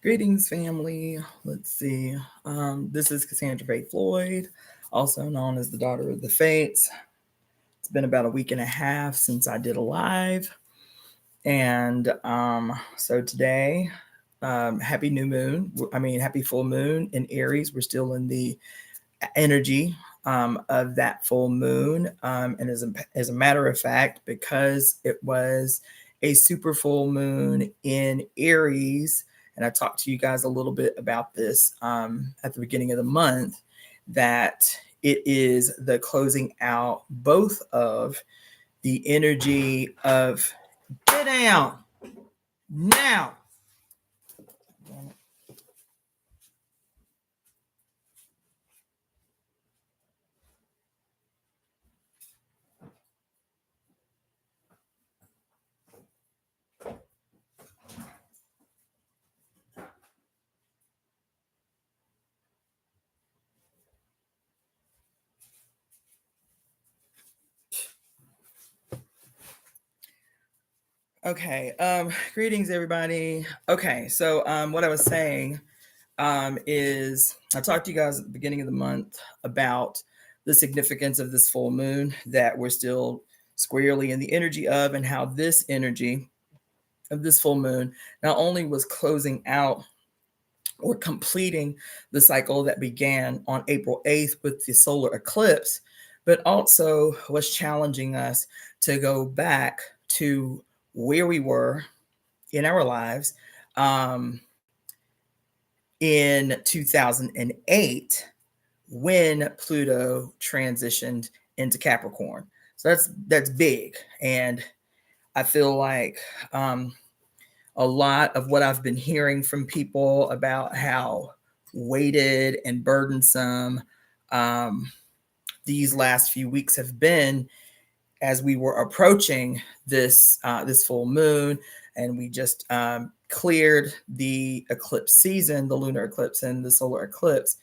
Greetings, family. Let's see. This is Cassandra Faye Floyd, also known as the Daughter of the Fates. It's been about a week and a half since I did a live. And so today, happy new moon. Happy full moon in Aries. We're still in the energy of that full moon. And as a matter of fact, because it was a super full moon in Aries, and I talked to you guys a little bit about this at the beginning of the month, that it is the closing out both of the energy of get down now. Okay. Greetings, everybody. Okay. So, what I was saying is I talked to you guys at the beginning of the month about the significance of this full moon that we're still squarely in the energy of, and how this energy of this full moon not only was closing out or completing the cycle that began on April 8th with the solar eclipse, but also was challenging us to go back to where we were in our lives in 2008 when Pluto transitioned into Capricorn. So that's big, and I feel like a lot of what I've been hearing from people about how weighted and burdensome these last few weeks have been as we were approaching this full moon, and we just cleared the eclipse season, the lunar eclipse and the solar eclipse,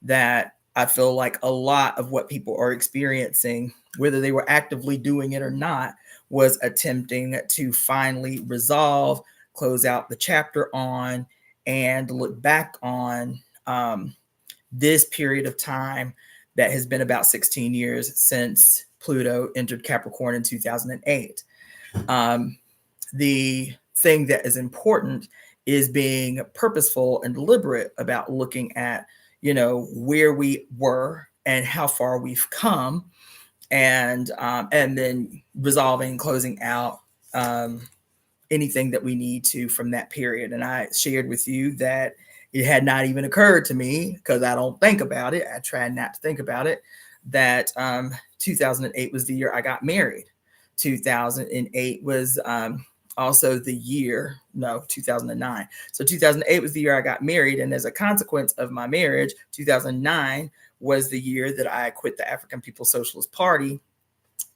that I feel like a lot of what people are experiencing, whether they were actively doing it or not, was attempting to finally resolve, close out the chapter on, and look back on this period of time that has been about 16 years since Pluto entered Capricorn in 2008. The thing that is important is being purposeful and deliberate about looking at, where we were and how far we've come, and then resolving, closing out anything that we need to from that period. And I shared with you that it had not even occurred to me, because I don't think about it. I try not to think about it, that 2008 was the year I got married. 2008 was also the year, no, 2009. So 2008 was the year I got married. And as a consequence of my marriage, 2009 was the year that I quit the African People's Socialist Party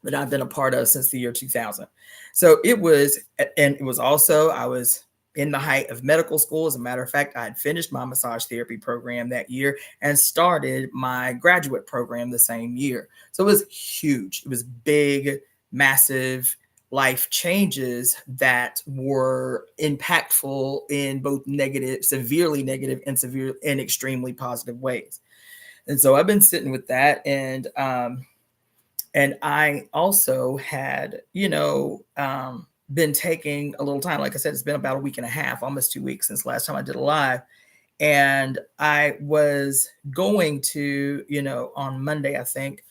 that I've been a part of since the year 2000. So it was, and it was also, I was in the height of medical school. As a matter of fact, I had finished my massage therapy program that year and started my graduate program the same year. So it was huge. It was big, massive life changes that were impactful in both negative, severely negative, and severe and extremely positive ways. And so I've been sitting with that, and I also had, been taking a little time. Like I said, it's been about a week and a half, almost 2 weeks since last time I did a live. And I was going to, on Monday, I think,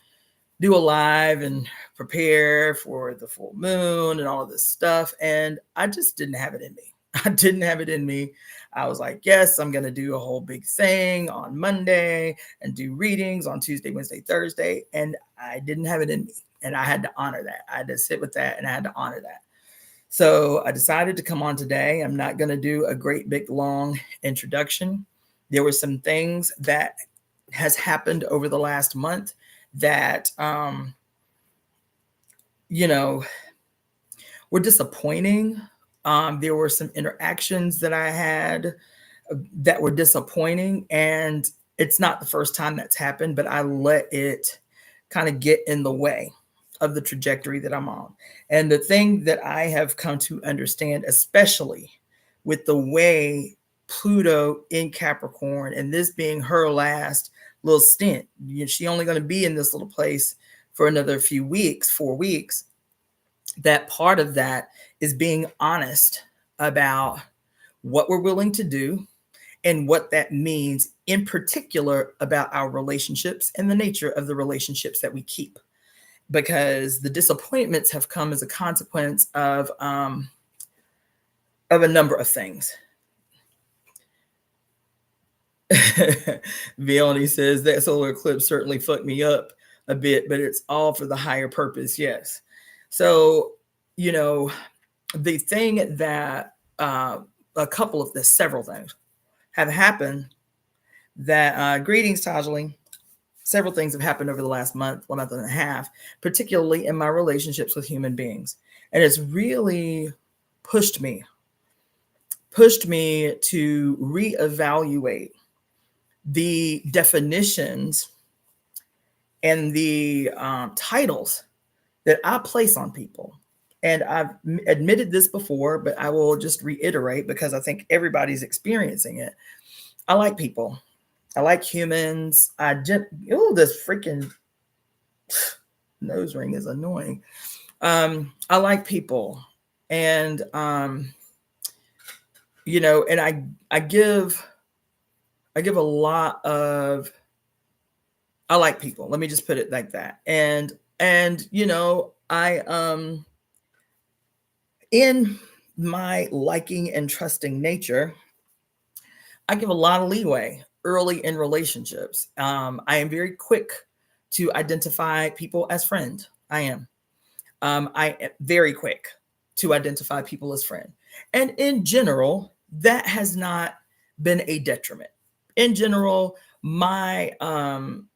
do a live and prepare for the full moon and all of this stuff. And I just didn't have it in me. I didn't have it in me. I was like, yes, I'm going to do a whole big thing on Monday and do readings on Tuesday, Wednesday, Thursday. And I didn't have it in me. And I had to honor that. I had to sit with that, and I had to honor that. So I decided to come on today. I'm not going to do a great big long introduction. There were some things that has happened over the last month that, were disappointing. There were some interactions that I had that were disappointing, and it's not the first time that's happened, but I let it kind of get in the way of the trajectory that I'm on. And the thing that I have come to understand, especially with the way Pluto in Capricorn, and this being her last little stint. She only going to be in this little place for another few weeks, 4 weeks. That part of that is being honest about what we're willing to do and what that means, in particular about our relationships and the nature of the relationships that we keep. Because the disappointments have come as a consequence of a number of things. Vioni says that solar eclipse certainly fucked me up a bit, but it's all for the higher purpose. Yes. So, the thing that several things have happened that, greetings, Tajali. Several things have happened over the last month and a half, particularly in my relationships with human beings. And it's really pushed me to reevaluate the definitions and the titles that I place on people. And I've admitted this before, but I will just reiterate because I think everybody's experiencing it. I like people. I like humans. This freaking nose ring is annoying. I like people. And, and I give a lot of, I like people. Let me just put it like that. And I, in my liking and trusting nature, I give a lot of leeway early in relationships. I am very quick to identify people as friend. I am. I am very quick to identify people as friend. And in general, that has not been a detriment. In general, my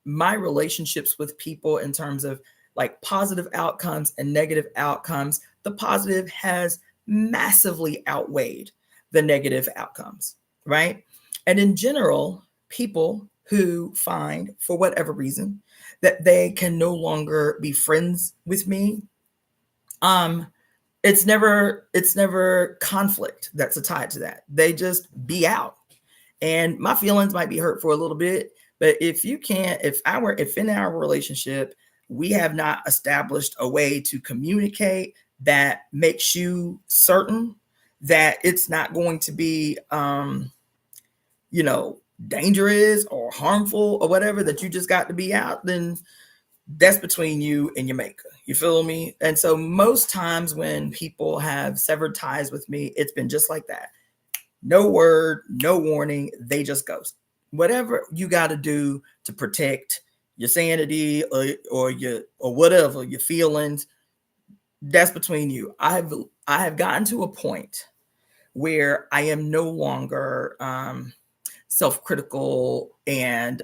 relationships with people in terms of like positive outcomes and negative outcomes, the positive has massively outweighed the negative outcomes, right? And in general, people who find, for whatever reason, that they can no longer be friends with me, it's never conflict that's tied to that. They just be out. And my feelings might be hurt for a little bit, but if in our relationship, we have not established a way to communicate that makes you certain that it's not going to be, dangerous or harmful or whatever, that you just got to be out, then that's between you and your maker. You feel me? And so most times when people have severed ties with me, it's been just like that. No word, no warning. They just ghost. Whatever you got to do to protect your sanity or whatever, your feelings, that's between you. I have gotten to a point where I am no longer self-critical and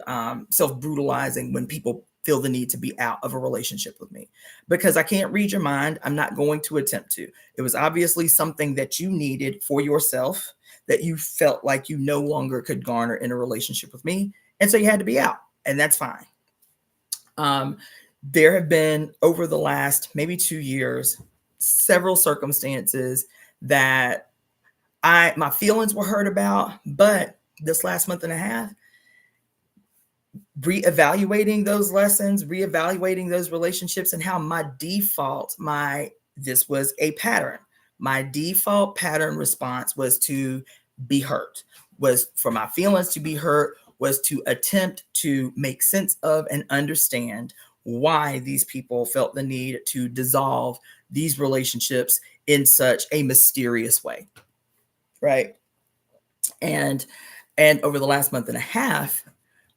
self-brutalizing when people feel the need to be out of a relationship with me, because I can't read your mind. I'm not going to attempt to. It was obviously something that you needed for yourself, that you felt like you no longer could garner in a relationship with me. And so you had to be out, and that's fine. There have been, over the last maybe 2 years, several circumstances that my feelings were hurt about, but this last month and a half, reevaluating those lessons, reevaluating those relationships, and how this was a pattern. My default pattern response was to be hurt, was for my feelings to be hurt, was to attempt to make sense of and understand why these people felt the need to dissolve these relationships in such a mysterious way. Right. And over the last month and a half,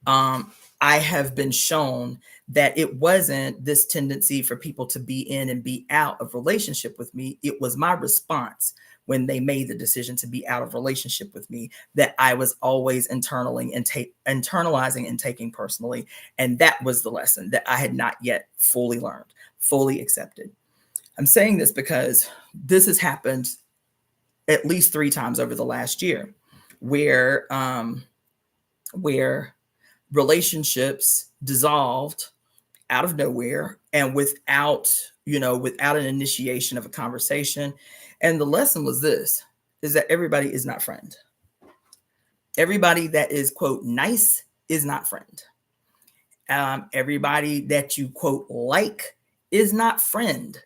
I have been shown that it wasn't this tendency for people to be in and be out of relationship with me. It was my response when they made the decision to be out of relationship with me that I was always internalizing and taking personally. And that was the lesson that I had not yet fully learned, fully accepted. I'm saying this because this has happened at least 3 times over the last year, where relationships dissolved out of nowhere and without an initiation of a conversation. And the lesson was this, is that everybody is not friend. Everybody that is, quote, nice is not friend. Everybody that you, quote, like is not friend.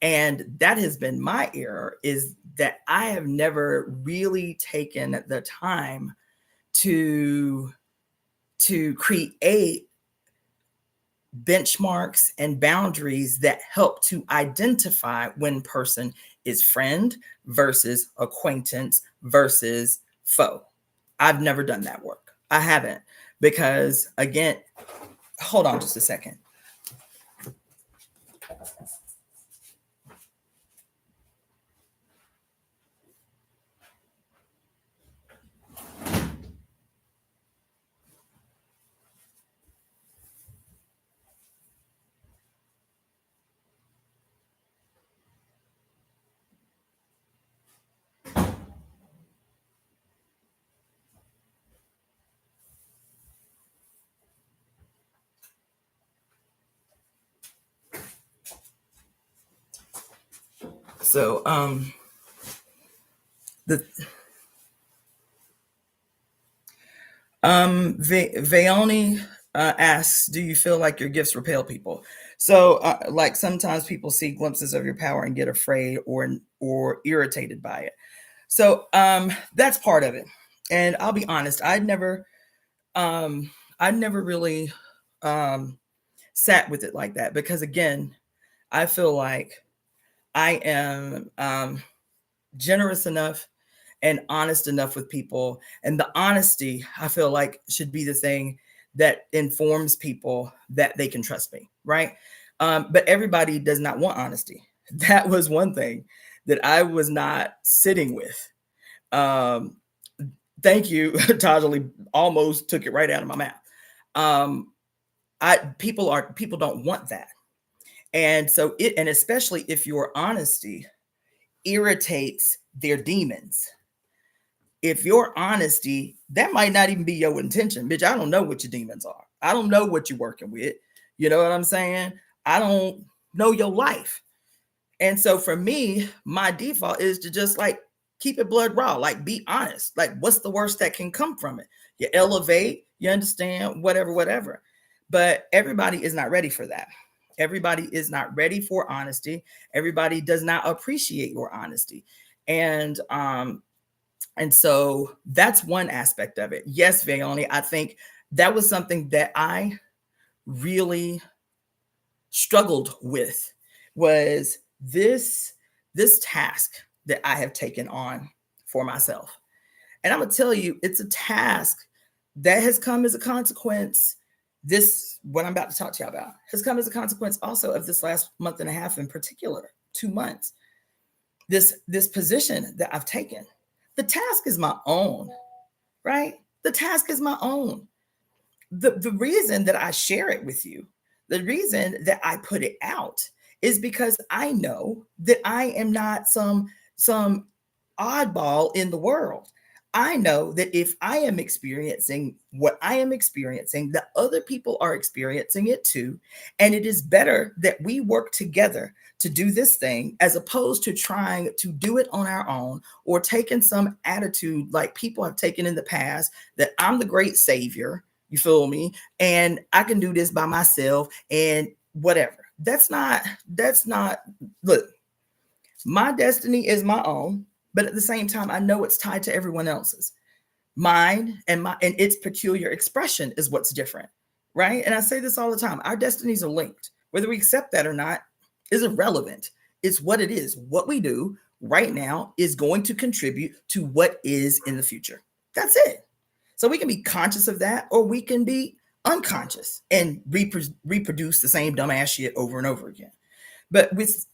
And that has been my error, is that I have never really taken the time to create benchmarks and boundaries that help to identify when person is friend versus acquaintance versus foe. I've never done that work. I haven't, because again, hold on just a second. So the Veoni asks, do you feel like your gifts repel people? So like sometimes people see glimpses of your power and get afraid or irritated by it. So that's part of it. And I'll be honest, I never really sat with it like that, because again, I feel like I am generous enough and honest enough with people. And the honesty, I feel like, should be the thing that informs people that they can trust me, right? But everybody does not want honesty. That was one thing that I was not sitting with. Thank you, Tajali almost took it right out of my mouth. People don't want that. And so and especially if your honesty irritates their demons. If your honesty, that might not even be your intention. Bitch, I don't know what your demons are. I don't know what you're working with. You know what I'm saying? I don't know your life. And so for me, my default is to just like keep it blood raw, like be honest. Like, what's the worst that can come from it? You elevate, you understand, whatever. But everybody is not ready for that. Everybody is not ready for honesty. Everybody does not appreciate your honesty. And so that's one aspect of it. Yes, Veoni, I think that was something that I really struggled with, was this task that I have taken on for myself. And I'm gonna tell you, it's a task that has come as a consequence. This, what I'm about to talk to you about, has come as a consequence also of this last month and a half, in particular, 2 months. This position that I've taken, the task is my own, right? The task is my own. The reason that I share it with you, the reason that I put it out, is because I know that I am not some oddball in the world. I know that if I am experiencing what I am experiencing, that other people are experiencing it too. And it is better that we work together to do this thing, as opposed to trying to do it on our own, or taking some attitude like people have taken in the past, that I'm the great savior, you feel me, and I can do this by myself and whatever. That's not, look, my destiny is my own, but at the same time, I know it's tied to everyone else's. Mine and its peculiar expression is what's different, right? And I say this all the time: our destinies are linked. Whether we accept that or not is irrelevant. It's what it is. What we do right now is going to contribute to what is in the future. That's it. So we can be conscious of that, or we can be unconscious and reproduce the same dumbass shit over and over again. But with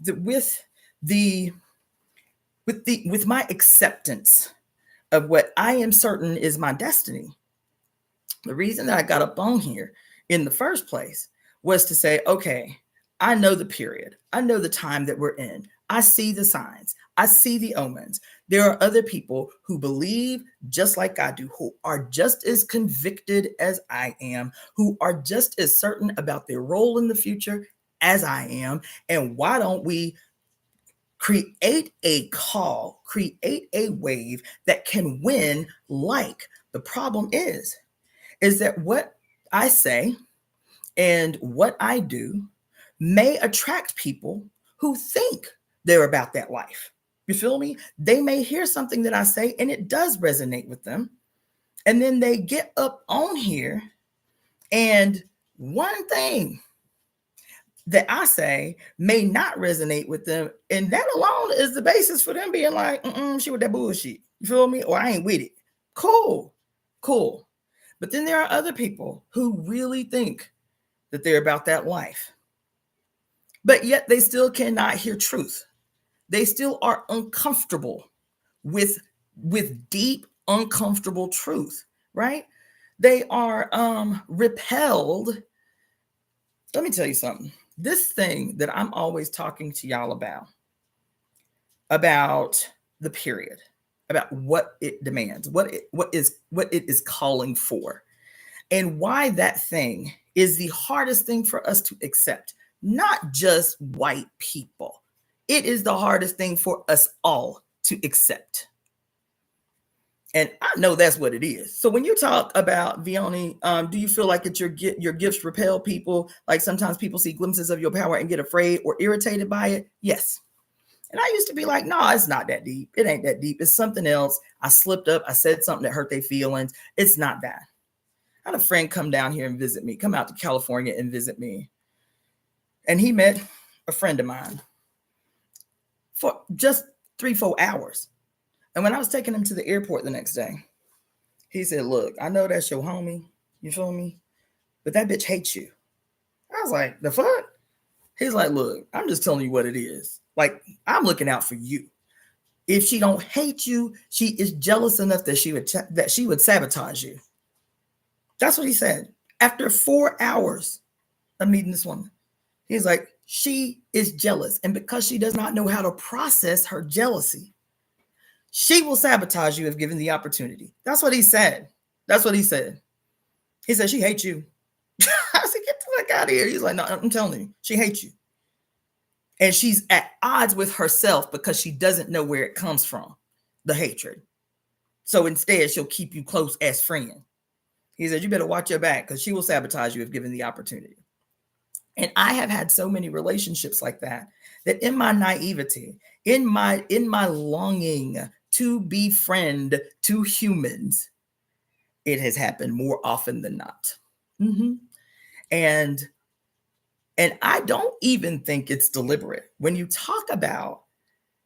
my acceptance of what I am certain is my destiny, the reason that I got up on here in the first place was to say, okay, I know the period. I know the time that we're in. I see the signs. I see the omens. There are other people who believe just like I do, who are just as convicted as I am, who are just as certain about their role in the future as I am. And why don't we create a call, create a wave that can win like The problem is that what I say and what I do may attract people who think they're about that life. You feel me? They may hear something that I say and it does resonate with them. And then they get up on here, and one thing that I say may not resonate with them. And that alone is the basis for them being like, she with that bullshit. You feel me? Or I ain't with it. Cool. Cool. But then there are other people who really think that they're about that life. But yet they still cannot hear truth. They still are uncomfortable with deep, uncomfortable truth, right? They are repelled. Let me tell you something. This thing that I'm always talking to y'all about the period, about what it demands, what it is calling for, and why that thing is the hardest thing for us to accept. Not just white people. It is the hardest thing for us all to accept. And I know that's what it is. So when you talk about, Vioni, do you feel like that your gifts repel people? Like sometimes people see glimpses of your power and get afraid or irritated by it? Yes. And I used to be like, no, it's not that deep. It ain't that deep. It's something else. I slipped up. I said something that hurt their feelings. It's not that. I had a friend come down here and visit me, come out to California and visit me. And he met a friend of mine for just 3-4 hours. And when I was taking him to the airport the next day, he said, look, I know that's your homie, you feel me? But that bitch hates you. I was like, the fuck? He's like, look, I'm just telling you what it is. Like, I'm looking out for you. If she don't hate you, she is jealous enough that she would sabotage you. That's what he said. After 4 hours of meeting this woman, he's like, she is jealous. And because she does not know how to process her jealousy, she will sabotage you if given the opportunity. That's what he said. That's what he said. He said, she hates you. I said, get the fuck out of here. He's like, no, I'm telling you, she hates you. And she's at odds with herself because she doesn't know where it comes from, the hatred. So instead, she'll keep you close as friend. He said, you better watch your back because she will sabotage you if given the opportunity. And I have had so many relationships like that in my naivety, in my longing to befriend two humans, it has happened more often than not. Mm-hmm. And I don't even think it's deliberate. When you talk about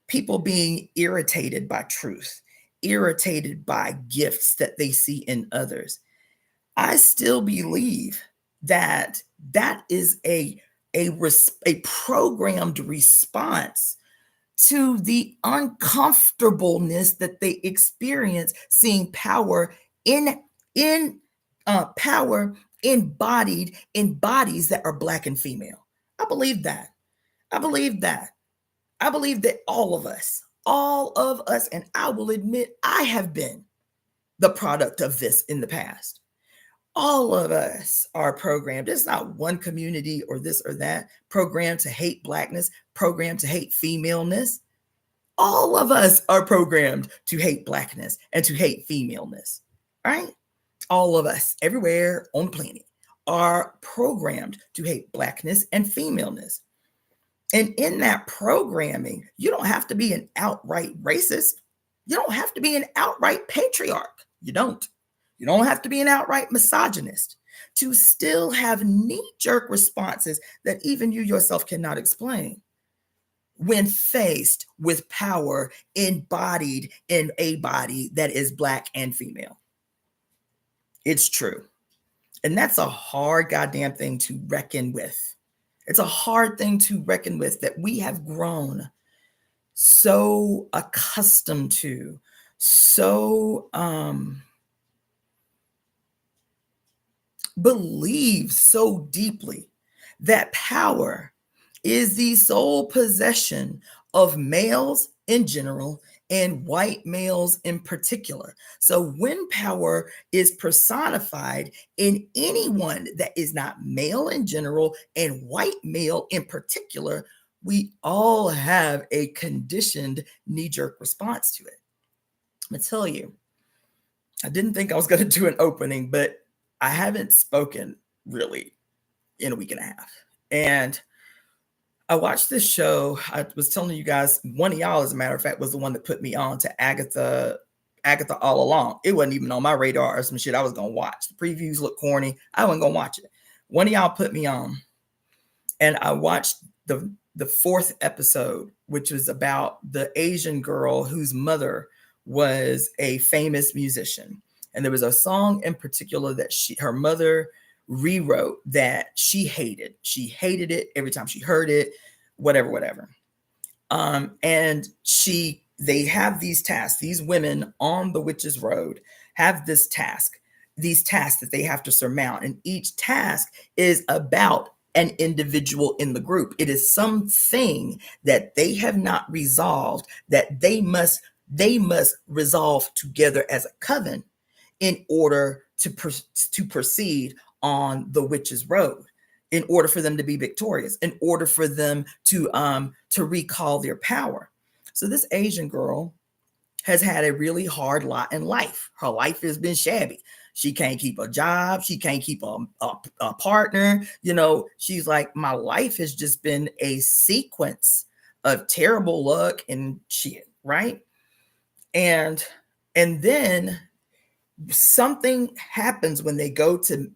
people being irritated by truth, irritated by gifts that they see in others, I still believe that is a programmed response to the uncomfortableness that they experience seeing power power embodied in bodies that are Black and female. I believe that. I believe that all of us, and I will admit I have been the product of this in the past. All of us are programmed. It's not one community or this or that programmed to hate Blackness, programmed to hate femaleness. All of us are programmed to hate Blackness and to hate femaleness, right? All of us everywhere on the planet are programmed to hate Blackness and femaleness. And in that programming, you don't have to be an outright racist. You don't have to be an outright patriarch. You don't. You don't have to be an outright misogynist to still have knee-jerk responses that even you yourself cannot explain when faced with power embodied in a body that is Black and female. It's true. And that's a hard goddamn thing to reckon with. It's a hard thing to reckon with that we have grown so accustomed to, so believe so deeply that power is the sole possession of males in general and white males in particular. So when power is personified in anyone that is not male in general and white male in particular, we all have a conditioned knee-jerk response to it. I'm gonna tell you, I didn't think I was going to do an opening, but I haven't spoken really in a week and a half. And I watched this show. I was telling you guys, one of y'all, as a matter of fact, was the one that put me on to Agatha all along. It wasn't even on my radar or some shit I was going to watch. The previews look corny. I wasn't going to watch it. One of y'all put me on, and I watched the fourth episode, which was about the Asian girl whose mother was a famous musician. And there was a song in particular that her mother rewrote that she hated. She hated it every time she heard it, whatever. And they have these tasks. These women on the witch's road have these tasks that they have to surmount. And each task is about an individual in the group. It is something that they have not resolved that they must resolve together as a coven in order to proceed on the witch's road, in order for them to be victorious, in order for them to recall their power. So this Asian girl has had a really hard lot in life. Her life has been shabby. She can't keep a job. She can't keep a partner. You know, she's like, my life has just been a sequence of terrible luck and shit, right? And then something happens when they go to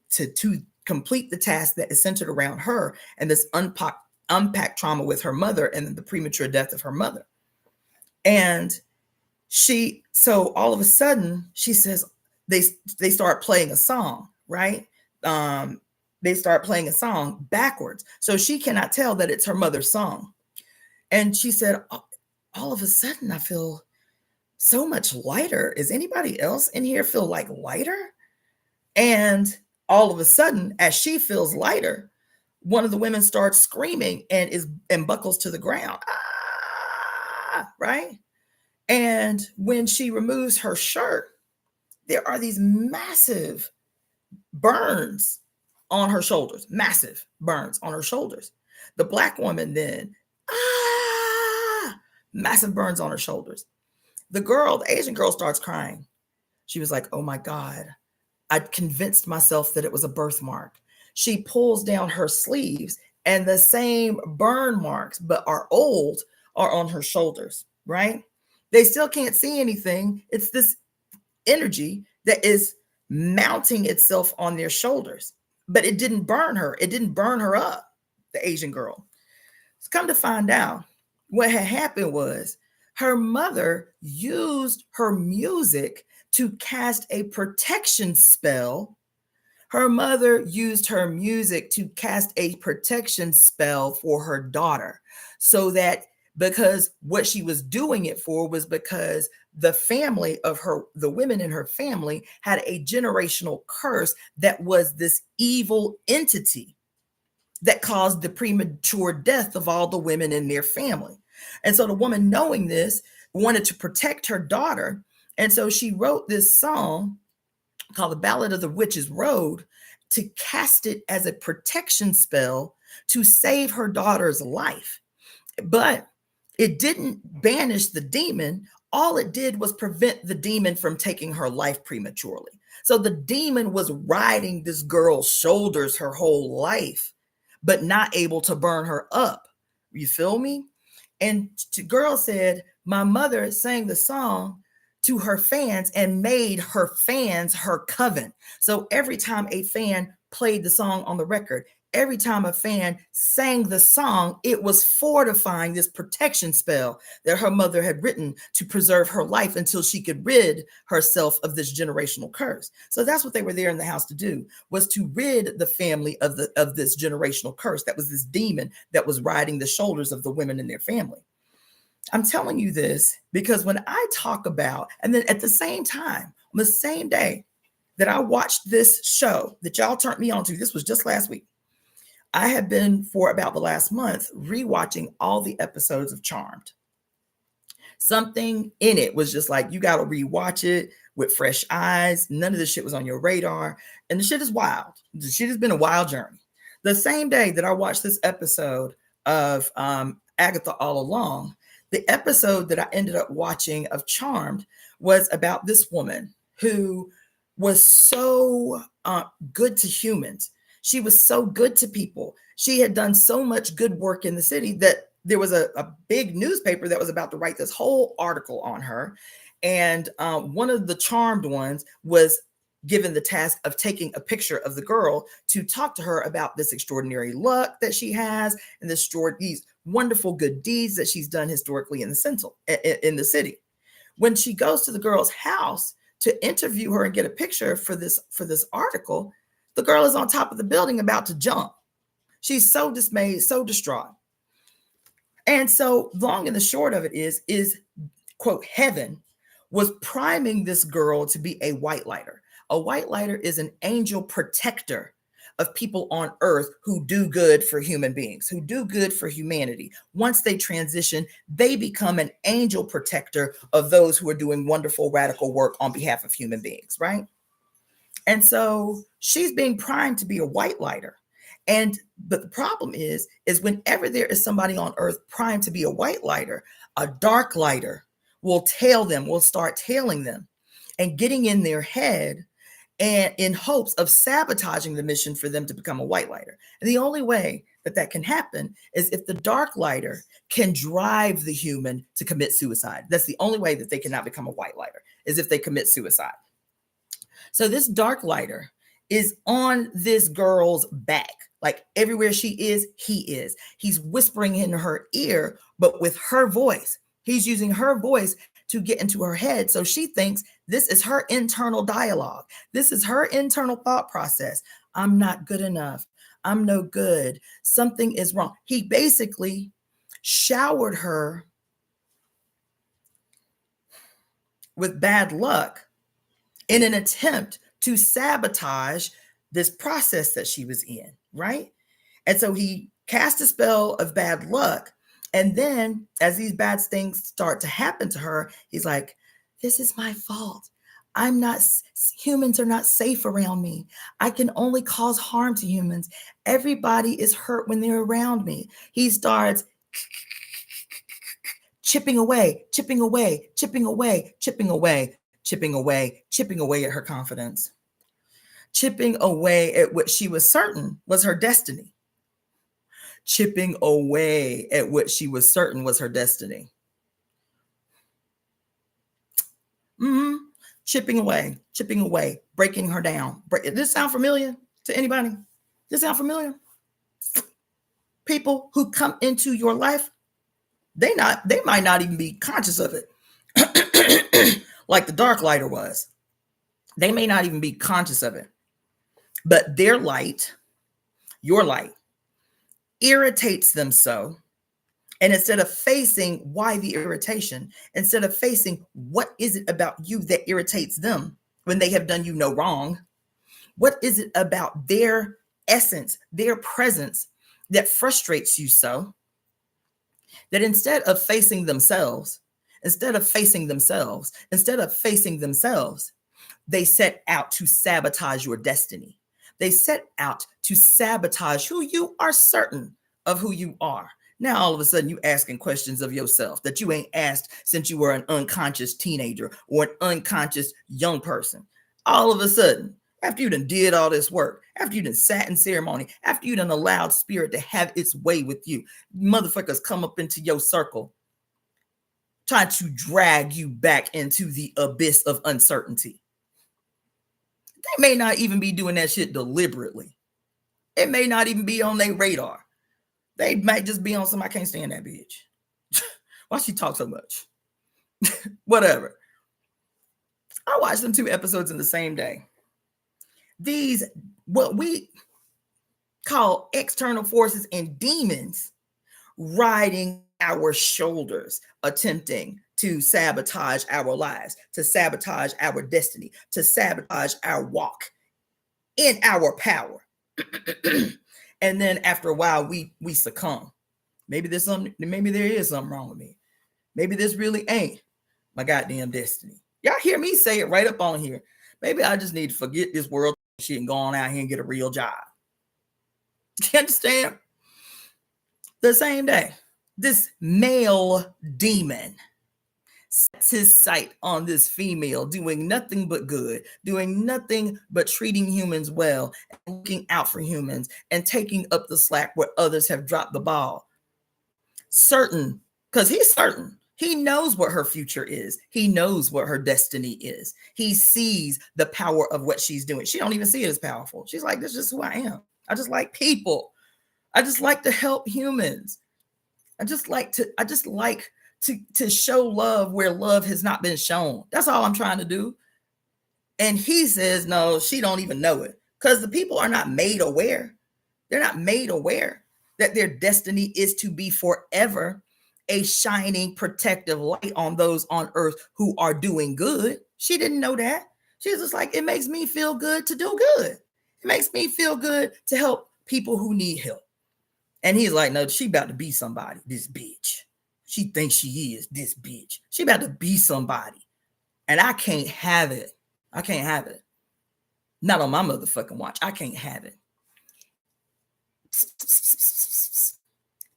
complete the task that is centered around her and this unpacked trauma with her mother and the premature death of her mother. And so all of a sudden she says, they start playing a song, right? They start playing a song backwards. So she cannot tell that it's her mother's song. And she said, all of a sudden I feel so much lighter. Is anybody else in here feel like lighter? And all of a sudden, as she feels lighter, one of the women starts screaming and buckles to the ground. Ah, right? And when she removes her shirt, there are these massive burns on her shoulders, massive burns on her shoulders. The Black woman then, massive burns on her shoulders. The Asian girl starts crying. She was like, oh my God, I'd convinced myself that it was a birthmark. She pulls down her sleeves and the same burn marks, but are old, are on her shoulders, right? They still can't see anything. It's this energy that is mounting itself on their shoulders, but it didn't burn her. It didn't burn her up, the Asian girl. It's come to find out what had happened was her mother used her music to cast a protection spell. Her mother used her music to cast a protection spell for her daughter, so that because what she was doing it for was because the family of the women in her family had a generational curse that was this evil entity that caused the premature death of all the women in their family. And so the woman, knowing this, wanted to protect her daughter. And so she wrote this song called The Ballad of the Witch's Road to cast it as a protection spell to save her daughter's life. But it didn't banish the demon. All it did was prevent the demon from taking her life prematurely. So the demon was riding this girl's shoulders her whole life, but not able to burn her up. You feel me? And the girl said, my mother sang the song to her fans and made her fans her coven. So every time a fan played the song on the record, every time a fan sang the song, it was fortifying this protection spell that her mother had written to preserve her life until she could rid herself of this generational curse. So that's what they were there in the house to do, was to rid the family of this generational curse. That was this demon that was riding the shoulders of the women in their family. I'm telling you this because when I talk about, and then at the same time, on the same day that I watched this show that y'all turned me on to, this was just last week, I have been, for about the last month, rewatching all the episodes of Charmed. Something in it was just like, you got to rewatch it with fresh eyes. None of this shit was on your radar. And the shit is wild. The shit has been a wild journey. The same day that I watched this episode of Agatha All Along, the episode that I ended up watching of Charmed was about this woman who was so good to humans. She was so good to people. She had done so much good work in the city that there was a big newspaper that was about to write this whole article on her. And one of the charmed ones was given the task of taking a picture of the girl to talk to her about this extraordinary luck that she has and these wonderful good deeds that she's done historically in the city. When she goes to the girl's house to interview her and get a picture for this article, the girl is on top of the building about to jump. She's so dismayed, so distraught. And so long and the short of it is quote, heaven was priming this girl to be a white lighter. A white lighter is an angel protector of people on earth who do good for human beings, who do good for humanity. Once they transition, they become an angel protector of those who are doing wonderful, radical work on behalf of human beings, right? And so she's being primed to be a white lighter. But the problem is whenever there is somebody on earth primed to be a white lighter, a dark lighter will start tailing them and getting in their head and in hopes of sabotaging the mission for them to become a white lighter. And the only way that can happen is if the dark lighter can drive the human to commit suicide. That's the only way that they cannot become a white lighter, is if they commit suicide. So this dark lighter is on this girl's back. Like everywhere she is, he is. He's whispering in her ear, but with her voice. He's using her voice to get into her head. So she thinks this is her internal dialogue. This is her internal thought process. I'm not good enough. I'm no good. Something is wrong. He basically showered her with bad luck in an attempt to sabotage this process that she was in, right? And so he cast a spell of bad luck. And then as these bad things start to happen to her, he's like, this is my fault. Humans are not safe around me. I can only cause harm to humans. Everybody is hurt when they're around me. He starts chipping away at her confidence, chipping away at what she was certain was her destiny. Chipping away at what she was certain was her destiny. Chipping away, breaking her down. Does this sound familiar to anybody? Does this sound familiar? People who come into your life, they might not even be conscious of it. Like the dark lighter was. They may not even be conscious of it. But their light, your light, irritates them so. And instead of facing why the irritation, instead of facing what is it about you that irritates them when they have done you no wrong, what is it about their essence, their presence that frustrates you so, that instead of facing themselves, they set out to sabotage your destiny. They set out to sabotage who you are certain of who you are. Now, all of a sudden, you asking questions of yourself that you ain't asked since you were an unconscious teenager or an unconscious young person. All of a sudden, after you done did all this work, after you done sat in ceremony, after you done allowed spirit to have its way with you, motherfuckers come up into your circle, trying to drag you back into the abyss of uncertainty. They may not even be doing that shit deliberately. It may not even be on their radar. They might just be on some, I can't stand that bitch. Why she talk so much? Whatever. I watched them 2 episodes in the same day. These, what we call external forces and demons riding our shoulders, attempting to sabotage our lives, to sabotage our destiny, to sabotage our walk in our power. And then after a while, we succumb. Maybe there is something wrong with me. Maybe this really ain't my goddamn destiny. Y'all hear me say it right up on here. Maybe I just need to forget this world shit and go on out here and get a real job. You understand? The same day, this male demon sets his sight on this female doing nothing but good, doing nothing but treating humans well, and looking out for humans and taking up the slack where others have dropped the ball. Certain, because he's certain. He knows what her future is. He knows what her destiny is. He sees the power of what she's doing. She don't even see it as powerful. She's like, this is just who I am. I just like people. I just like to help humans. I just like to show love where love has not been shown. That's all I'm trying to do. And he says, no, she don't even know it, because the people are not made aware. They're not made aware that their destiny is to be forever a shining protective light on those on earth who are doing good. She didn't know that. She's just like, it makes me feel good to do good. It makes me feel good to help people who need help. And he's like, no, she about to be somebody, this bitch. She thinks she is this bitch. She about to be somebody. And I can't have it. I can't have it. Not on my motherfucking watch. I can't have it.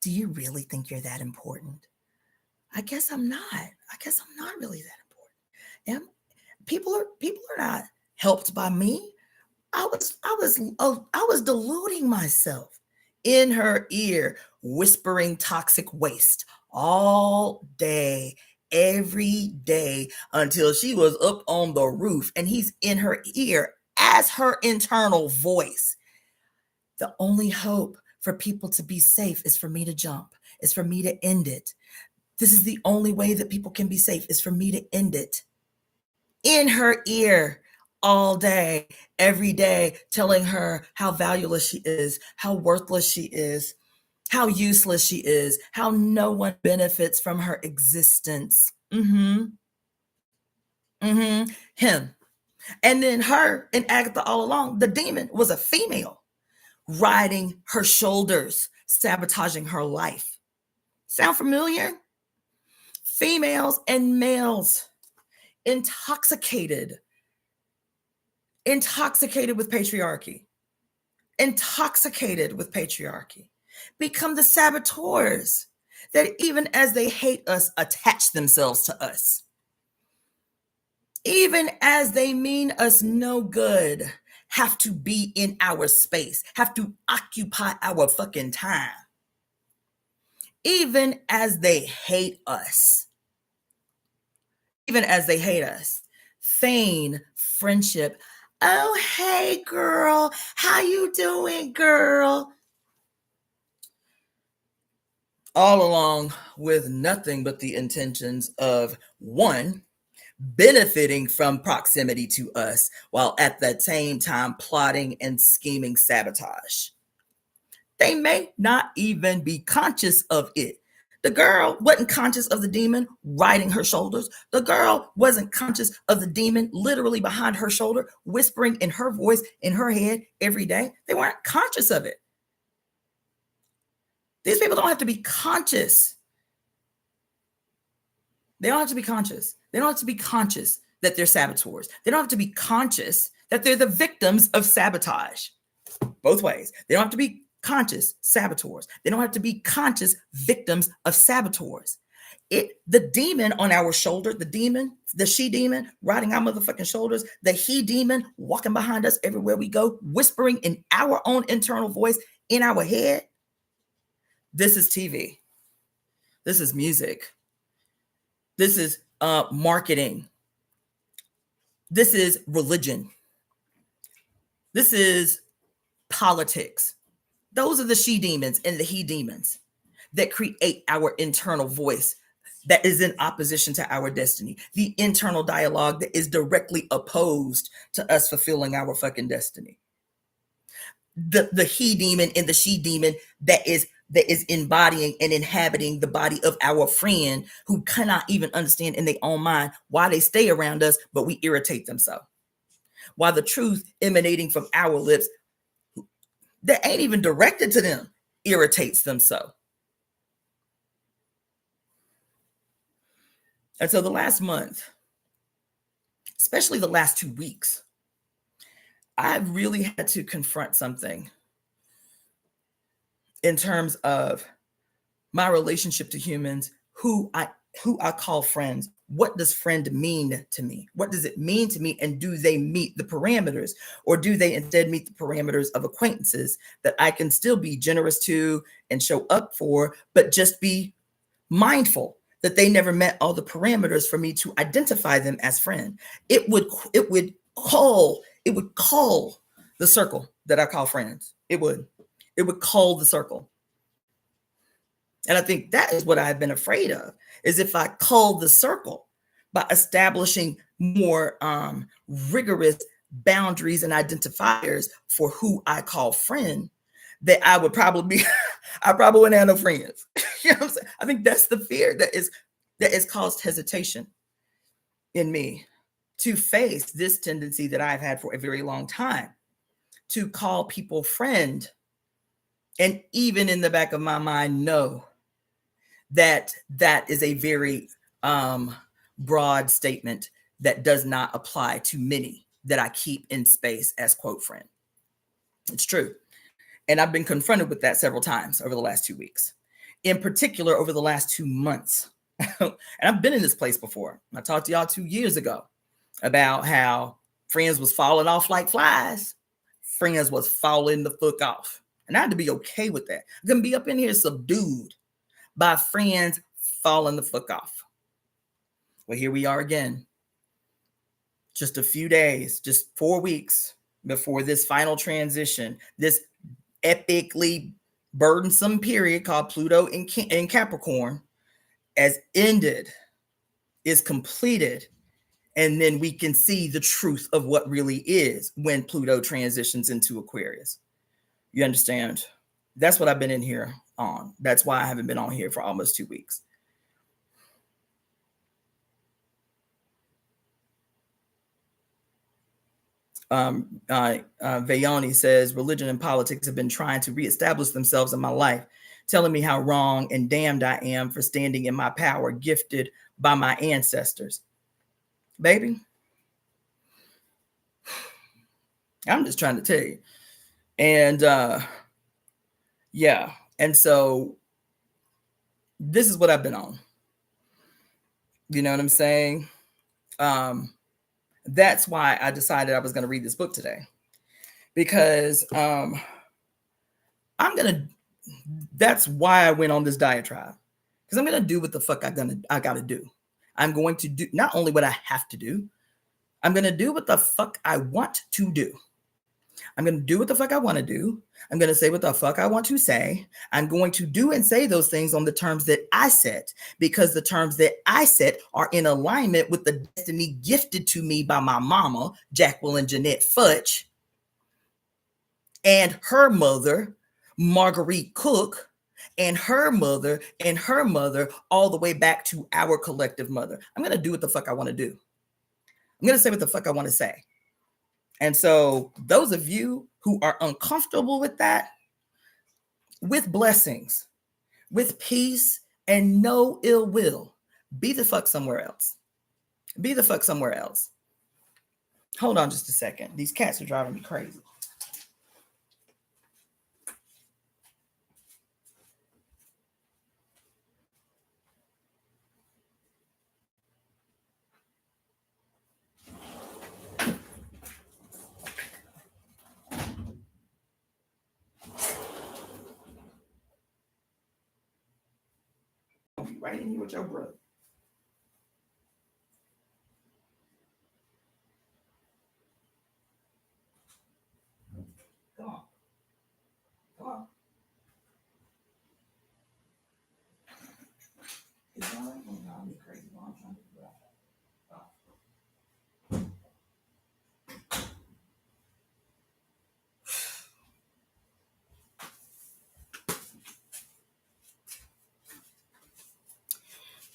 Do you really think you're that important? I guess I'm not. I guess I'm not really that important. And people are not helped by me. I was deluding myself. In her ear, whispering toxic waste all day, every day, until she was up on the roof and he's in her ear as her internal voice. The only hope for people to be safe is for me to jump, is for me to end it. This is the only way that people can be safe, is for me to end it. In her ear, all day, every day, telling her how valueless she is, how worthless she is, how useless she is, how no one benefits from her existence. Him. And then her and Agatha all along, the demon was a female riding her shoulders, sabotaging her life. Sound familiar? Females and males intoxicated with patriarchy, become the saboteurs that, even as they hate us, attach themselves to us. Even as they mean us no good, have to be in our space, have to occupy our fucking time. Even as they hate us, feign friendship. Oh, hey, girl. How you doing, girl? All along with nothing but the intentions of, one, benefiting from proximity to us, while at the same time plotting and scheming sabotage. They may not even be conscious of it. The girl wasn't conscious of the demon riding her shoulders. The girl wasn't conscious of the demon literally behind her shoulder, whispering in her voice, in her head every day. They weren't conscious of it. These people don't have to be conscious. They don't have to be conscious. They don't have to be conscious that they're saboteurs. They don't have to be conscious that they're the victims of sabotage. Both ways. They don't have to be conscious saboteurs. They don't have to be conscious victims of saboteurs. The demon on our shoulder, the she demon riding our motherfucking shoulders, the he demon walking behind us everywhere we go, whispering in our own internal voice in our head. This is TV. This is music. This is marketing. This is religion. This is politics. Those are the she demons and the he demons that create our internal voice that is in opposition to our destiny. The internal dialogue that is directly opposed to us fulfilling our fucking destiny. The he demon and the she demon that is embodying and inhabiting the body of our friend, who cannot even understand in their own mind why they stay around us, but we irritate them so. While the truth emanating from our lips that ain't even directed to them irritates them so. And so the last month, especially the last 2 weeks, I've really had to confront something in terms of my relationship to humans, who I who I call friends, what does friend mean to me? What does it mean to me? And do they meet the parameters, or do they instead meet the parameters of acquaintances that I can still be generous to and show up for, but just be mindful that they never met all the parameters for me to identify them as friend? It would call the circle that I call friends. It would call the circle. And I think that is what I've been afraid of, is if I cull the circle by establishing more rigorous boundaries and identifiers for who I call friend, that I would probably be, I probably wouldn't have no friends. You know what I'm saying? I think that's the fear that is caused hesitation in me to face this tendency that I've had for a very long time, to call people friend, and even in the back of my mind know that that is a very broad statement that does not apply to many that I keep in space as quote friend. It's true. And I've been confronted with that several times over the last 2 weeks, in particular over the last 2 months. And I've been in this place before. I talked to y'all 2 years ago about how friends was falling off like flies. Friends was falling the fuck off. And I had to be okay with that. I'm going to be up in here subdued by friends falling the fuck off. Well, here we are again. Just a few days, just 4 weeks before this final transition, this epically burdensome period called Pluto in Capricorn has ended, is completed. And then we can see the truth of what really is when Pluto transitions into Aquarius. You understand? That's what I've been in here on. That's why I haven't been on here for almost 2 weeks. Vayoni says, religion and politics have been trying to reestablish themselves in my life, telling me how wrong and damned I am for standing in my power gifted by my ancestors. Baby, I'm just trying to tell you. And yeah, and so this is what I've been on. You know what I'm saying? That's why I decided I was going to read this book today, because that's why I went on this diatribe, because I'm going to do what the fuck I got to do. I'm going to do not only what I have to do, I'm going to do what the fuck I want to do. I'm going to do what the fuck I want to do. I'm going to say what the fuck I want to say. I'm going to do and say those things on the terms that I set, because the terms that I set are in alignment with the destiny gifted to me by my mama, Jacqueline Jeanette Fudge, and her mother, Marguerite Cook, and her mother, all the way back to our collective mother. I'm going to do what the fuck I want to do. I'm going to say what the fuck I want to say. And so those of you who are uncomfortable with that, with blessings, with peace and no ill will, be the fuck somewhere else. Be the fuck somewhere else. Hold on just a second. These cats are driving me crazy. I'll be right in here with your brother. Come on. Come on. It's all right. I'll be crazy. I'm trying to figure out.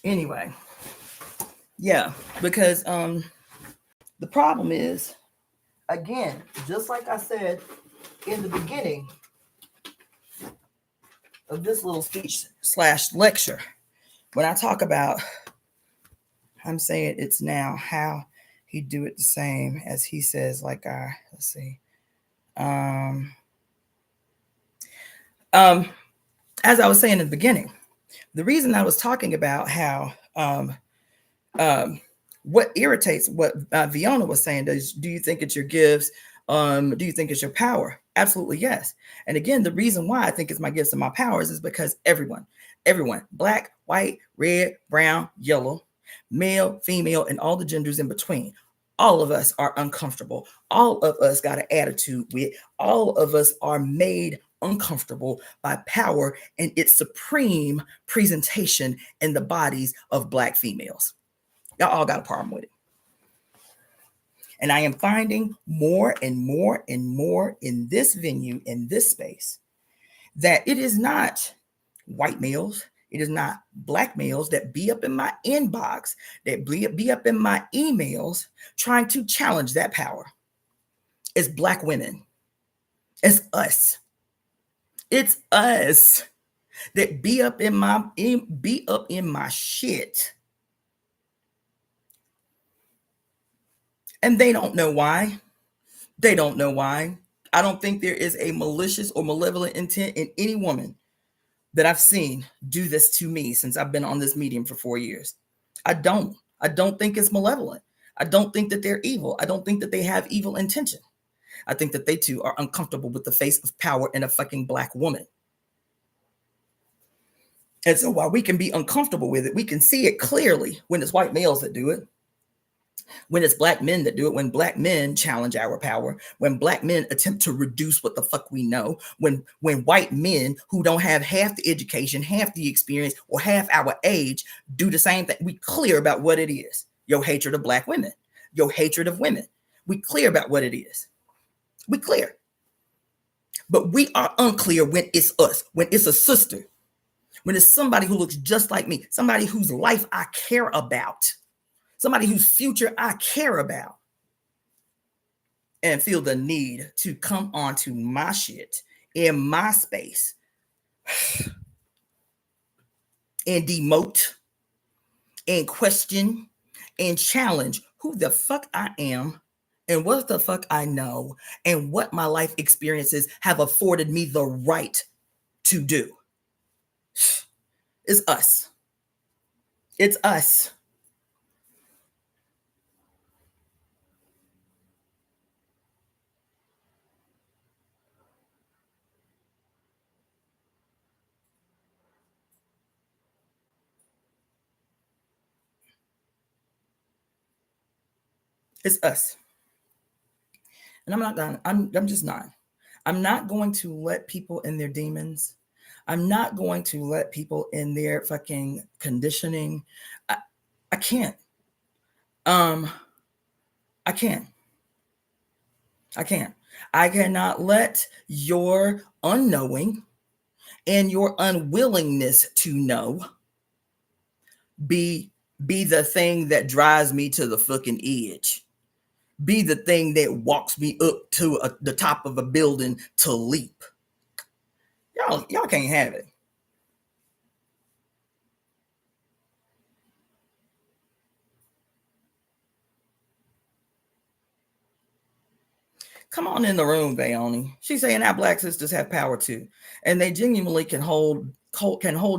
Anyway, yeah, because the problem is, again, just like I said in the beginning of this little speech / lecture, when I talk about, I'm saying it's now how he do it the same as he says, like let's see. As I was saying in the beginning, the reason I was talking about how Um, what irritates what Viona was saying is, do you think it's your gifts? Do you think it's your power? Absolutely, yes. And again, the reason why I think it's my gifts and my powers is because everyone, black, white, red, brown, yellow, male, female, and all the genders in between, all of us are uncomfortable. All of us got an attitude with, all of us are made uncomfortable by power and its supreme presentation in the bodies of black females. Y'all all got a problem with it. And I am finding more and more and more in this venue, in this space, that it is not white males, it is not black males that be up in my inbox, that be up in my emails trying to challenge that power. It's black women. It's us. It's us that be up in my shit. And they don't know why. They don't know why. I don't think there is a malicious or malevolent intent in any woman that I've seen do this to me since I've been on this medium for 4 years. I don't think it's malevolent. I don't think that they're evil. I don't think that they have evil intention. I think that they too are uncomfortable with the face of power in a fucking black woman. And so while we can be uncomfortable with it, we can see it clearly when it's white males that do it, when it's black men that do it, when black men challenge our power, when black men attempt to reduce what the fuck we know, when white men who don't have half the education, half the experience, or half our age do the same thing. We clear about what it is. Your hatred of black women, your hatred of women. We clear about what it is. We clear. But we are unclear when it's us, when it's a sister, when it's somebody who looks just like me, somebody whose life I care about, somebody whose future I care about, and feel the need to come onto my shit in my space and demote and question and challenge who the fuck I am and what the fuck I know and what my life experiences have afforded me the right to do. It's us. It's us. It's us. And I'm just not. I'm not going to let people in their demons. I'm not going to let people in their fucking conditioning. I can't. I can't. I can't. I cannot let your unknowing and your unwillingness to know be the thing that drives me to the fucking edge. Be the thing that walks me up to the top of a building to leap. Y'all can't have it. Come on in the room, Bayoni. She's saying our black sisters have power too, and they genuinely can hold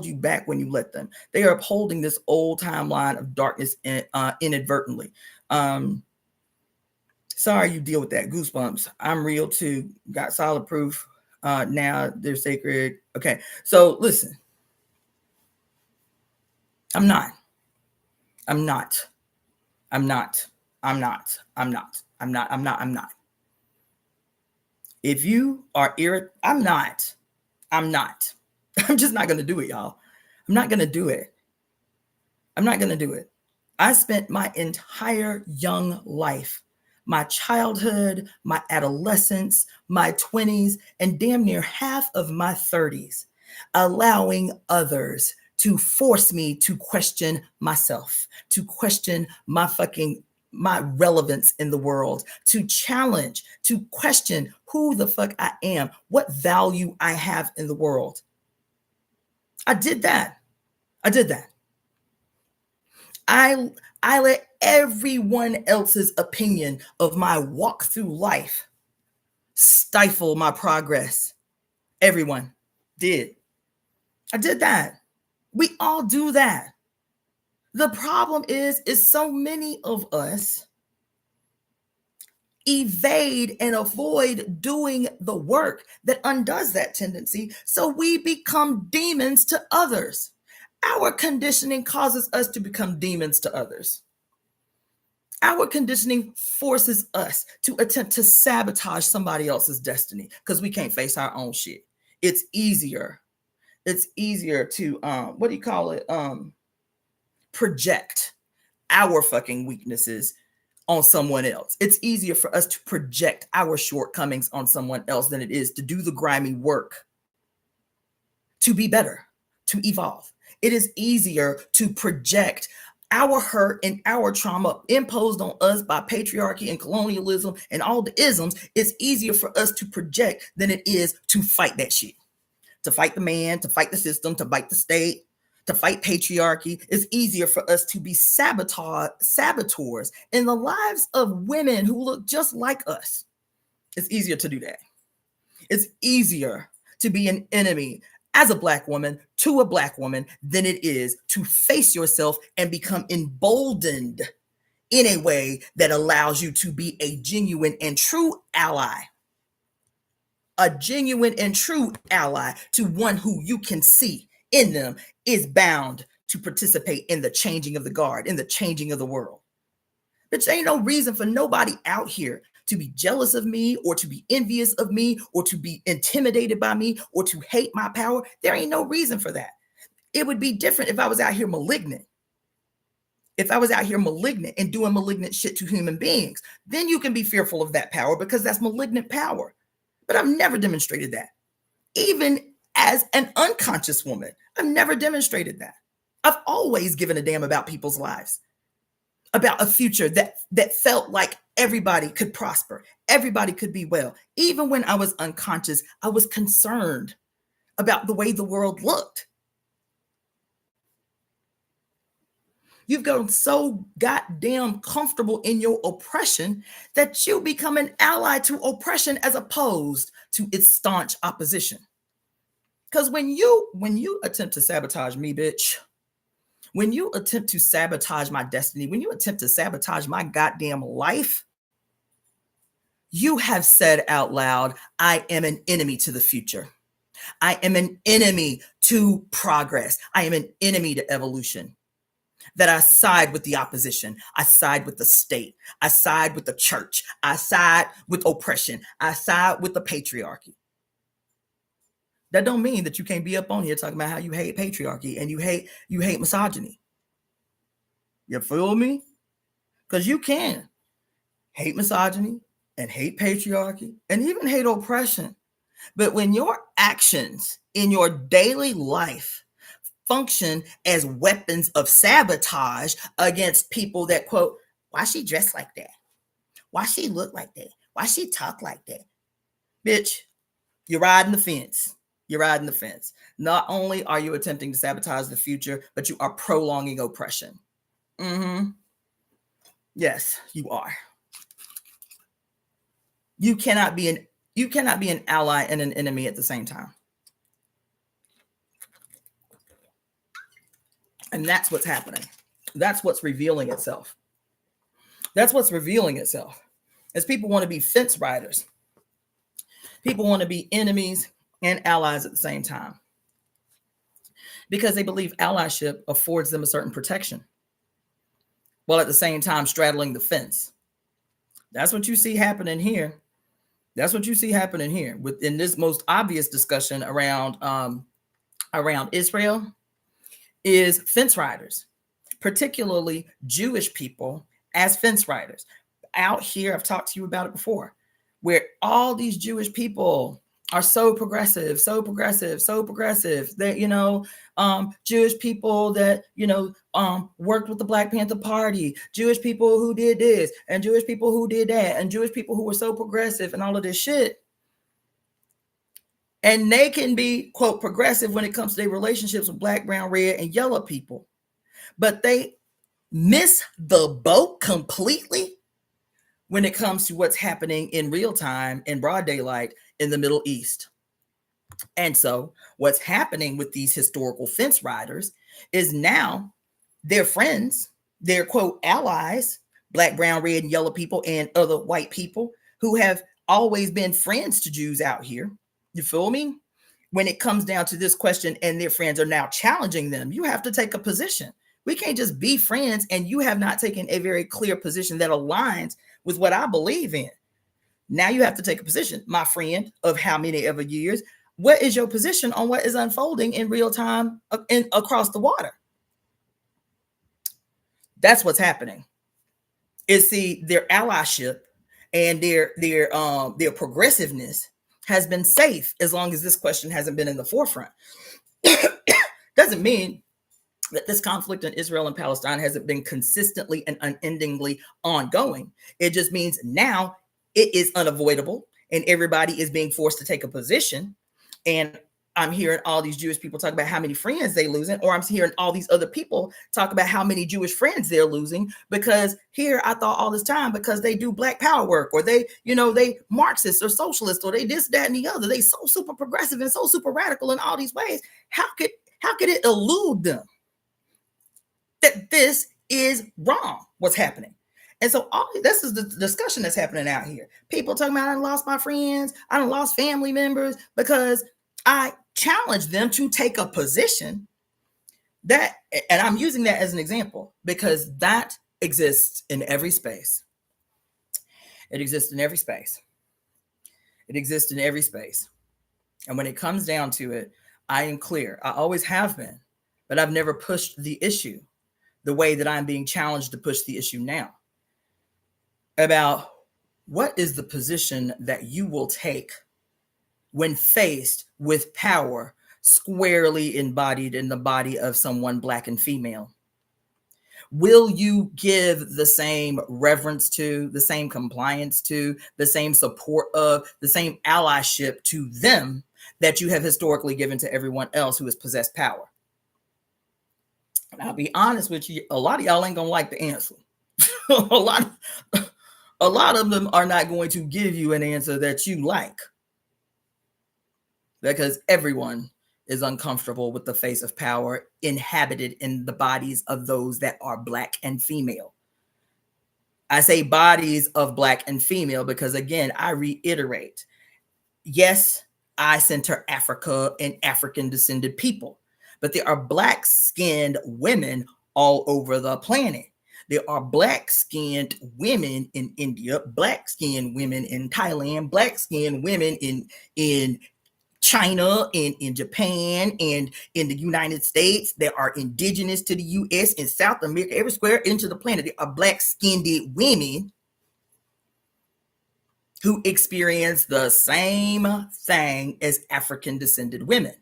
you back when you let them. They are upholding this old timeline of darkness inadvertently. Sorry you deal with that. Goosebumps. I'm real too. Got solid proof. Now they're sacred. Okay, so listen. I'm not. I'm not. I'm not. I'm not. I'm not. I'm not. I'm not. I'm not. If you are I'm not. I'm not. I'm just not going to do it, y'all. I'm not going to do it. I'm not going to do it. I spent my entire young life, my childhood, my adolescence, my 20s, and damn near half of my 30s, allowing others to force me to question myself, to question my relevance in the world, to challenge, to question who the fuck I am, what value I have in the world. I did that. I let everyone else's opinion of my walk through life stifle my progress. Everyone did. I did that. We all do that. The problem is so many of us evade and avoid doing the work that undoes that tendency. So we become demons to others. Our conditioning causes us to become demons to others. Our conditioning forces us to attempt to sabotage somebody else's destiny because we can't face our own shit. It's easier. It's easier to what do you call it? Project our fucking weaknesses on someone else. It's easier for us to project our shortcomings on someone else than it is to do the grimy work to be better, to evolve. It is easier to project our hurt and our trauma imposed on us by patriarchy and colonialism and all the isms. It's easier for us to project than it is to fight that shit. To fight the man, to fight the system, to fight the state, to fight patriarchy. It's easier for us to be saboteurs in the lives of women who look just like us. It's easier to do that. It's easier to be an enemy as a Black woman to a Black woman than it is to face yourself and become emboldened in a way that allows you to be a genuine and true ally. A genuine and true ally to one who you can see in them is bound to participate in the changing of the guard, in the changing of the world. But there ain't no reason for nobody out here to be jealous of me or to be envious of me or to be intimidated by me or to hate my power. There ain't no reason for that. It would be different if I was out here malignant. If I was out here malignant and doing malignant shit to human beings, then you can be fearful of that power because that's malignant power. But I've never demonstrated that. Even as an unconscious woman, I've never demonstrated that. I've always given a damn about people's lives, about a future that felt like everybody could prosper, everybody could be well. Even when I was unconscious, I was concerned about the way the world looked. You've gotten so goddamn comfortable in your oppression that you become an ally to oppression as opposed to its staunch opposition. Because when you attempt to sabotage me, bitch, when you attempt to sabotage my destiny, when you attempt to sabotage my goddamn life, you have said out loud, I am an enemy to the future. I am an enemy to progress. I am an enemy to evolution. That I side with the opposition. I side with the state. I side with the church. I side with oppression. I side with the patriarchy. That don't mean that you can't be up on here talking about how you hate patriarchy and you hate misogyny. You feel me? Because you can hate misogyny and hate patriarchy and even hate oppression. But when your actions in your daily life function as weapons of sabotage against people that, quote, why she dressed like that? Why she look like that? Why she talk like that? Bitch, you're riding the fence. You're riding the fence. Not only are you attempting to sabotage the future, but you are prolonging oppression. Yes, you are. You cannot be an ally and an enemy at the same time. And that's what's happening. That's what's revealing itself. That's what's revealing itself. As people want to be fence riders. People want to be enemies and allies at the same time. Because they believe allyship affords them a certain protection, while at the same time straddling the fence. That's what you see happening here. That's what you see happening here within this most obvious discussion around Israel is fence riders, particularly Jewish people as fence riders. Out here, I've talked to you about it before, where all these Jewish people are so progressive. They, Jewish people that, worked with the Black Panther Party, Jewish people who did this and Jewish people who did that and Jewish people who were so progressive and all of this shit. And they can be, quote, progressive when it comes to their relationships with Black, brown, red, and yellow people. But they miss the boat completely when it comes to what's happening in real time in broad daylight in the Middle East. And so what's happening with these historical fence riders is now Their friends, their quote allies, black, brown, red, and yellow people, and other white people who have always been friends to Jews out here. You feel me? When it comes down to this question and their friends are now challenging them, you have to take a position. We can't just be friends and you have not taken a very clear position that aligns with what I believe in. Now you have to take a position, my friend, of how many ever years. What is your position on what is unfolding in real time across the water? That's what's happening. Is see their allyship and their progressiveness has been safe as long as this question hasn't been in the forefront. Doesn't mean that this conflict in Israel and Palestine hasn't been consistently and unendingly ongoing. It just means now it is unavoidable and everybody is being forced to take a position. And I'm hearing all these Jewish people talk about how many friends they're losing, or I'm hearing all these other people talk about how many Jewish friends they're losing because here I thought all this time because they do black power work or they, they Marxist or socialist or they this, that, and the other. They so super progressive and so super radical in all these ways. How could it elude them that this is wrong, what's happening? And so this is the discussion that's happening out here. People talking about I lost my friends, I lost family members because I challenge them to take a position that, and I'm using that as an example because that exists in every space. It exists in every space. It exists in every space. And when it comes down to it, I am clear. I always have been, but I've never pushed the issue the way that I'm being challenged to push the issue now about what is the position that you will take when faced with power squarely embodied in the body of someone black and female. Will you give the same reverence to, the same compliance to, the same support of, the same allyship to them that you have historically given to everyone else who has possessed power? And I'll be honest with you, a lot of y'all ain't gonna like the answer. a lot of them are not going to give you an answer that you like, because everyone is uncomfortable with the face of power inhabited in the bodies of those that are black and female. I say bodies of black and female because, again, I reiterate, yes, I center Africa and African descended people, but there are black-skinned women all over the planet. There are black-skinned women in India, black-skinned women in Thailand, black-skinned women in China and in Japan and in the United States that are indigenous to the US and South America, every square inch of the planet. There are black-skinned women who experience the same thing as African descended women.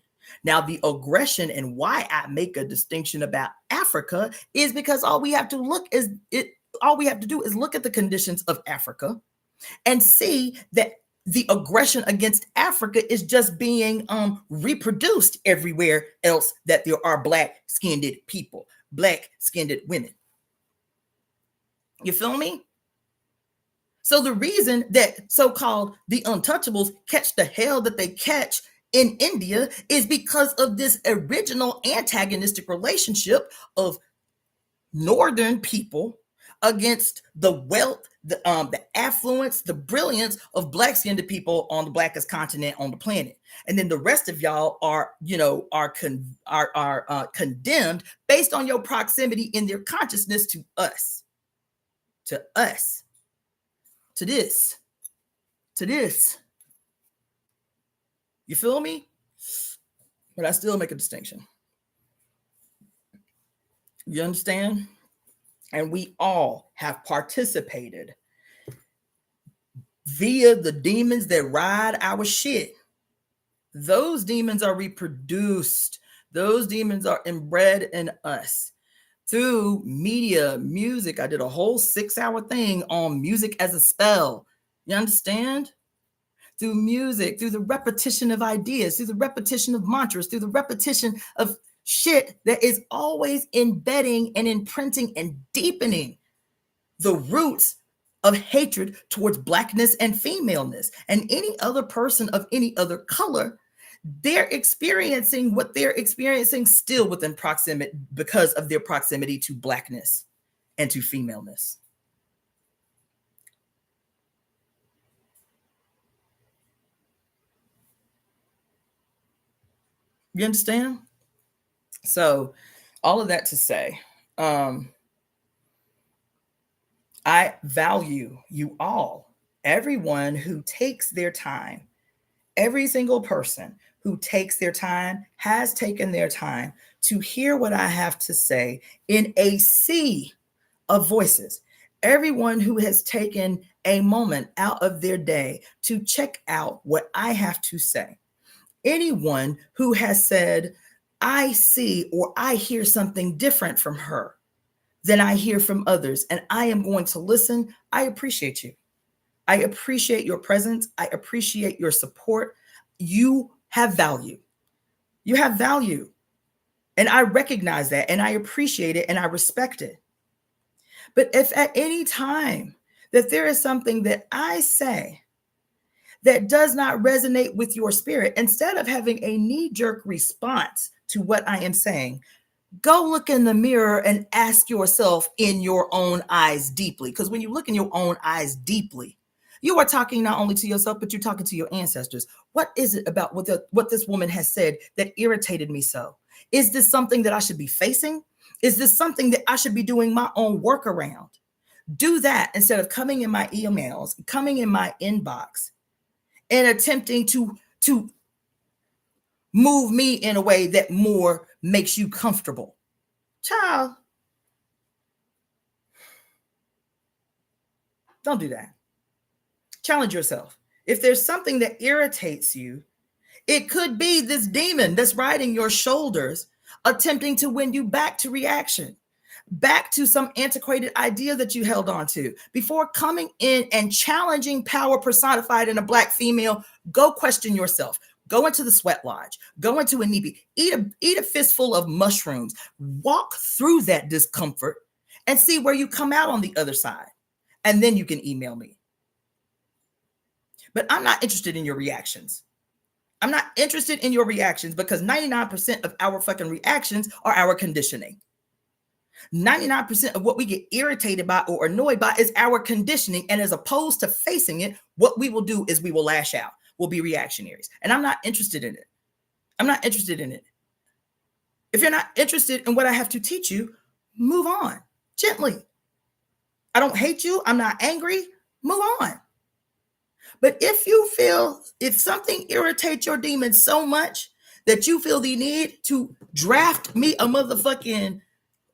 Now, the aggression and why I make a distinction about Africa is because all we have to do is look at the conditions of Africa and see that the aggression against Africa is just being reproduced everywhere else that there are black-skinned people, black-skinned women. You feel me? So the reason that so-called the untouchables catch the hell that they catch in India is because of this original antagonistic relationship of northern people against the wealth, the affluence, the brilliance of black-skinned people on the blackest continent on the planet, and then the rest of y'all are condemned based on your proximity in their consciousness to us, to this. You feel me? But I still make a distinction. You understand? And we all have participated via the demons that ride our shit. Those demons are reproduced. Those demons are inbred in us through media, music. I did a whole 6-hour thing on music as a spell. You understand? Through music, through the repetition of ideas, through the repetition of mantras, through the repetition of shit that is always embedding and imprinting and deepening the roots of hatred towards blackness and femaleness and any other person of any other color they're experiencing what they're experiencing still within proximity because of their proximity to Blackness and to femaleness. You understand? So all of that to say, I value you all, everyone who takes their time, every single person who takes their time, has taken their time to hear what I have to say in a sea of voices. Everyone who has taken a moment out of their day to check out what I have to say. Anyone who has said, I see or I hear something different from her than I hear from others, and I am going to listen, I appreciate you. I appreciate your presence. I appreciate your support. You have value. You have value. And I recognize that and I appreciate it and I respect it. But if at any time that there is something that I say that does not resonate with your spirit, instead of having a knee-jerk response to what I am saying, go look in the mirror and ask yourself in your own eyes deeply. Because when you look in your own eyes deeply, you are talking not only to yourself, but you're talking to your ancestors. What is it about what this woman has said that irritated me so? Is this something that I should be facing? Is this something that I should be doing my own work around? Do that instead of coming in my emails, coming in my inbox, and attempting to move me in a way that more makes you comfortable. Child, don't do that. Challenge yourself. If there's something that irritates you, it could be this demon that's riding your shoulders, attempting to win you back to reaction, back to some antiquated idea that you held on to. Before coming in and challenging power personified in a Black female, go question yourself. Go into the sweat lodge, go into a nibi, eat a fistful of mushrooms, walk through that discomfort and see where you come out on the other side. And then you can email me. But I'm not interested in your reactions. I'm not interested in your reactions because 99% of our fucking reactions are our conditioning. 99% of what we get irritated by or annoyed by is our conditioning. And as opposed to facing it, what we will do is we will lash out. We'll be reactionaries. And I'm not interested in it. I'm not interested in it. If you're not interested in what I have to teach you, move on gently. I don't hate you. I'm not angry. Move on. But if something irritates your demon so much that you feel the need to draft me a motherfucking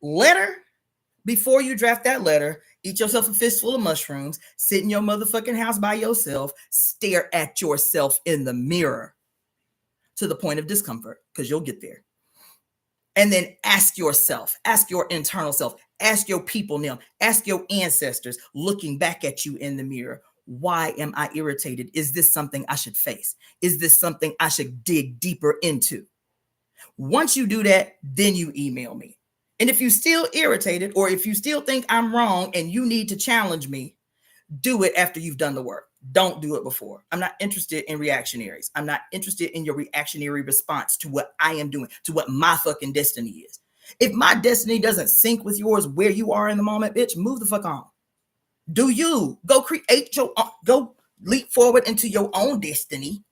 letter, before you draft that letter, eat yourself a fistful of mushrooms, sit in your motherfucking house by yourself, stare at yourself in the mirror to the point of discomfort, because you'll get there. And then ask yourself, ask your internal self, ask your people now, ask your ancestors looking back at you in the mirror. Why am I irritated? Is this something I should face? Is this something I should dig deeper into? Once you do that, then you email me. And if you're still irritated, or if you still think I'm wrong and you need to challenge me, do it after you've done the work. Don't do it before. I'm not interested in reactionaries. I'm not interested in your reactionary response to what I am doing, to what my fucking destiny is. If my destiny doesn't sync with yours where you are in the moment, bitch, move the fuck on. Do you go create go leap forward into your own destiny?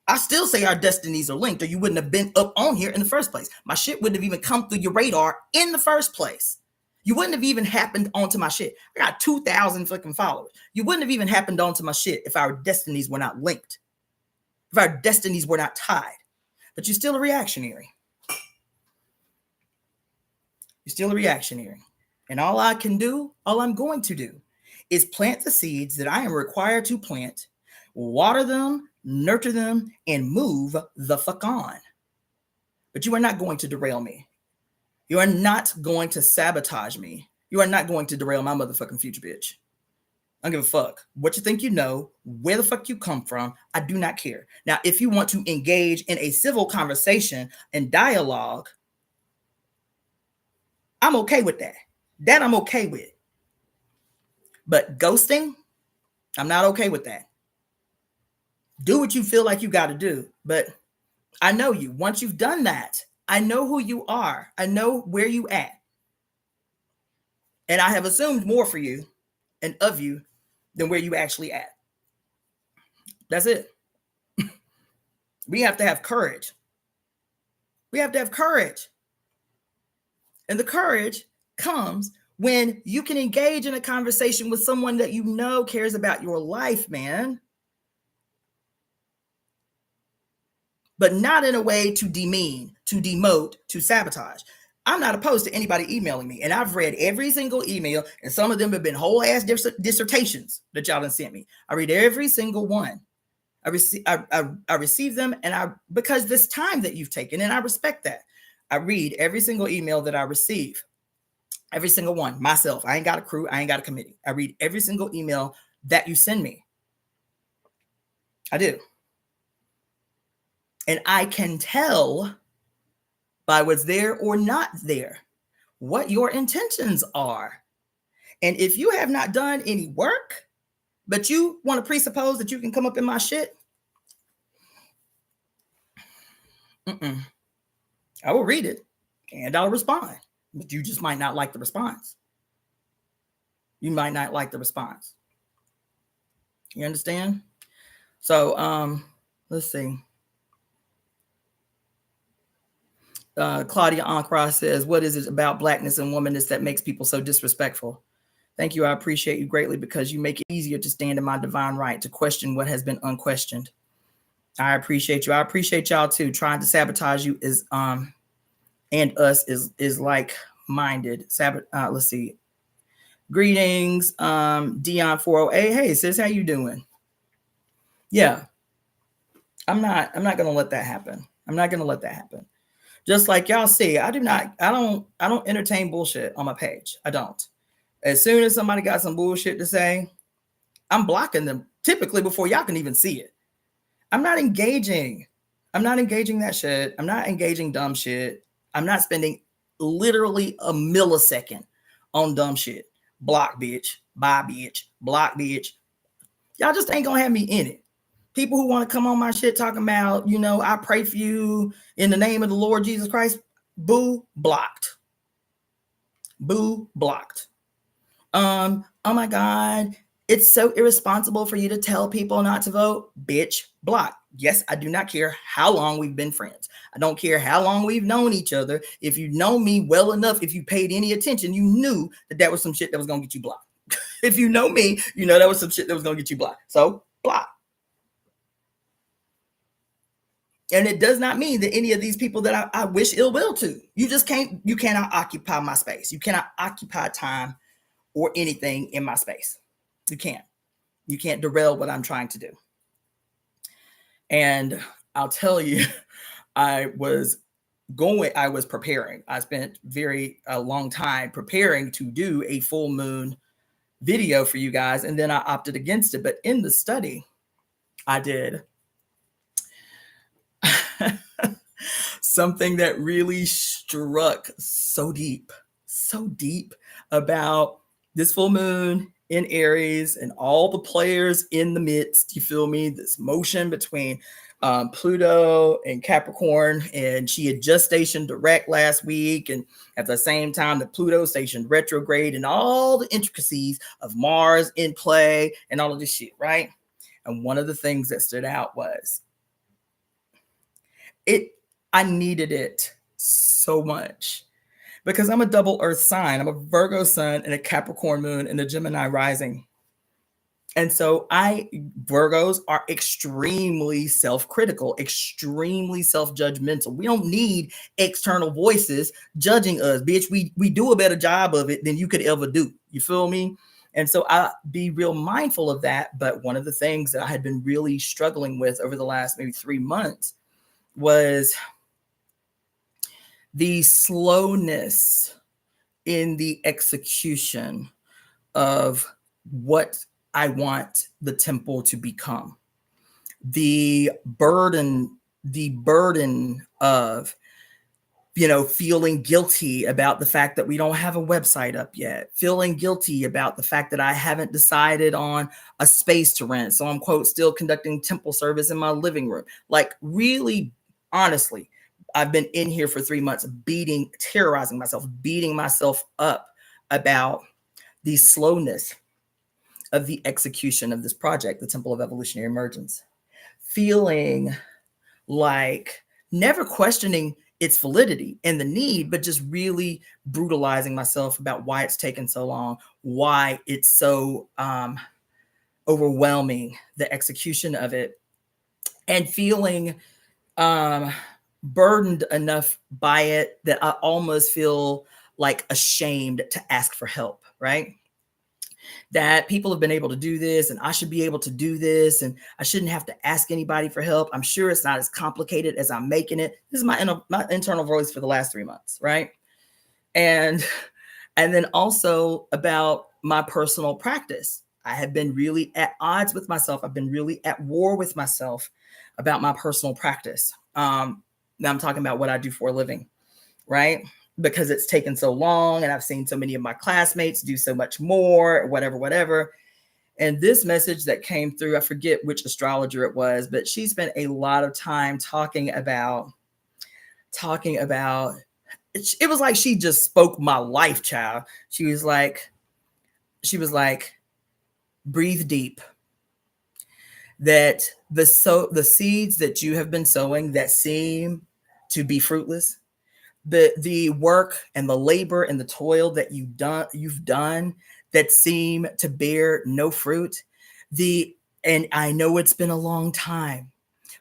I still say our destinies are linked, or you wouldn't have been up on here in the first place. My shit wouldn't have even come through your radar in the first place. You wouldn't have even happened onto my shit. I got 2,000 fucking followers. You wouldn't have even happened onto my shit if our destinies were not linked, if our destinies were not tied. But you're still a reactionary. You're still a reactionary. And all I can do, all I'm going to do, is plant the seeds that I am required to plant, water them, nurture them, and move the fuck on. But you are not going to derail me. You are not going to sabotage me. You are not going to derail my motherfucking future, bitch. I don't give a fuck what you think you know, where the fuck you come from. I do not care. Now, if you want to engage in a civil conversation and dialogue, I'm okay with that. That I'm okay with. But ghosting, I'm not okay with that. Do what you feel like you got to do, but I know you. Once you've done that, I know who you are. I know where you at. And I have assumed more for you and of you than where you actually at. That's it. We have to have courage. We have to have courage. And the courage comes when you can engage in a conversation with someone that you know cares about your life, man. But not in a way to demean, to demote, to sabotage. I'm not opposed to anybody emailing me. And I've read every single email, and some of them have been whole ass dissertations that y'all done sent me. I read every single one. I receive them, and because this time that you've taken, and I respect that. I read every single email that I receive. Every single one, myself. I ain't got a crew. I ain't got a committee. I read every single email that you send me. I do. And I can tell by what's there or not there what your intentions are. And if you have not done any work, but you want to presuppose that you can come up in my shit, I will read it and I'll respond. But you just might not like the response. You might not like the response. You understand? So let's see. Claudia Ankra says, what is it about blackness and womanness that makes people so disrespectful? Thank you. I appreciate you greatly because you make it easier to stand in my divine right to question what has been unquestioned. I appreciate you. I appreciate y'all too. Trying to sabotage you is and us is like-minded. Let's see. Greetings, Dion 408. Hey sis, how you doing? Yeah. I'm not gonna let that happen. I'm not gonna let that happen. Just like y'all see, I don't entertain bullshit on my page. I don't. As soon as somebody got some bullshit to say, I'm blocking them typically before y'all can even see it. I'm not engaging that shit. I'm not engaging dumb shit. I'm not spending literally a millisecond on dumb shit. Block bitch, bye bitch, block bitch. Y'all just ain't gonna have me in it. People who want to come on my shit talking about, I pray for you in the name of the Lord Jesus Christ, boo, blocked. Boo, blocked. Oh my God, it's so irresponsible for you to tell people not to vote. Bitch, block. Yes, I do not care how long we've been friends. I don't care how long we've known each other. If you know me well enough, if you paid any attention, you knew that was some shit that was going to get you blocked. If you know me, you know that was some shit that was going to get you blocked. So block. And it does not mean that any of these people that I wish ill will to. You cannot occupy my space. You cannot occupy time or anything in my space. You can't derail what I'm trying to do. And I'll tell you, I was preparing. I spent a long time preparing to do a full moon video for you guys. And then I opted against it. But in the study, I did something that really struck so deep about this full moon in Aries and all the players in the midst. You feel me? This motion between Pluto and Capricorn, and she had just stationed direct last week, and at the same time the Pluto stationed retrograde, and all the intricacies of Mars in play and all of this shit, right? And one of the things that stood out was I needed it so much because I'm a double earth sign. I'm a Virgo sun and a Capricorn moon and a Gemini rising. And so Virgos are extremely self-critical, extremely self-judgmental. We don't need external voices judging us, bitch. We do a better job of it than you could ever do. You feel me? And so I be real mindful of that. But one of the things that I had been really struggling with over the last maybe 3 months was the slowness in the execution of what I want the temple to become. The burden of, feeling guilty about the fact that we don't have a website up yet, feeling guilty about the fact that I haven't decided on a space to rent. So I'm, quote, still conducting temple service in my living room. Like really Honestly, I've been in here for 3 months, terrorizing myself, beating myself up about the slowness of the execution of this project, the Temple of Evolutionary Emergence, feeling like never questioning its validity and the need, but just really brutalizing myself about why it's taken so long, why it's so overwhelming, the execution of it, and feeling burdened enough by it that I almost feel like ashamed to ask for help, right? That people have been able to do this and I should be able to do this and I shouldn't have to ask anybody for help. I'm sure it's not as complicated as I'm making it. This is my internal voice for the last 3 months, right? And then also about my personal practice. I have been really at odds with myself. I've been really at war with myself about my personal practice. Now I'm talking about what I do for a living, right? Because it's taken so long and I've seen so many of my classmates do so much more, whatever. And this message that came through, I forget which astrologer it was, but she spent a lot of time talking about, it was like she just spoke my life, child. She was like, breathe deep. That the seeds that you have been sowing that seem to be fruitless, the work and the labor and the toil that you've done that seem to bear no fruit, and I know it's been a long time.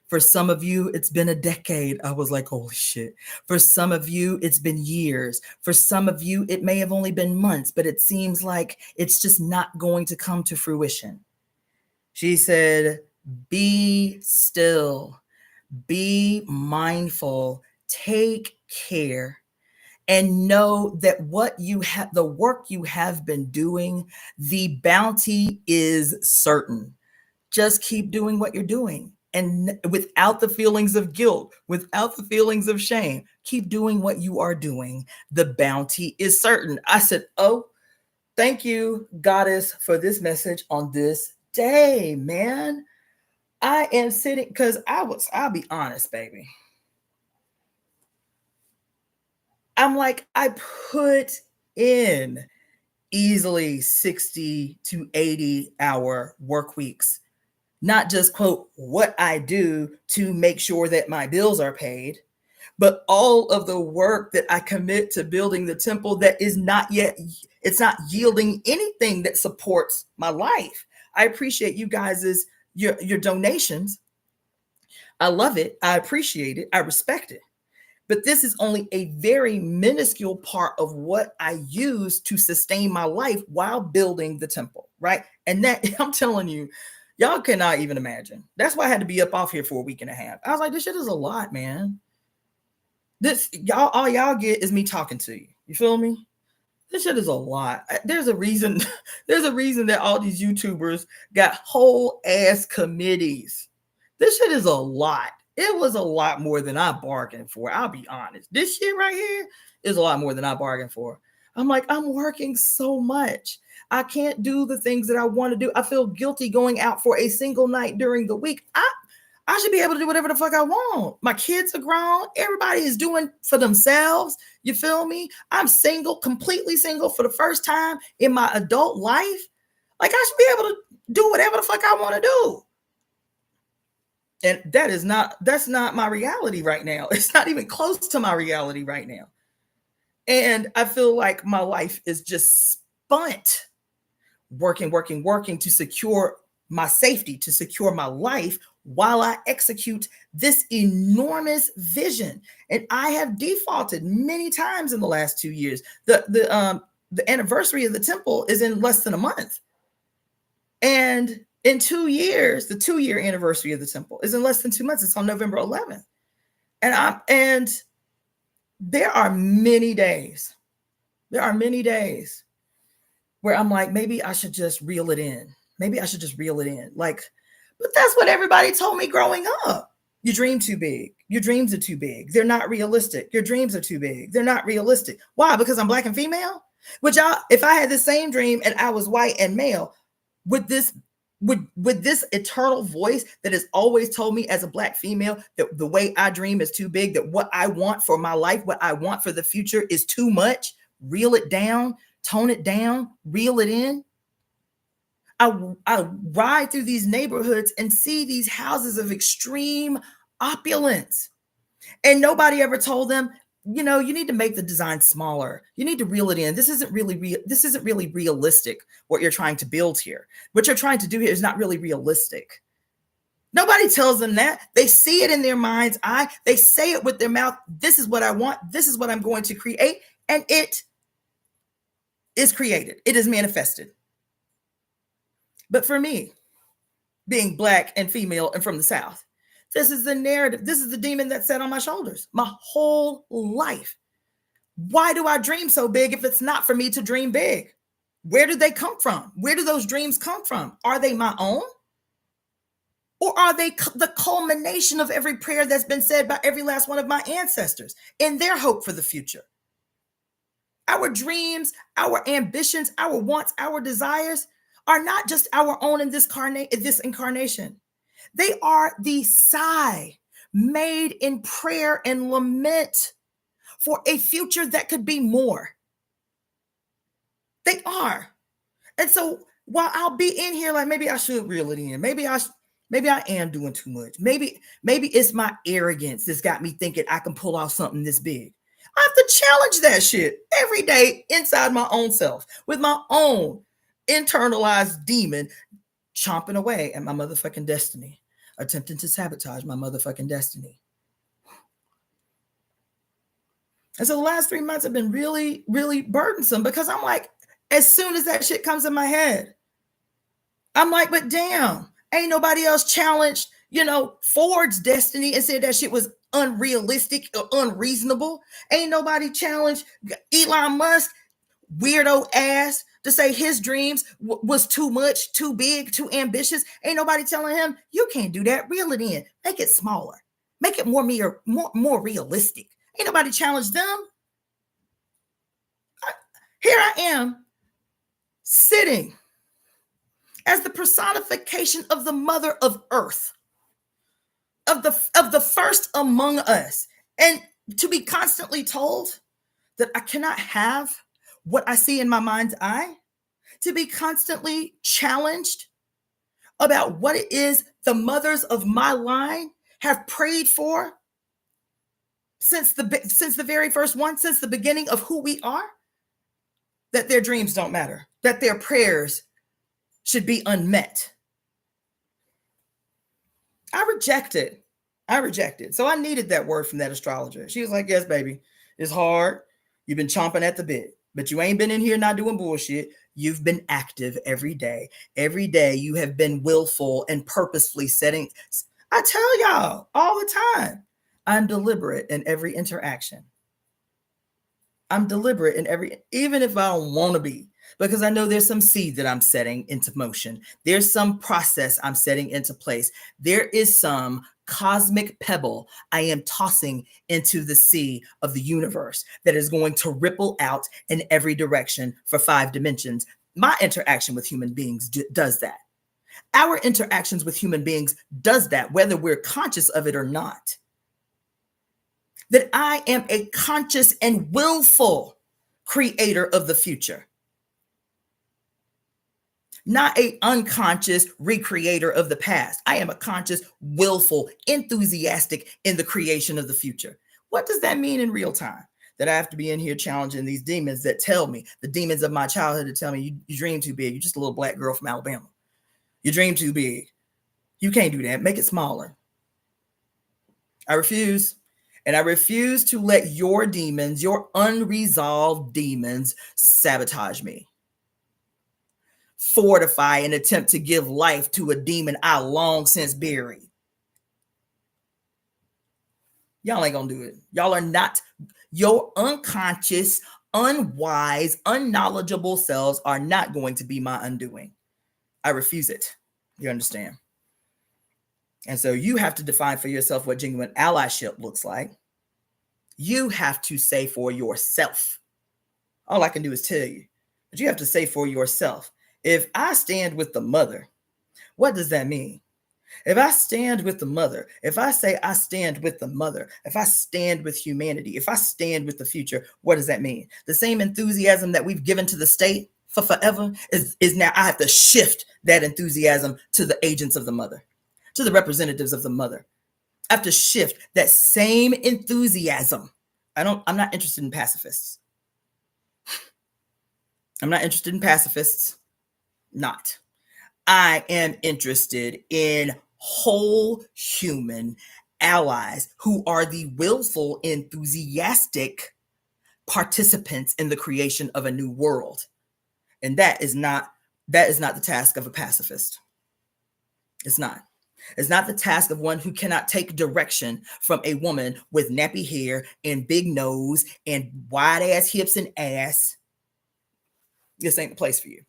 For some of you, it's been a decade. I was like, holy shit. For some of you, it's been years. For some of you, it may have only been months, but it seems like it's just not going to come to fruition. She said, be still, be mindful, take care, and know that the work you have been doing, the bounty is certain. Just keep doing what you're doing. And without the feelings of guilt, without the feelings of shame, keep doing what you are doing. The bounty is certain. I said, oh, thank you, Goddess, for this message on this day, man. I am sitting because I'll be honest, baby. I'm like, I put in easily 60 to 80-hour work weeks, not just quote what I do to make sure that my bills are paid, but all of the work that I commit to building the temple that is not yet, it's not yielding anything that supports my life. I appreciate you guys' your donations. I love it. I appreciate it. I respect it. But this is only a very minuscule part of what I use to sustain my life while building the temple, right? And that, I'm telling you, y'all cannot even imagine. That's why I had to be up off here for a week and a half. I was like, this shit is a lot, man. All y'all get is me talking to you. You feel me? This shit is a lot. There's a reason that all these YouTubers got whole ass committees. This shit is a lot. It was a lot more than I bargained for. I'll be honest. This shit right here is a lot more than I bargained for. I'm like, I'm working so much. I can't do the things that I want to do. I feel guilty going out for a single night during the week. I should be able to do whatever the fuck I want. My kids are grown. Everybody is doing for themselves. You feel me? I'm single, completely single for the first time in my adult life. Like I should be able to do whatever the fuck I want to do. And that's not my reality right now. It's not even close to my reality right now. And I feel like my life is just spent working to secure my safety, to secure my life while I execute this enormous vision. And I have defaulted many times in the last 2 years. The anniversary of the temple is in less than a month. And in 2 years, the 2-year anniversary of the temple is in less than 2 months. It's on November 11th. And there are many days where I'm like, maybe I should just reel it in. Like, but that's what everybody told me growing up. You dream too big. Your dreams are too big. They're not realistic. Your dreams are too big. They're not realistic. Why? Because I'm Black and female? If I had the same dream and I was white and male, would this Would this eternal voice that has always told me as a Black female that the way I dream is too big, that what I want for my life, what I want for the future is too much, reel it down, tone it down, reel it in? I ride through these neighborhoods and see these houses of extreme opulence. And nobody ever told them, you know, you need to make the design smaller. You need to reel it in. This isn't really real. This isn't really realistic, what you're trying to build here. What you're trying to do here is not really realistic. Nobody tells them that. They see it in their mind's eye. They say it with their mouth. This is what I want. This is what I'm going to create. And it is created. It is manifested. But for me, being Black and female and from the South, this is the narrative. This is the demon that sat on my shoulders my whole life. Why do I dream so big if it's not for me to dream big? Where do they come from? Where do those dreams come from? Are they my own? Or are they the culmination of every prayer that's been said by every last one of my ancestors in their hope for the future? Our dreams, our ambitions, our wants, our desires are not just our own in this incarnation. They are the sigh made in prayer and lament for a future that could be more. They are. And so while I'll be in here like maybe I should reel it in, maybe I am doing too much. Maybe it's my arrogance that's got me thinking I can pull off something this big. I have to challenge that shit every day inside my own self with my own internalized demon chomping away at my motherfucking destiny, attempting to sabotage my motherfucking destiny. And so the last 3 months have been really, really burdensome because I'm like, as soon as that shit comes in my head, I'm like, but damn, ain't nobody else challenged, Ford's destiny and said that shit was unrealistic or unreasonable. Ain't nobody challenged Elon Musk, weirdo ass, to say his dreams was too much, too big, too ambitious. Ain't nobody telling him, you can't do that. Reel it in. Make it smaller. Make it more realistic. Ain't nobody challenged them. Here I am sitting as the personification of the mother of earth, of the first among us. And to be constantly told that I cannot have what I see in my mind's eye, to be constantly challenged about what it is the mothers of my line have prayed for since the very first one, since the beginning of who we are, that their dreams don't matter, that their prayers should be unmet. I rejected. So I needed that word from that astrologer. She was like, yes, baby, it's hard. You've been chomping at the bit, but you ain't been in here not doing bullshit. You've been active every day. Every day you have been willful and purposefully setting. I tell y'all all the time, I'm deliberate in every interaction. I'm deliberate in even if I don't want to be, because I know there's some seed that I'm setting into motion. There's some process I'm setting into place. There is some cosmic pebble I am tossing into the sea of the universe that is going to ripple out in every direction for 5 dimensions. My interaction with human beings does that. Our interactions with human beings does that, whether we're conscious of it or not. That I am a conscious and willful creator of the future. Not an unconscious recreator of the past. I am a conscious, willful, enthusiastic in the creation of the future. What does that mean in real time? That I have to be in here challenging these demons that tell me, the demons of my childhood that tell me, you dream too big. You're just a little Black girl from Alabama. You dream too big. You can't do that. Make it smaller. I refuse. And I refuse to let your demons, your unresolved demons, sabotage me. Fortify and attempt to give life to a demon I long since buried. Y'all ain't gonna do it. Y'all are not. Your unconscious, unwise, unknowledgeable selves are not going to be my undoing. I refuse it. You understand? And so you have to define for yourself what genuine allyship looks like. You have to say for yourself. All I can do is tell you, but you have to say for yourself. If I stand with the mother What does that mean? If I stand with the mother, if I say I stand with the mother, if I stand with humanity, if I stand with the future, what does that mean? The same enthusiasm that we've given to the state for forever is now I have to shift that enthusiasm to the agents of the mother, to the representatives of the mother. I have to shift that same enthusiasm. I'm not interested in pacifists. I'm not interested in pacifists. Not. I am interested in whole human allies who are the willful, enthusiastic participants in the creation of a new world. And that is not the task of a pacifist. It's not. It's not the task of one who cannot take direction from a woman with nappy hair and big nose and wide ass hips and ass. This ain't the place for you.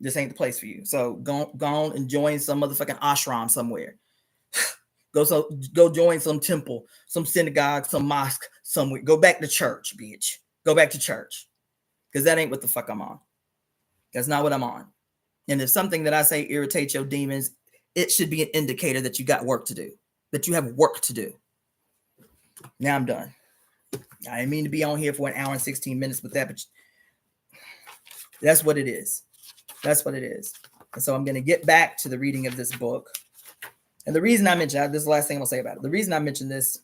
This ain't the place for you. So go on and join some motherfucking ashram somewhere. Go join some temple, some synagogue, some mosque somewhere. Go back to church, bitch. Go back to church. Because that ain't what the fuck I'm on. That's not what I'm on. And if something that I say irritates your demons, it should be an indicator that you got work to do. That you have work to do. Now I'm done. I didn't mean to be on here for 1 hour and 16 minutes with that, but that's what it is. That's what it is. And so I'm going to get back to the reading of this book. And the reason I mentioned this is the last thing I'm going to say about it. The reason I mentioned this,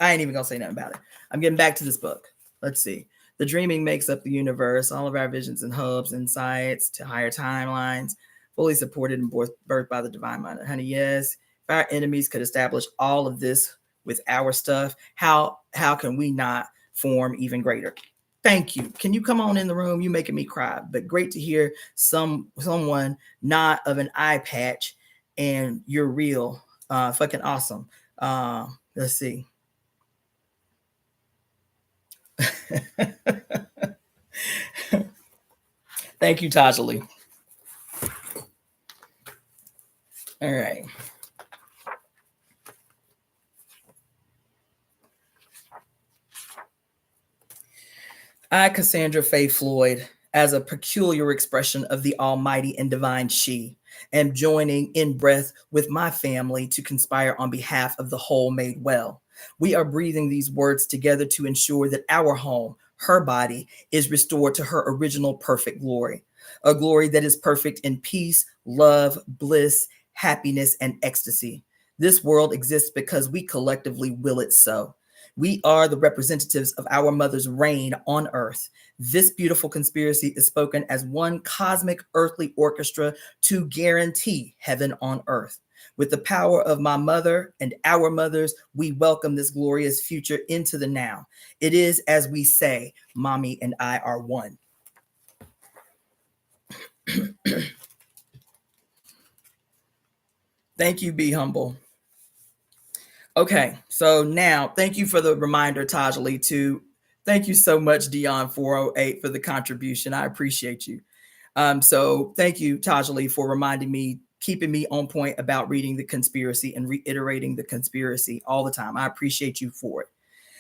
I ain't even going to say nothing about it. I'm getting back to this book. Let's see. The dreaming makes up the universe, all of our visions and hopes, insights to higher timelines, fully supported and birthed by the divine mind. Honey, yes. If our enemies could establish all of this with our stuff, how can we not form even greater? Thank you. Can you come on in the room? You're making me cry. But great to hear someone not of an eye patch and you're real. Fucking awesome. Let's see. Thank you, Tajali. All right. I, Cassandra Faye Floyd, as a peculiar expression of the almighty and divine she, am joining in breath with my family to conspire on behalf of the whole made well. We are breathing these words together to ensure that our home, her body, is restored to her original perfect glory, a glory that is perfect in peace, love, bliss, happiness, and ecstasy. This world exists because we collectively will it so. We are the representatives of our mother's reign on earth. This beautiful conspiracy is spoken as one cosmic earthly orchestra to guarantee heaven on earth. With the power of my mother and our mothers, we welcome this glorious future into the now. It is as we say, Mommy and I are one. Thank you, Be Humble. Okay, so now thank you for the reminder, Tajali, too. Thank you so much, Dion408, for the contribution. I appreciate you. So thank you, Tajali, for reminding me, keeping me on point about reading the conspiracy and reiterating the conspiracy all the time. I appreciate you for it.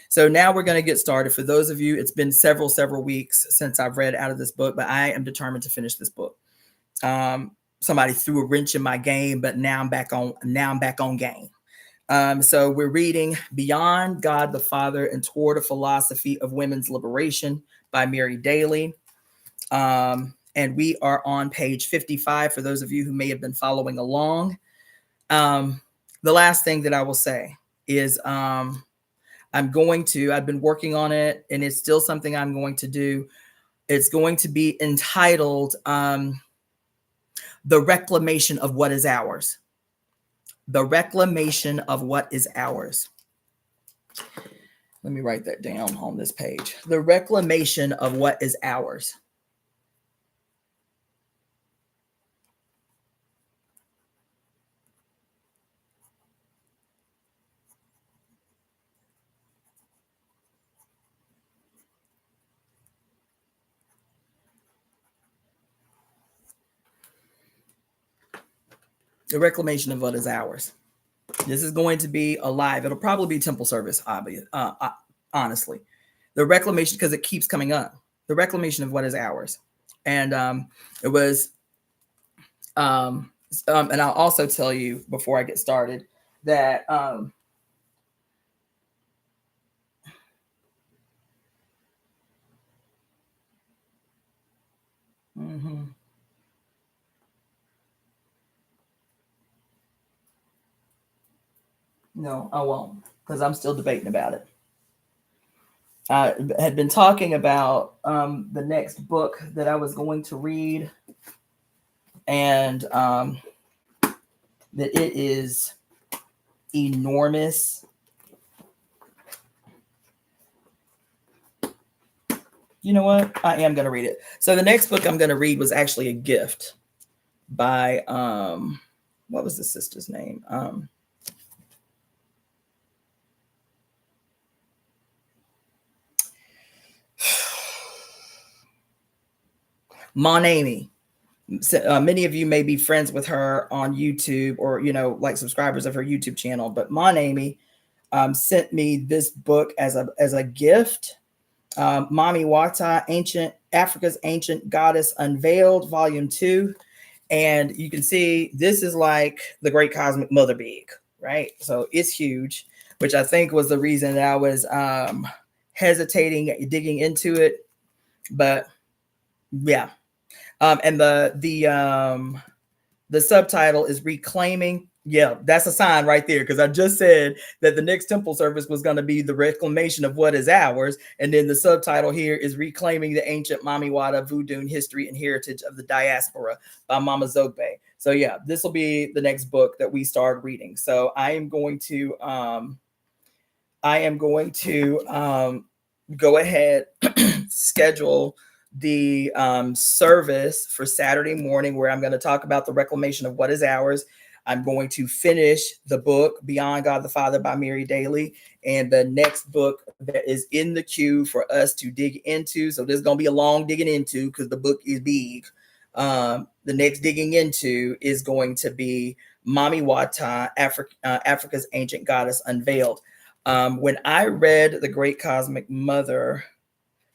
So now we're going to get started. For those of you, it's been several weeks since I've read out of this book, but I am determined to finish this book. Somebody threw a wrench in my game, but now I'm back on game. So we're reading Beyond God the Father and Toward a Philosophy of Women's Liberation by Mary Daly. And we are on page 55 for those of you who may have been following along. The last thing that I will say is I've been working on it and it's still something I'm going to do. It's going to be entitled The Reclamation of What is Ours. The reclamation of what is ours. Let me write that down on this page. The reclamation of what is ours. The reclamation of what is ours. This is going to be alive. It'll probably be temple service, honestly. The reclamation, because it keeps coming up. The reclamation of what is ours. And it was And I'll also tell you before I get started that mhm. No, I won't, because I'm still debating about it. I had been talking about the next book that I was going to read, and that it is enormous. You know what? I am going to read it. So the next book I'm going to read was actually a gift by what was the sister's name? Mon Amy. Many of you may be friends with her on YouTube, or like subscribers of her YouTube channel. But Mon Amy sent me this book as a gift. Mami Wata, Africa's Ancient Goddess Unveiled, Volume 2. And you can see this is like the Great Cosmic Mother big, right? So it's huge, which I think was the reason that I was hesitating digging into it. But yeah. And the subtitle is Reclaiming. Yeah, that's a sign right there, because I just said that the next temple service was going to be the reclamation of what is ours. And then the subtitle here is Reclaiming the Ancient Mami Wata Voodoo History and Heritage of the Diaspora by Mama Zogbe. So yeah, this will be the next book that we start reading. So I am going to go ahead, schedule the service for Saturday morning, where I'm going to talk about the reclamation of what is ours. I'm going to finish the book Beyond God the Father by Mary Daly, and the next book that is in the queue for us to dig into. So this is going to be a long digging into, because the book is big. The next digging into is going to be Mami Wata, Africa's Ancient Goddess Unveiled. When I read The Great Cosmic Mother,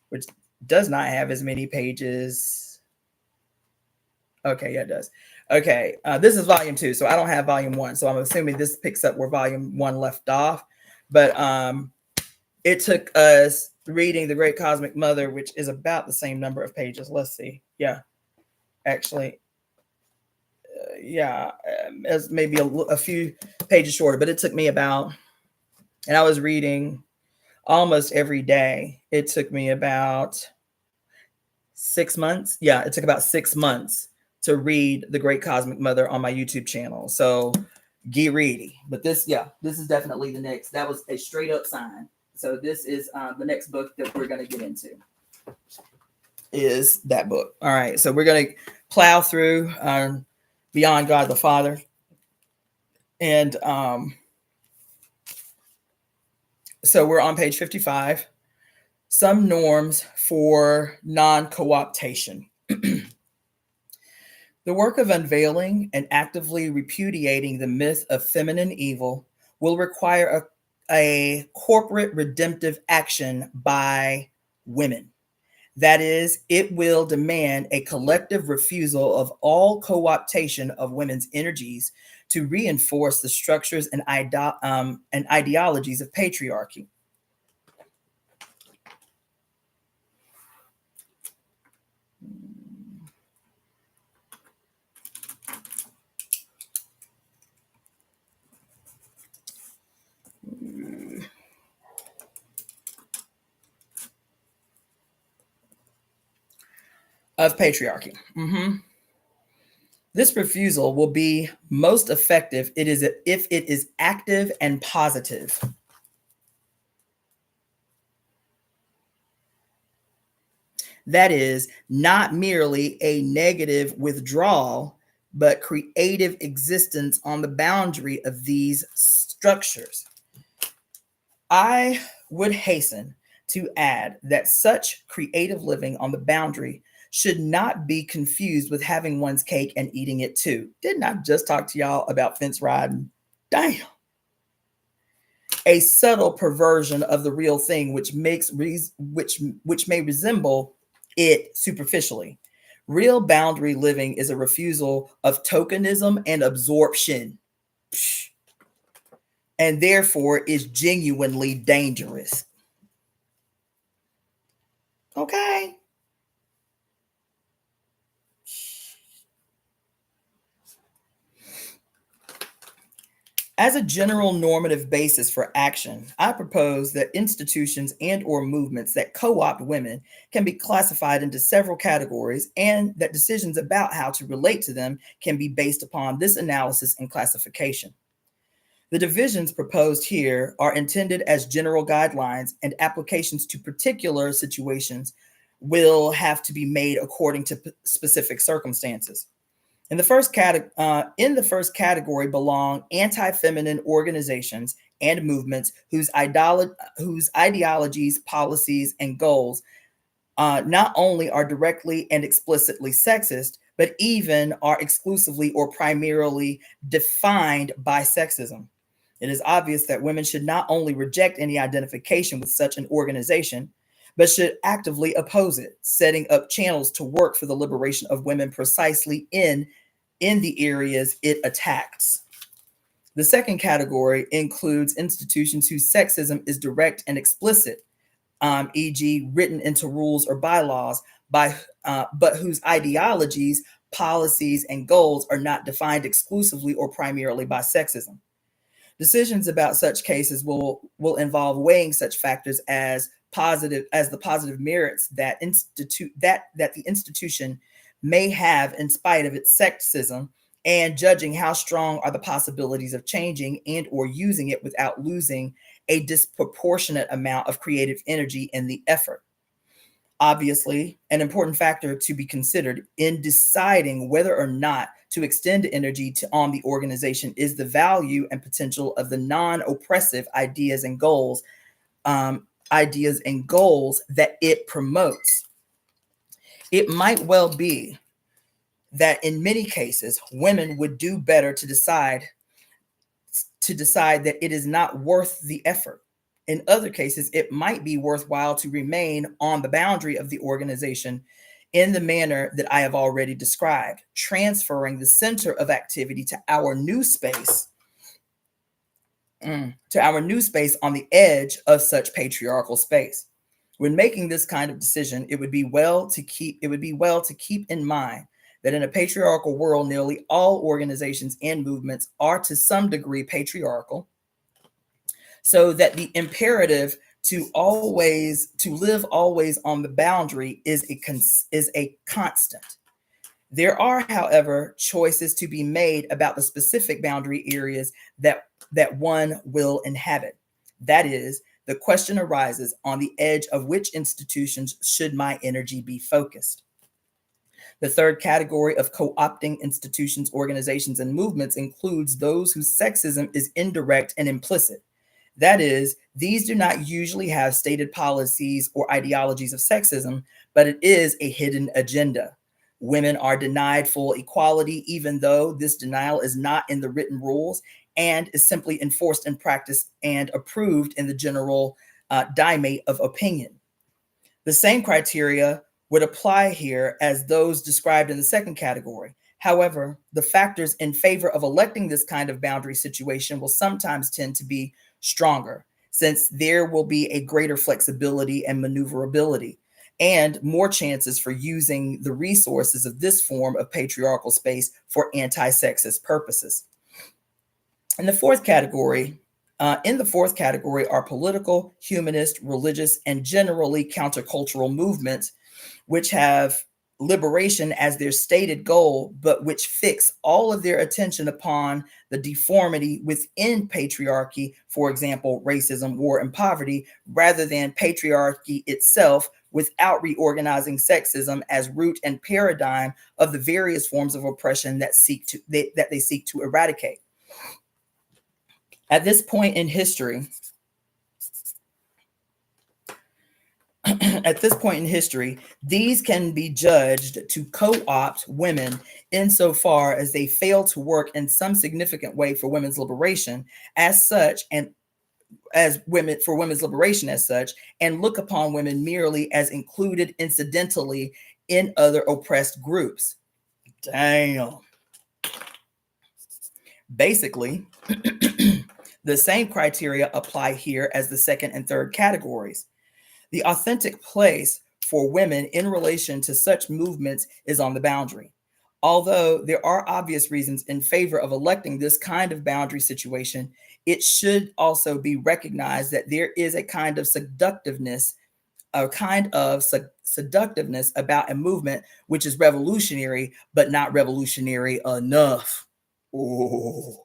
which does not have as many pages. Okay, yeah, it does. Okay, this is volume 2, so I don't have volume 1. So I'm assuming this picks up where volume 1 left off. But it took us reading The Great Cosmic Mother, which is about the same number of pages. Let's see. Yeah, actually, yeah, it's maybe a few pages shorter, but it took me about, and I was reading almost every day. It took me about 6 months. Yeah, it took about 6 months to read The Great Cosmic Mother on my YouTube channel. So get ready. But this is definitely the next. That was a straight up sign. So this is the next book that we're going to get into, is that book. All right. So we're going to plow through Beyond God the Father. And so we're on page 55. Some norms for non-cooptation. The work of unveiling and actively repudiating the myth of feminine evil will require a corporate redemptive action by women. That is, it will demand a collective refusal of all co-optation of women's energies to reinforce the structures and ideologies of patriarchy. Of patriarchy. This refusal will be most effective if it is active and positive. That is, not merely a negative withdrawal, but creative existence on the boundary of these structures. I would hasten to add that such creative living on the boundary should not be confused with having one's cake and eating it too. Didn't I just talk to y'all about fence riding? Damn. A subtle perversion of the real thing, which may resemble it superficially. Real boundary living is a refusal of tokenism and absorption, and therefore is genuinely dangerous. Okay. As a general normative basis for action, I propose that institutions and or movements that co-opt women can be classified into several categories, and that decisions about how to relate to them can be based upon this analysis and classification. The divisions proposed here are intended as general guidelines, and applications to particular situations will have to be made according to specific circumstances. In the first category belong anti-feminine organizations and movements whose ideologies, policies, and goals not only are directly and explicitly sexist, but even are exclusively or primarily defined by sexism. It is obvious that women should not only reject any identification with such an organization, but should actively oppose it, setting up channels to work for the liberation of women precisely in the areas it attacks. The second category includes institutions whose sexism is direct and explicit, e.g., written into rules or bylaws, but whose ideologies, policies, and goals are not defined exclusively or primarily by sexism. Decisions about such cases will involve weighing such factors as the positive merits that the institution may have in spite of its sexism, and judging how strong are the possibilities of changing and or using it without losing a disproportionate amount of creative energy in the effort. Obviously, an important factor to be considered in deciding whether or not to extend energy on the organization is the value and potential of the non-oppressive ideas and goals that it promotes. It might well be that in many cases, women would do better to decide that it is not worth the effort. In other cases, it might be worthwhile to remain on the boundary of the organization in the manner that I have already described, transferring the center of activity to our new space on the edge of such patriarchal space. When making this kind of decision, it would be well to keep in mind that in a patriarchal world, nearly all organizations and movements are to some degree patriarchal, so that the imperative to live always on the boundary is a constant. There are, however, choices to be made about the specific boundary areas that one will inhabit. That is, the question arises, on the edge of which institutions should my energy be focused? The third category of co-opting institutions, organizations, and movements includes those whose sexism is indirect and implicit. That is, these do not usually have stated policies or ideologies of sexism, but it is a hidden agenda. Women are denied full equality, even though this denial is not in the written rules and is simply enforced in practice and approved in the general dictate of opinion. The same criteria would apply here as those described in the second category. However, the factors in favor of electing this kind of boundary situation will sometimes tend to be stronger, since there will be a greater flexibility and maneuverability, and more chances for using the resources of this form of patriarchal space for anti-sexist purposes. In the fourth category are political, humanist, religious, and generally countercultural movements which have liberation as their stated goal, but which fix all of their attention upon the deformity within patriarchy, for example, racism, war, and poverty, rather than patriarchy itself, without reorganizing sexism as root and paradigm of the various forms of oppression that they seek to eradicate. At this point in history, these can be judged to co-opt women insofar as they fail to work in some significant way for women's liberation as such, and look upon women merely as included incidentally in other oppressed groups. Damn. Basically, the same criteria apply here as the second and third categories. The authentic place for women in relation to such movements is on the boundary. Although there are obvious reasons in favor of electing this kind of boundary situation, it should also be recognized that there is a kind of seductiveness about a movement which is revolutionary, but not revolutionary enough. Ooh.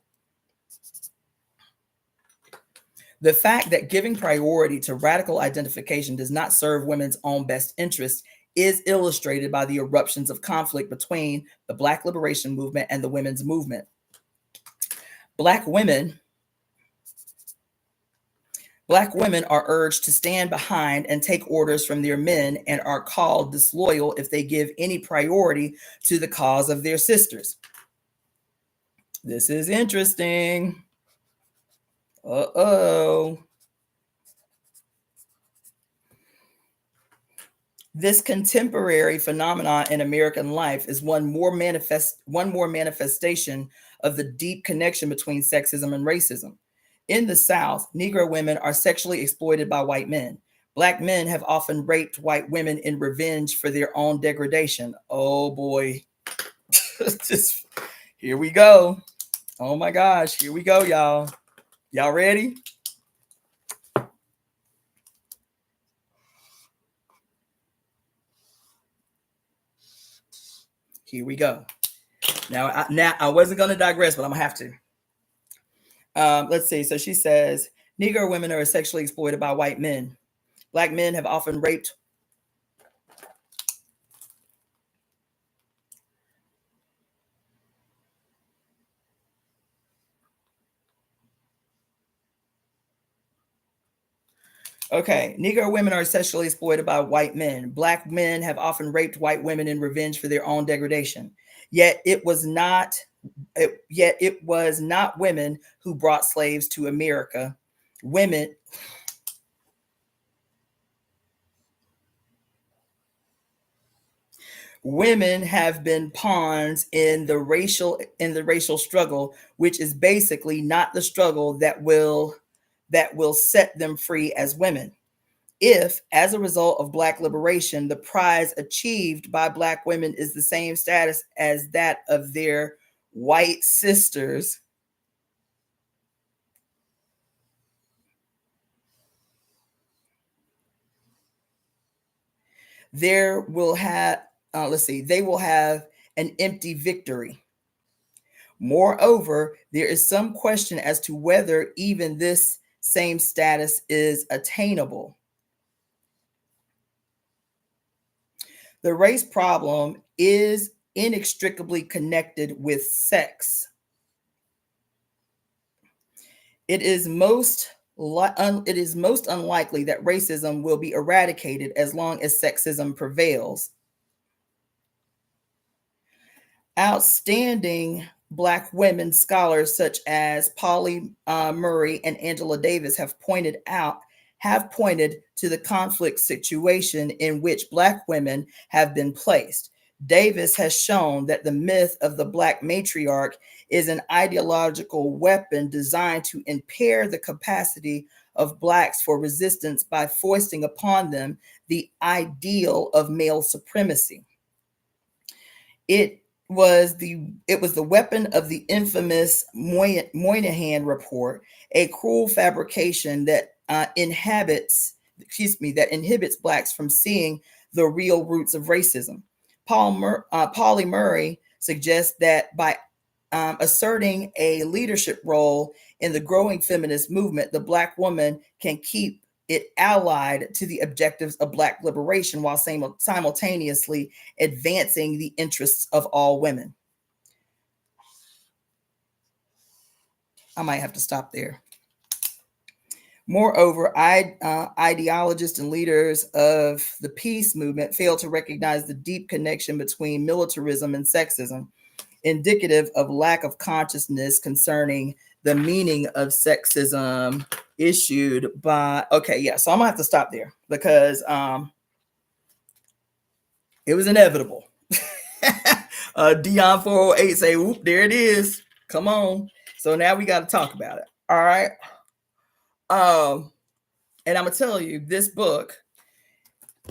The fact that giving priority to radical identification does not serve women's own best interests is illustrated by the eruptions of conflict between the Black liberation movement and the women's movement. Black women are urged to stand behind and take orders from their men and are called disloyal if they give any priority to the cause of their sisters. This is interesting. Uh-oh. This contemporary phenomenon in American life is one more manifestation of the deep connection between sexism and racism. In the South, Negro women are sexually exploited by white men. Black men have often raped white women in revenge for their own degradation. Oh boy. Here we go. Oh my gosh, here we go, y'all. Y'all ready? Here we go. Now I wasn't going to digress, but I'm gonna have to. Let's see. So she says, Negro women are sexually exploited by white men. Black men have often raped. Okay, Negro women are sexually exploited by white men. Black men have often raped white women in revenge for their own degradation. Yet it was not women who brought slaves to America. Women have been pawns in the racial struggle, which is basically not the struggle that will set them free as women. If, as a result of Black liberation, the prize achieved by Black women is the same status as that of their white sisters, they will have an empty victory. Moreover, there is some question as to whether even this same status is attainable. The race problem is inextricably connected with sex. It is most unlikely that racism will be eradicated as long as sexism prevails. Outstanding Black women scholars such as Polly Murray and Angela Davis have pointed to the conflict situation in which Black women have been placed. Davis has shown that the myth of the Black matriarch is an ideological weapon designed to impair the capacity of Blacks for resistance by foisting upon them the ideal of male supremacy. It was the weapon of the infamous Moynihan Report, a cruel fabrication that inhibits Blacks from seeing the real roots of racism. Polly Murray suggests that by asserting a leadership role in the growing feminist movement, the Black woman can keep it allied to the objectives of Black liberation while simultaneously advancing the interests of all women. I might have to stop there. Moreover, ideologists and leaders of the peace movement fail to recognize the deep connection between militarism and sexism, indicative of lack of consciousness concerning the meaning of sexism issued by, so I'm gonna have to stop there because It was inevitable. Dion 408 say, "Whoop, there it is. Come on." So now we got to talk about it. All right. And I'm gonna tell you, this book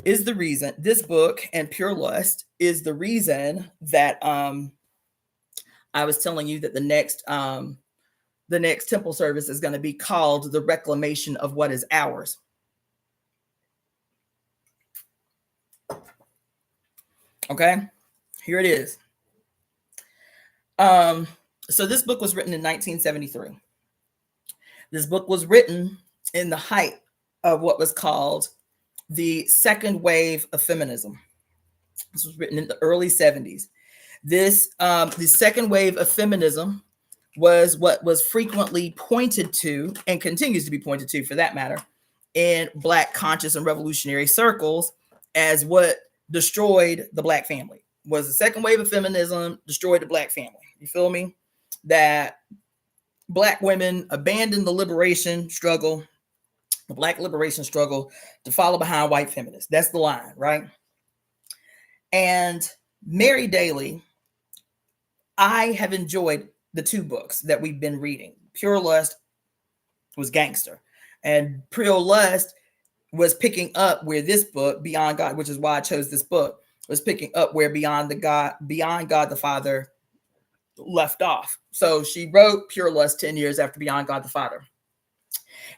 is the reason. This book and Pure Lust is the reason that I was telling you that the next temple service is going to be called the reclamation of what is ours. Okay, here it is. So this book was written in 1973. This book was written in the height of what was called the second wave of feminism. This was written in the early 70s. The second wave of feminism was what was frequently pointed to, and continues to be pointed to for that matter, in Black conscious and revolutionary circles as what destroyed the Black family. Was the second wave of feminism destroyed the Black family? You feel me? That Black women abandoned the liberation struggle, the Black liberation struggle, to follow behind white feminists. That's the line, right? And Mary Daly, I have enjoyed the two books that we've been reading. Pure Lust was gangster, and Pure Lust was picking up where this book, Beyond God, which is why I chose this book, was picking up where Beyond God the Father left off. So she wrote Pure Lust 10 years after Beyond God the Father.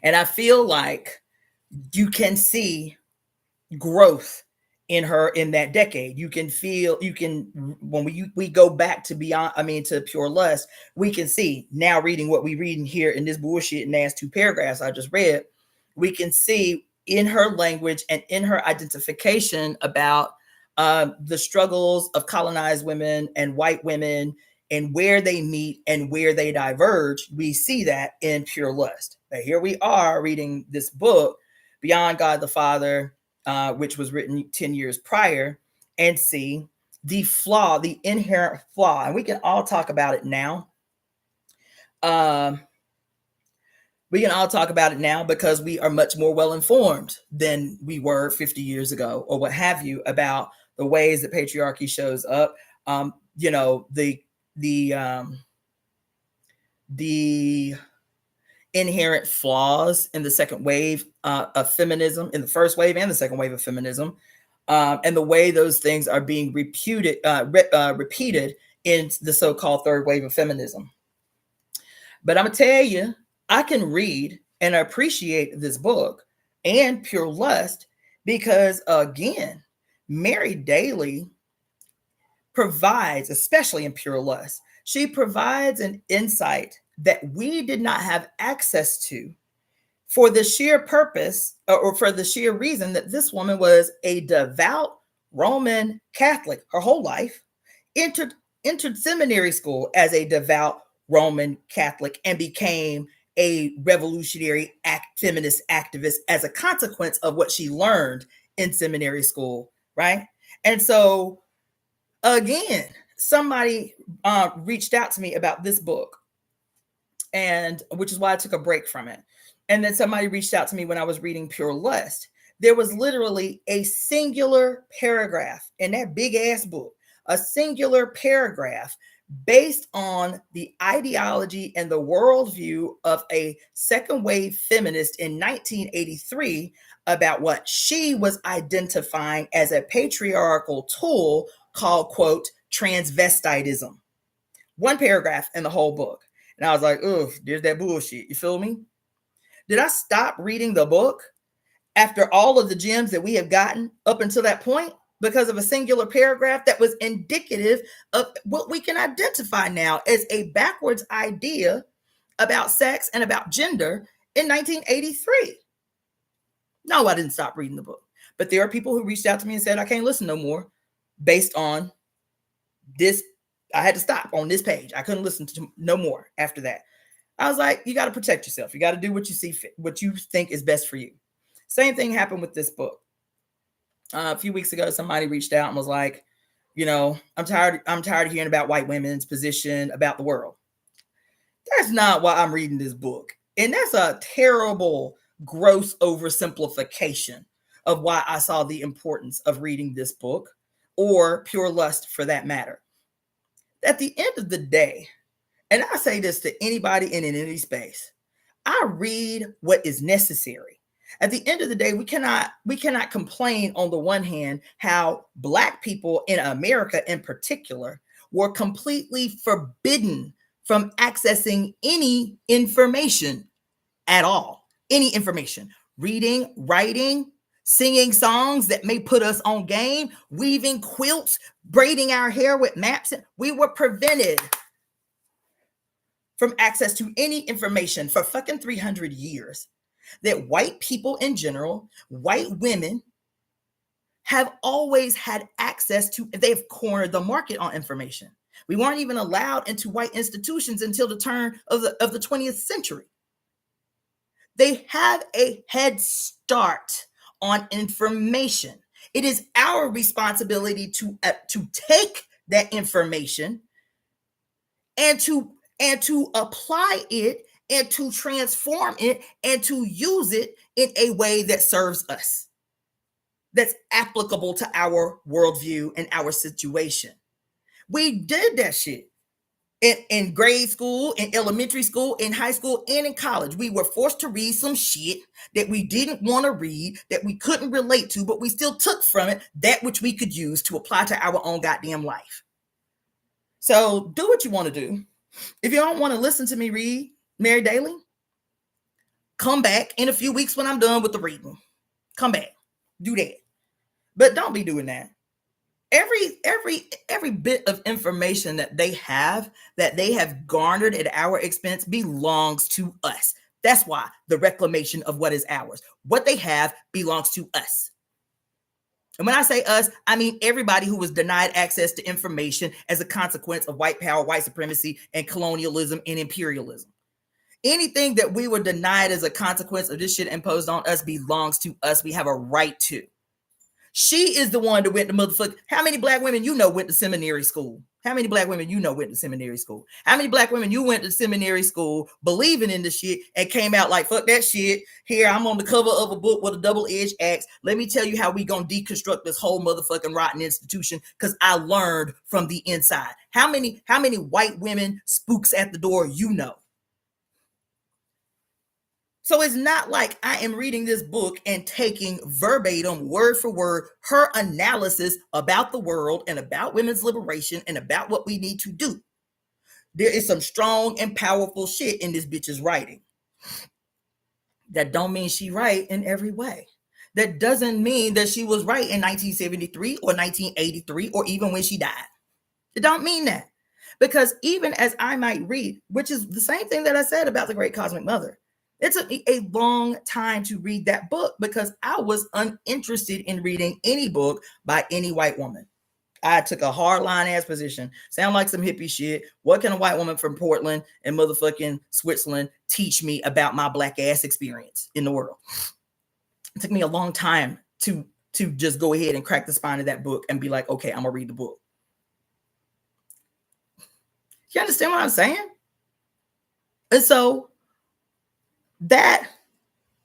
And I feel like you can see growth in her in that decade. You can feel, when we go back to to Pure Lust, we can see now, reading what we read in here in this bullshit and ass 2 paragraphs I just read, we can see in her language and in her identification about the struggles of colonized women and white women and where they meet and where they diverge. We see that in Pure Lust. But here we are reading this book, Beyond God the Father, which was written 10 years prior, and see the flaw, the inherent flaw. And we can all talk about it now. We can all talk about it now because we are much more well-informed than we were 50 years ago or what have you about the ways that patriarchy shows up. The inherent flaws in the second wave of feminism, in the first wave and the second wave of feminism, and the way those things are being repeated in the so-called third wave of feminism. But I'm gonna tell you, I can read and appreciate this book and Pure Lust because, again, Mary Daly provides, especially in Pure Lust, she provides an insight that we did not have access to for the sheer purpose or for the sheer reason that this woman was a devout Roman Catholic her whole life, entered seminary school as a devout Roman Catholic, and became a revolutionary feminist activist as a consequence of what she learned in seminary school, right? And so, again, somebody reached out to me about this book, and which is why I took a break from it. And then somebody reached out to me when I was reading Pure Lust. There was literally a singular paragraph in that big ass book, a singular paragraph based on the ideology and the worldview of a second wave feminist in 1983 about what she was identifying as a patriarchal tool called, quote, transvestitism. One paragraph in the whole book. And I was like, oh, there's that bullshit. You feel me? Did I stop reading the book after all of the gems that we have gotten up until that point because of a singular paragraph that was indicative of what we can identify now as a backwards idea about sex and about gender in 1983? No, I didn't stop reading the book. But there are people who reached out to me and said, I can't listen no more based on this. I had to stop on this page. I couldn't listen to no more after that. I was like, you got to protect yourself. You got to do what you see fit, what you think is best for you. Same thing happened with this book. A few weeks ago, somebody reached out and was like, I'm tired of hearing about white women's position about the world. That's not why I'm reading this book. And that's a terrible, gross oversimplification of why I saw the importance of reading this book or pure lust for that matter. At the end of the day, and I say this to anybody in any space, I read what is necessary. At the end of the day, we cannot complain on the one hand how Black people in America in particular were completely forbidden from accessing any information at all. Any information, reading, writing, singing songs that may put us on game, weaving quilts, braiding our hair with maps. We were prevented from access to any information for fucking 300 years. That white people in general, white women, have always had access to. They've cornered the market on information. We weren't even allowed into white institutions until the turn of the 20th century. They have a head start on information. It is our responsibility to take that information and to apply it and to transform it and to use it in a way that serves us, that's applicable to our worldview and our situation. We did that shit in grade school, in elementary school, in high school, and in college. We were forced to read some shit that we didn't want to read, that we couldn't relate to, but we still took from it that which we could use to apply to our own goddamn life. So do what you want to do. If you don't want to listen to me read Mary Daly, come back in a few weeks when I'm done with the reading. Come back. Do that. But don't be doing that. Every bit of information that they have garnered at our expense belongs to us. That's why the reclamation of what is ours. What they have belongs to us. And when I say us, I mean everybody who was denied access to information as a consequence of white power, white supremacy, and colonialism and imperialism. Anything that we were denied as a consequence of this shit imposed on us belongs to us. We have a right to. She is the one that went to motherfucker. How many Black women you know went to seminary school? How many Black women you know went to seminary school? How many Black women you went to seminary school believing in the shit and came out like, fuck that shit. Here, I'm on the cover of a book with a double-edged axe. Let me tell you how we gonna deconstruct this whole motherfucking rotten institution because I learned from the inside. How many white women spooks at the door you know? So it's not like I am reading this book and taking verbatim, word for word, her analysis about the world and about women's liberation and about what we need to do. There is some strong and powerful shit in this bitch's writing. That don't mean she right in every way. That doesn't mean that she was right in 1973 or 1983 or even when she died. It don't mean that. Because even as I might read, which is the same thing that I said about the Great Cosmic Mother, it took me a long time to read that book because I was uninterested in reading any book by any white woman. I took a hardline ass position. Sound like some hippie shit. What can a white woman from Portland and motherfucking Switzerland teach me about my Black ass experience in the world? It took me a long time to just go ahead and crack the spine of that book and be like, okay, I'm gonna read the book. You understand what I'm saying? And so that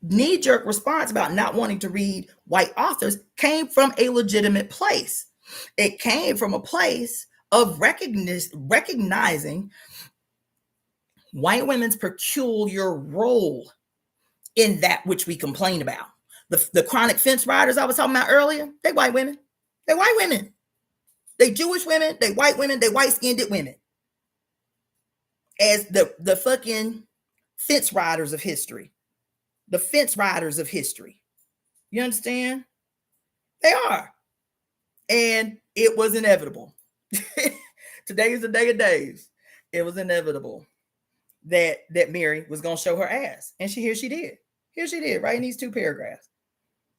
knee-jerk response about not wanting to read white authors came from a legitimate place. It came from a place of recognizing white women's peculiar role in that which we complain about. The chronic fence riders I was talking about earlier, they white women. They white women. They Jewish women, they white women, they white-skinned women. As the fucking fence riders of history. The fence riders of history. You understand? They are. And it was inevitable. Today is the day of days. It was inevitable that Mary was going to show her ass. And here she did. Here she did, right in these two paragraphs.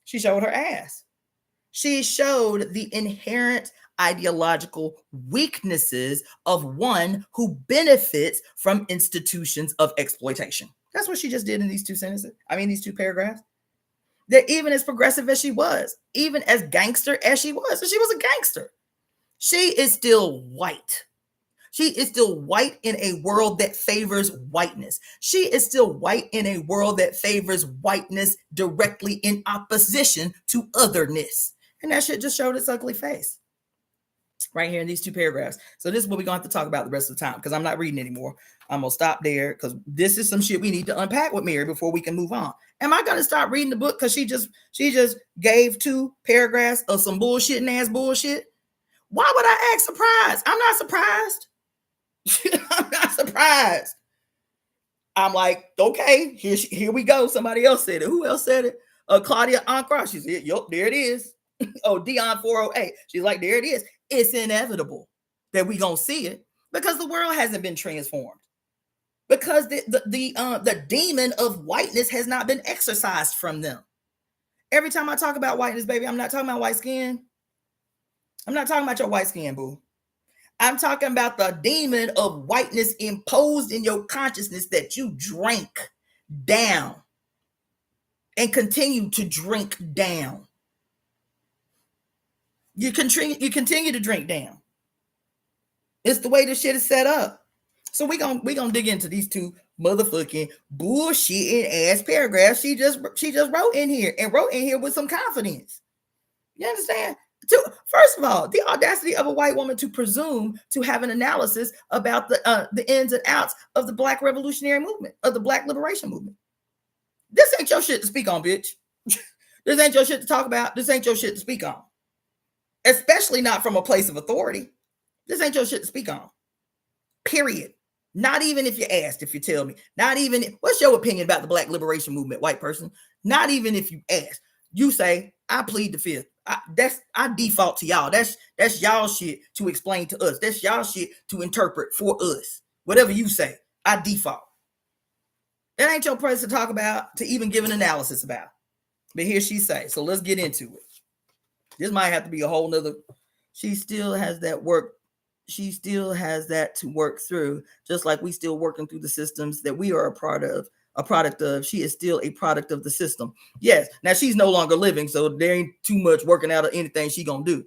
She showed her ass. She showed the inherent ideological weaknesses of one who benefits from institutions of exploitation. That's what she just did in these these two paragraphs. That even as progressive as she was, even as gangster as she was, and she was a gangster, she is still white. She is still white in a world that favors whiteness. She is still white in a world that favors whiteness directly in opposition to otherness. And that shit just showed its ugly face. right here in these 2 paragraphs. So this is what we're going to have to talk about the rest of the time, because I'm not reading anymore. I'm going to stop there, because this is some shit we need to unpack with Mary before we can move on. Am I going to stop reading the book because she just gave 2 paragraphs of some bullshitting ass bullshit? Why would I act surprised? I'm not surprised. I'm not surprised. I'm like, okay, here we go. Somebody else said it. Who else said it? Claudia Ancra. She said, yup, there it is. Oh, Dion 408. She's like, there it is. It's inevitable that we gonna see it, because the world hasn't been transformed. Because the demon of whiteness has not been exorcised from them. Every time I talk about whiteness, baby, I'm not talking about white skin. I'm not talking about your white skin, boo. I'm talking about the demon of whiteness imposed in your consciousness that you drank down and continue to drink down. You continue to drink down. It's the way this shit is set up. So we gonna dig into these 2 motherfucking bullshitting ass paragraphs she just wrote in here, and wrote in here with some confidence. You understand? First of all, the audacity of a white woman to presume to have an analysis about the ins and outs of the Black revolutionary movement, of the Black liberation movement. This ain't your shit to speak on, bitch. This ain't your shit to talk about. This ain't your shit to speak on. Especially not from a place of authority. This ain't your shit to speak on. Period. Not even if you're asked, if you tell me. Not even, what's your opinion about the Black liberation movement, white person? Not even if you ask. You say, I plead the fifth. I default to y'all. That's y'all shit to explain to us. That's y'all shit to interpret for us. Whatever you say, I default. That ain't your place to talk about, to even give an analysis about. But here she say, so let's get into it. This might have to be a whole nother. She still has that work. She still has that to work through, just like we still working through the systems that we are a product of. She is still a product of the system. Yes. Now she's no longer living, so there ain't too much working out of anything she gonna do.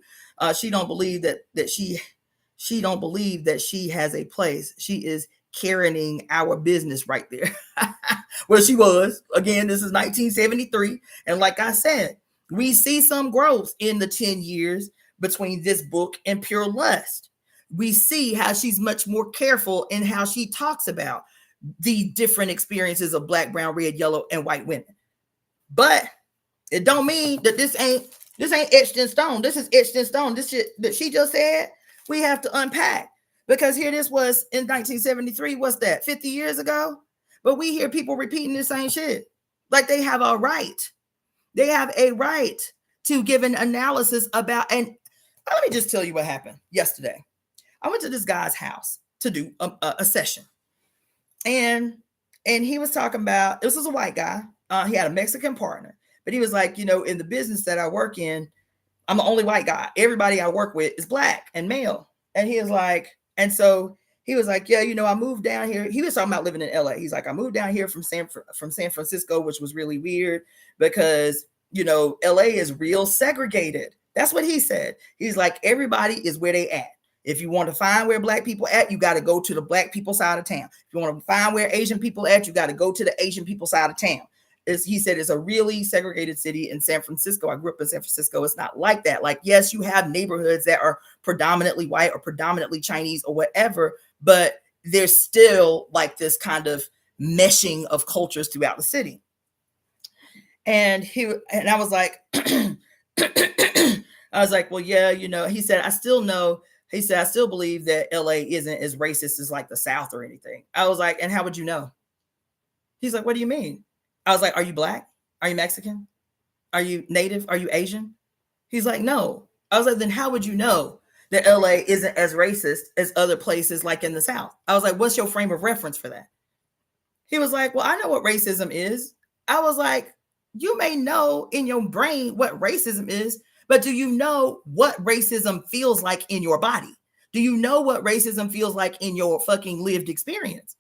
She don't believe that she don't believe that she has a place. She is carrying our business right there. Well, she was. Again, this is 1973. And like I said, we see some growth in the 10 years between this book and Pure Lust. We see how she's much more careful in how she talks about the different experiences of Black, brown, red, yellow, and white women. But it don't mean that this ain't etched in stone. This is etched in stone. This shit that she just said, we have to unpack. Because here this was in 1973, what's that, 50 years ago? But we hear people repeating the same shit. Like they have a right. They have a right to give an analysis about, and let me just tell you what happened yesterday. I went to this guy's house to do a session. And he was talking about, this was a white guy. He had a Mexican partner. But he was like, in the business that I work in, I'm the only white guy. Everybody I work with is Black and male. And he was like, and so he was like, yeah, I moved down here. He was talking about living in LA. He's like, I moved down here from San Francisco, which was really weird because, LA is real segregated. That's what he said. He's like, everybody is where they at. If you want to find where Black people at, you got to go to the Black people side of town. If you want to find where Asian people at, you got to go to the Asian people side of town. He said it's a really segregated city in San Francisco. I grew up in San Francisco. It's not like that. Like, yes, you have neighborhoods that are predominantly white or predominantly Chinese or whatever, but there's still like this kind of meshing of cultures throughout the city. And I was like, well, yeah, he said, I still believe that LA isn't as racist as like the South or anything. I was like, and how would you know? He's like, what do you mean? I was like, are you Black? Are you Mexican? Are you Native? Are you Asian? He's like, no. I was like, then how would you know that LA isn't as racist as other places like in the South? I was like, what's your frame of reference for that? He was like, well, I know what racism is. I was like, you may know in your brain what racism is, but do you know what racism feels like in your body? Do you know what racism feels like in your fucking lived experience?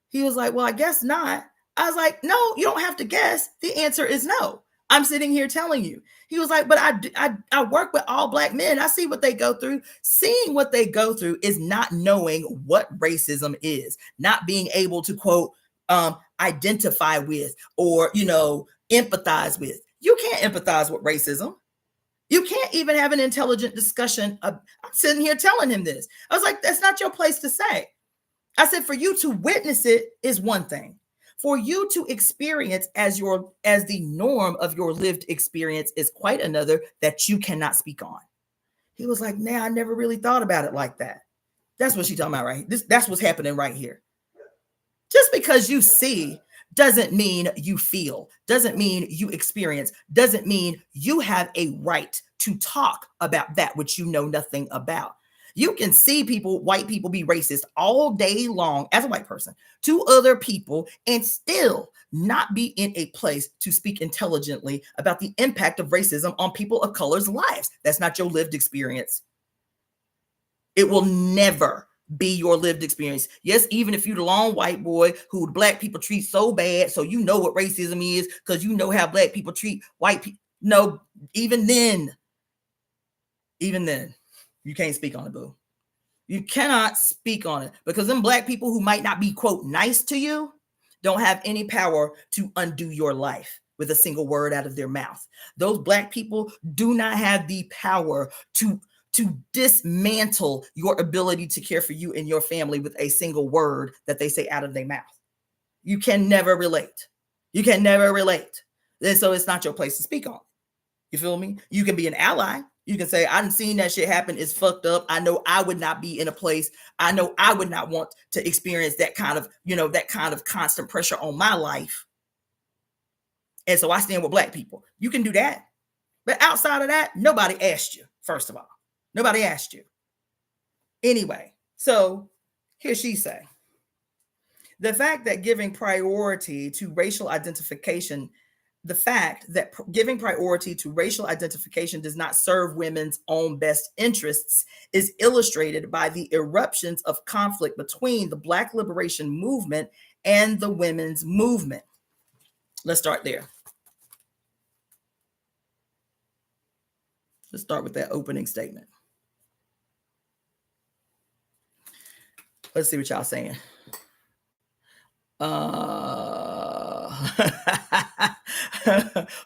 He was like, well, I guess not. I was like, no, you don't have to guess. The answer is no. I'm sitting here telling you. He was like, but I work with all Black men. I see what they go through. Seeing what they go through is not knowing what racism is, not being able to, quote, identify with or, empathize with. You can't empathize with racism. You can't even have an intelligent discussion. I'm sitting here telling him this. I was like, that's not your place to say. I said, for you to witness it is one thing. For you to experience as the norm of your lived experience is quite another that you cannot speak on. He was like, nah, I never really thought about it like that. That's what she's talking about, right? That's what's happening right here. Just because you see doesn't mean you feel, doesn't mean you experience, doesn't mean you have a right to talk about that which you know nothing about. You can see people, white people, be racist all day long as a white person to other people and still not be in a place to speak intelligently about the impact of racism on people of color's lives. That's not your lived experience. It will never be your lived experience. Yes, even if you're the lone white boy who black people treat so bad, so you know what racism is because you know how black people treat white people. No, even then, you can't speak on it, boo. You cannot speak on it because them black people who might not be, quote, nice to you don't have any power to undo your life with a single word out of their mouth. Those black people do not have the power to dismantle your ability to care for you and your family with a single word that they say out of their mouth. You can never relate. You can never relate. And so it's not your place to speak on. You feel me? You can be an ally. You can say, I done seen that shit happen. It's fucked up. I know I would not be in a place. I know I would not want to experience that kind of, that kind of constant pressure on my life. And so I stand with black people. You can do that. But outside of that, nobody asked you, first of all. Nobody asked you. Anyway, so here she say, the fact that giving priority to racial identification does not serve women's own best interests is illustrated by the eruptions of conflict between the Black liberation movement and the women's movement. Let's start there. Let's start with that opening statement. Let's see what y'all saying.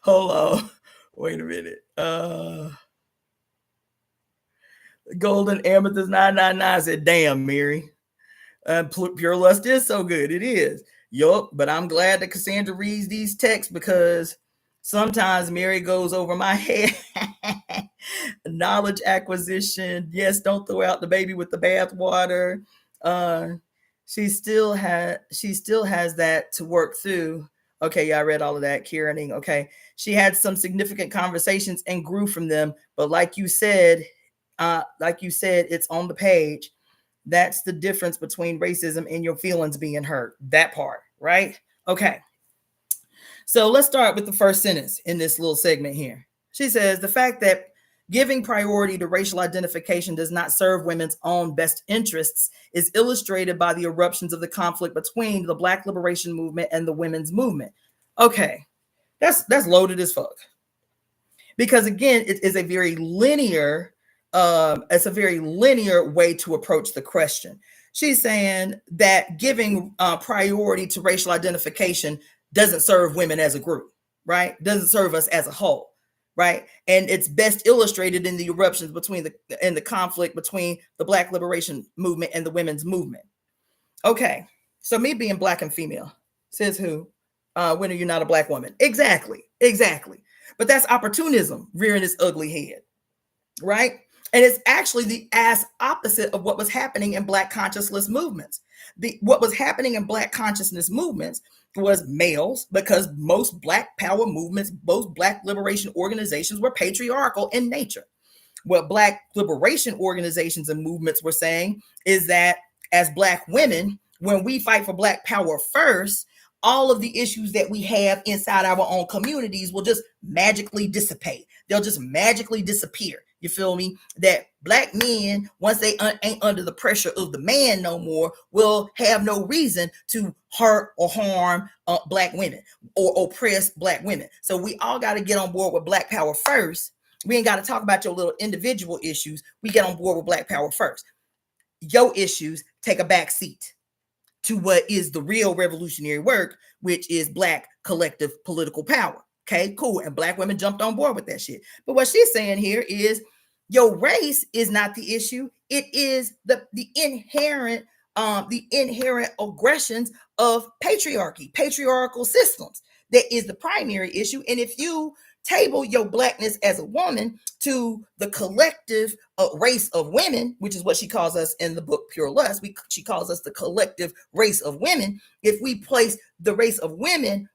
Hold on. Wait a minute. Golden Amethyst 999 said, damn, Mary. Pure Lust is so good. It is. Yup. But I'm glad that Cassandra reads these texts because sometimes Mary goes over my head. Knowledge acquisition. Yes, don't throw out the baby with the bathwater. She still has that to work through. Okay, yeah, I read all of that. Kieran. Okay. She had some significant conversations and grew from them. But like you said, it's on the page. That's the difference between racism and your feelings being hurt. That part, right? Okay. So let's start with the first sentence in this little segment here. She says, the fact that giving priority to racial identification does not serve women's own best interests is illustrated by the eruptions of the conflict between the Black liberation movement and the women's movement. Okay, that's loaded as fuck. Because again, it is a very linear, way to approach the question. She's saying that giving priority to racial identification doesn't serve women as a group, right? Doesn't serve us as a whole. Right. And it's best illustrated in the eruptions in the conflict between the Black liberation movement and the women's movement. OK, so me being Black and female, says who? When are you not a Black woman? Exactly. But that's opportunism rearing its ugly head. Right. And it's actually the ass opposite of what was happening in Black consciousness movements. What was happening in Black consciousness movements was males, because most Black power movements, most Black liberation organizations were patriarchal in nature. What Black liberation organizations and movements were saying is that as Black women, when we fight for Black power first, all of the issues that we have inside our own communities will just magically dissipate. They'll just magically disappear. You feel me? That Black men, once they ain't under the pressure of the man no more, will have no reason to hurt or harm Black women or oppress Black women. So we all got to get on board with Black power first. We ain't got to talk about your little individual issues. We get on board with Black power first. Your issues take a back seat to what is the real revolutionary work, which is Black collective political power. Okay, cool. And black women jumped on board with that shit. But what she's saying here is your race is not the issue. It is the inherent aggressions of patriarchy, patriarchal systems. That is the primary issue. And if you table your blackness as a woman to the collective race of women, which is what she calls us in the book Pure Lust, she calls us the collective race of women. If we place the race of women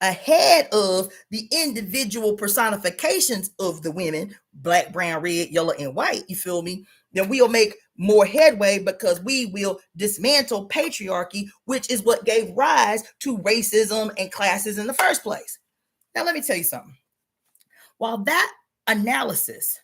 ahead of the individual personifications of the women, black, brown, red, yellow, and white, you feel me? Then we'll make more headway because we will dismantle patriarchy, which is what gave rise to racism and classes in the first place. Now, let me tell you something. While that analysis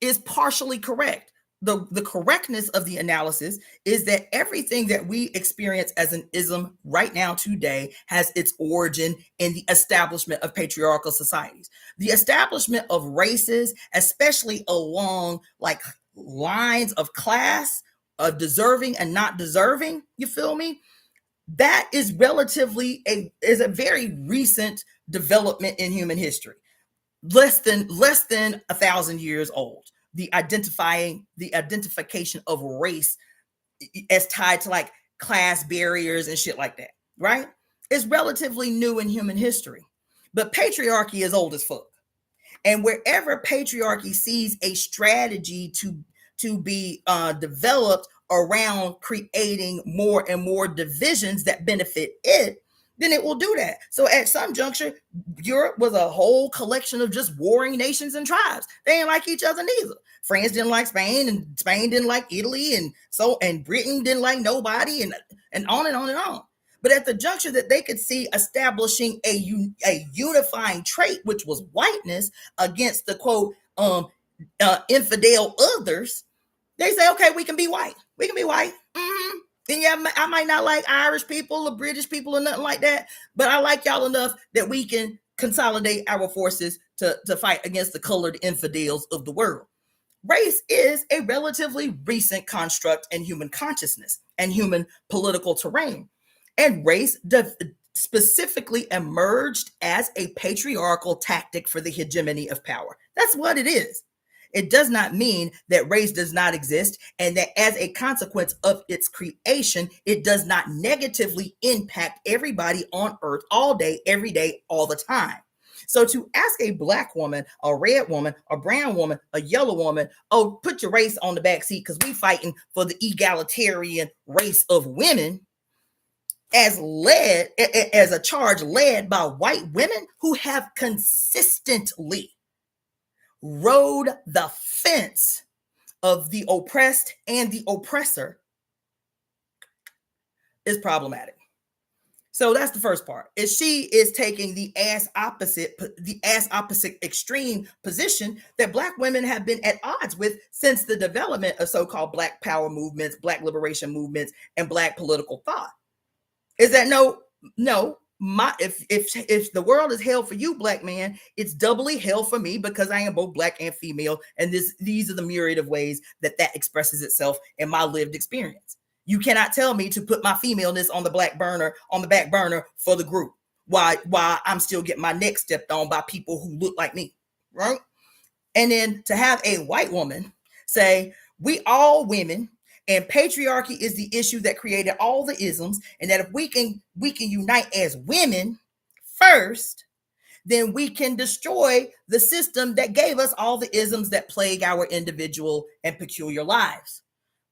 is partially correct, the correctness of the analysis is that everything that we experience as an ism right now today has its origin in the establishment of patriarchal societies. The establishment of races, especially along like lines of class, of deserving and not deserving, you feel me? That is relatively is a very recent development in human history. Less than 1,000 years old. The identification of race as tied to like class barriers and shit like that, right? It's relatively new in human history. But patriarchy is old as fuck. And wherever patriarchy sees a strategy to be developed around creating more and more divisions that benefit it, then it will do that. So at some juncture, Europe was a whole collection of just warring nations and tribes. They ain't like each other neither. France didn't like Spain, and Spain didn't like Italy, and Britain didn't like nobody, and on and on and on. But at the juncture that they could see establishing a unifying trait, which was whiteness, against the quote infidel others, they say, okay, we can be white. We can be white. Mm-hmm. And yeah, I might not like Irish people or British people or nothing like that, but I like y'all enough that we can consolidate our forces to fight against the colored infidels of the world. Race is a relatively recent construct in human consciousness and human political terrain. And race specifically emerged as a patriarchal tactic for the hegemony of power. That's what it is. It does not mean that race does not exist and that as a consequence of its creation, it does not negatively impact everybody on earth all day, every day, all the time. So to ask a black woman, a red woman, a brown woman, a yellow woman, oh, put your race on the back seat because we fighting for the egalitarian race of women, as a charge led by white women who have consistently rode the fence of the oppressed and the oppressor, is problematic. So that's the first part. Is she is taking the ass opposite extreme position that black women have been at odds with since the development of so-called black power movements, black liberation movements, and black political thought. Is that no, if the world is hell for you, black man, it's doubly hell for me because I am both black and female, and these are the myriad of ways that expresses itself in my lived experience. You cannot tell me to put my femaleness on the back burner for the group while I'm still getting my neck stepped on by people who look like me, right? And then to have a white woman say, we all women, and patriarchy is the issue that created all the isms, and that if we can unite as women first, then we can destroy the system that gave us all the isms that plague our individual and peculiar lives.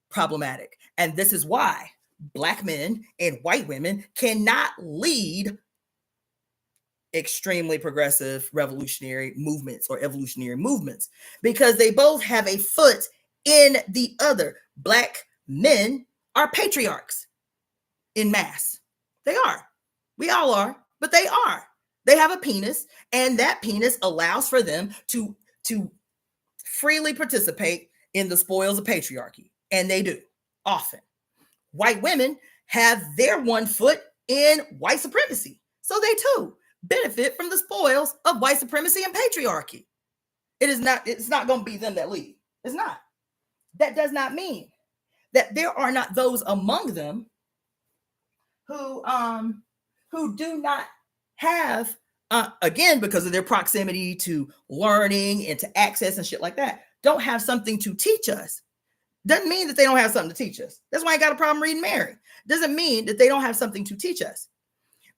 Problematic. And this is why black men and white women cannot lead extremely progressive revolutionary movements or evolutionary movements, because they both have a foot in the other. Black men are patriarchs in mass. They are. We all are, but they are. They have a penis, and that penis allows for them to freely participate in the spoils of patriarchy. And they do, often. White women have their one foot in white supremacy. So they too benefit from the spoils of white supremacy and patriarchy. It's not going to be them that lead. It's not. That does not mean that there are not those among them who do not have again, because of their proximity to learning and to access and shit like that, don't have something to teach us. Doesn't mean that they don't have something to teach us. That's why I got a problem reading Mary. Doesn't mean that they don't have something to teach us.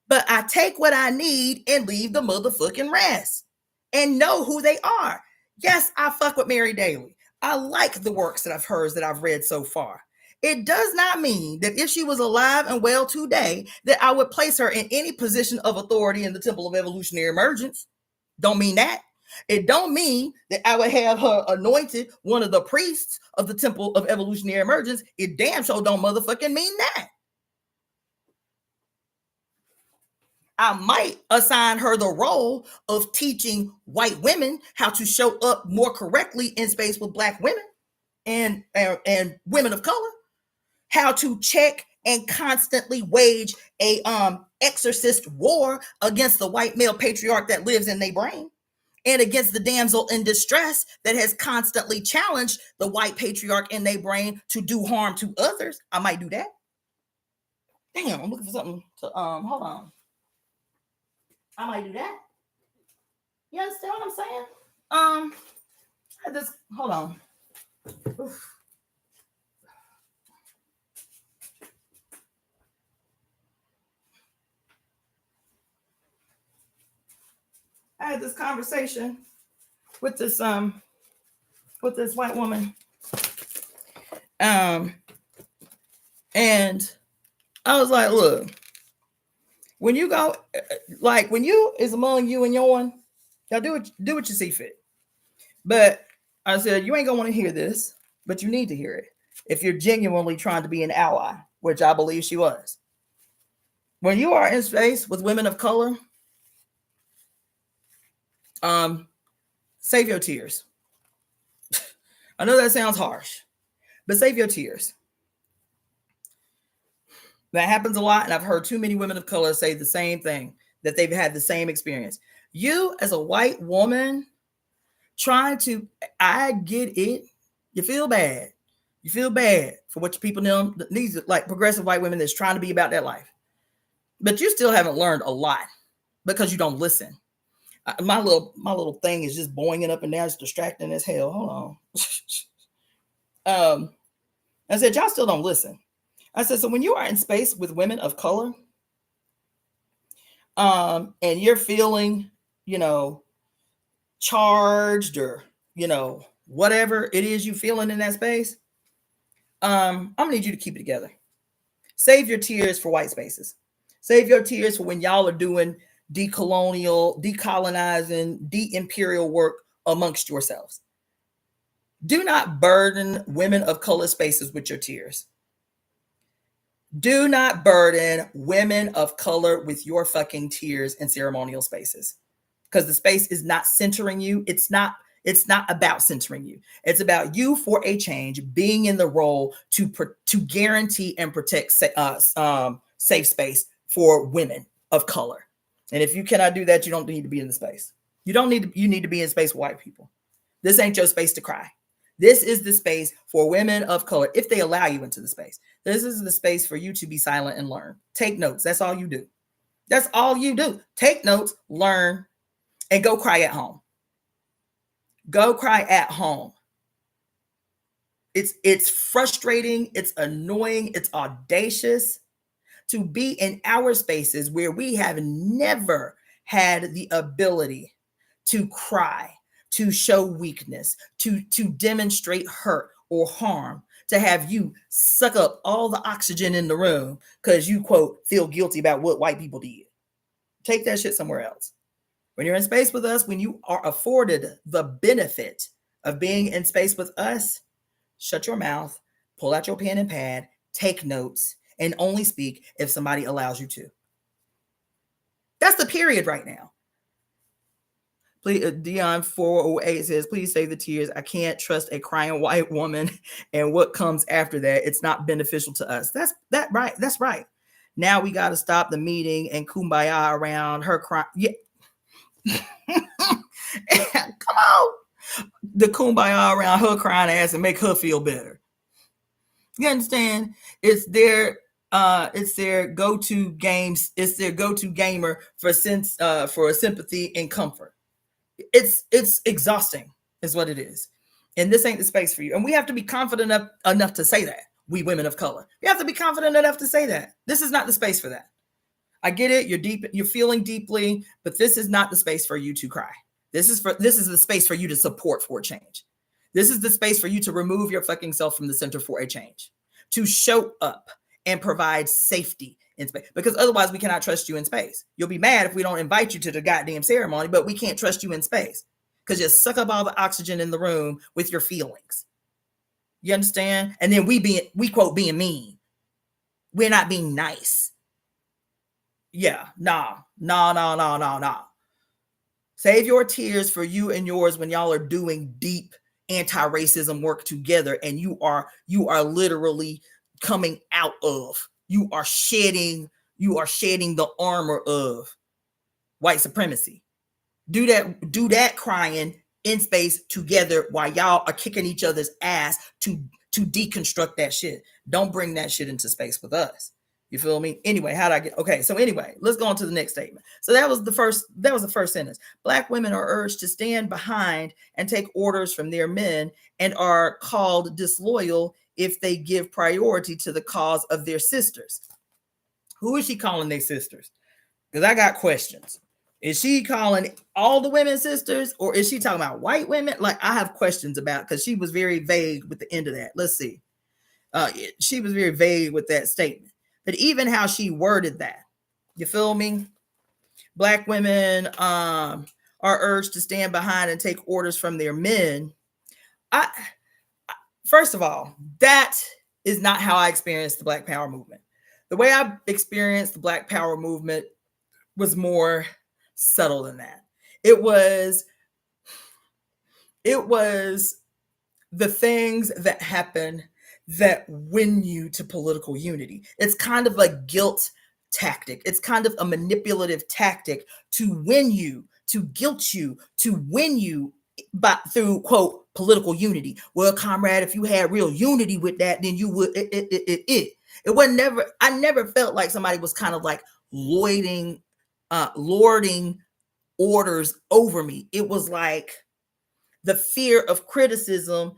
But I take what I need and leave the motherfucking rest and know who they are. Yes, I fuck with Mary Daly. I like the works that I've heard, that I've read so far. It does not mean that if she was alive and well today, that I would place her in any position of authority in the Temple of Evolutionary Emergence. Don't mean that. It don't mean that I would have her anointed one of the priests of the Temple of Evolutionary Emergence. It damn sure don't motherfucking mean that. I might assign her the role of teaching white women how to show up more correctly in space with Black women and women of color, how to check and constantly wage a exorcist war against the white male patriarch that lives in their brain, and against the damsel in distress that has constantly challenged the white patriarch in their brain to do harm to others. I might do that. Damn, I'm looking for something to hold on. I might do that. You understand what I'm saying? I just hold on. Oof. I had this conversation with this white woman. And I was like, look, when you go, like when you is among you and your one, y'all do what you see fit. But I said, you ain't gonna want to hear this, but you need to hear it if you're genuinely trying to be an ally, which I believe she was. When you are in space with women of color, save your tears. I know that sounds harsh, but save your tears. That happens a lot, and I've heard too many women of color say the same thing, that they've had the same experience. You, as a white woman, trying to, I get it. You feel bad. You feel bad for what your people know. These like progressive white women that's trying to be about that life. But you still haven't learned a lot because you don't listen. My little thing is just boinging up and down. It's distracting as hell. Hold on. I said, y'all still don't listen. I said, so when you are in space with women of color, and you're feeling, charged or, whatever it is you feeling in that space, I'm gonna need you to keep it together. Save your tears for white spaces. Save your tears for when y'all are doing decolonizing, de-imperial work amongst yourselves. Do not burden women of color spaces with your tears. Do not burden women of color with your fucking tears in ceremonial spaces, because the space is not centering you. It's not about centering you. It's about you, for a change, being in the role to guarantee and protect safe space for women of color. And if you cannot do that, you don't need to be in the space. You need to be in space with white people. This ain't your space to cry. This is the space for women of color, if they allow you into the space. This is the space for you to be silent and learn. Take notes. That's all you do. That's all you do. Take notes, learn, and go cry at home. Go cry at home. It's frustrating. It's annoying. It's audacious to be in our spaces where we have never had the ability to cry, to show weakness, to demonstrate hurt or harm, to have you suck up all the oxygen in the room because you, quote, feel guilty about what white people did. Take that shit somewhere else. When you're in space with us, when you are afforded the benefit of being in space with us, shut your mouth, pull out your pen and pad, take notes, and only speak if somebody allows you to. That's the period right now. Please, Dion 408 says, please save the tears. I can't trust a crying white woman and what comes after that. It's not beneficial to us. That's right. That's right. Now we got to stop the meeting and kumbaya around her crying. Yeah. Come on. The kumbaya around her crying ass and make her feel better. You understand? It's there. It's their go-to games. It's their go-to gamer for for sympathy and comfort. It's exhausting, is what it is. And this ain't the space for you. And we have to be confident enough to say that. We women of color, we have to be confident enough to say that this is not the space for that. I get it. You're feeling deeply, but this is not the space for you to cry. This is the space for you to support for a change. This is the space for you to remove your fucking self from the center for a change, to show up and provide safety in space. Because otherwise we cannot trust you in space. You'll be mad if we don't invite you to the goddamn ceremony, but we can't trust you in space because you suck up all the oxygen in the room with your feelings. You understand? And then we quote being mean. We're not being nice. Yeah, nah. Save your tears for you and yours when y'all are doing deep anti-racism work together, and you are literally coming out of, you are shedding the armor of white supremacy. Do that crying in space together while y'all are kicking each other's ass to deconstruct that shit. Don't bring that shit into space with us. You feel me? Anyway, okay, so anyway, let's go on to the next statement. So that was the first sentence. Black women are urged to stand behind and take orders from their men and are called disloyal if they give priority to the cause of their sisters. Who is she calling their sisters? Because I got questions. Is she calling all the women sisters, or is she talking about white women? Like, I have questions about, because she was very vague with the end of that. Let's see. She was very vague with that statement. But even how she worded that, you feel me? Black women are urged to stand behind and take orders from their men. First of all, that is not how I experienced the Black Power movement. The way I experienced the Black Power movement was more subtle than that. It was the things that happen that win you to political unity. It's kind of a guilt tactic. It's kind of a manipulative tactic to win you, to guilt you, to win you through, quote, political unity. Well, comrade, if you had real unity with that, then you would. It was never. I never felt like somebody was kind of like lording orders over me. It was like the fear of criticism,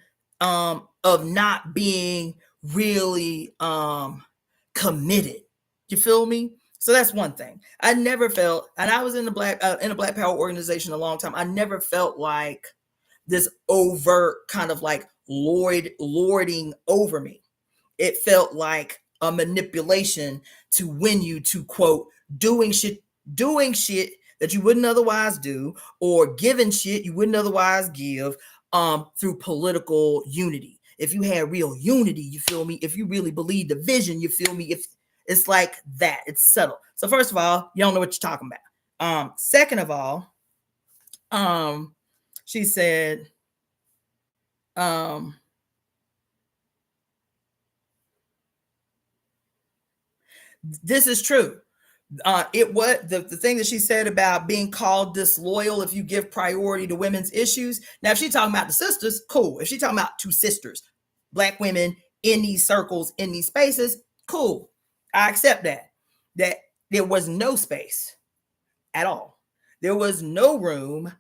of not being really committed. You feel me? So that's one thing. I never felt, and I was in a Black Power organization a long time. I never felt like this overt kind of like lording over me. It felt like a manipulation to win you to, quote, doing shit that you wouldn't otherwise do, or giving shit you wouldn't otherwise give, through political unity. If you had real unity, you feel me? If you really believe the vision, you feel me? If it's like that, it's subtle. So first of all, you don't know what you're talking about. Second of all, she said, this is true. It was the thing that she said about being called disloyal if you give priority to women's issues. Now, if she's talking about the sisters, cool. If she's talking about two sisters, Black women in these circles, in these spaces, cool. I accept that there was no space at all. There was no room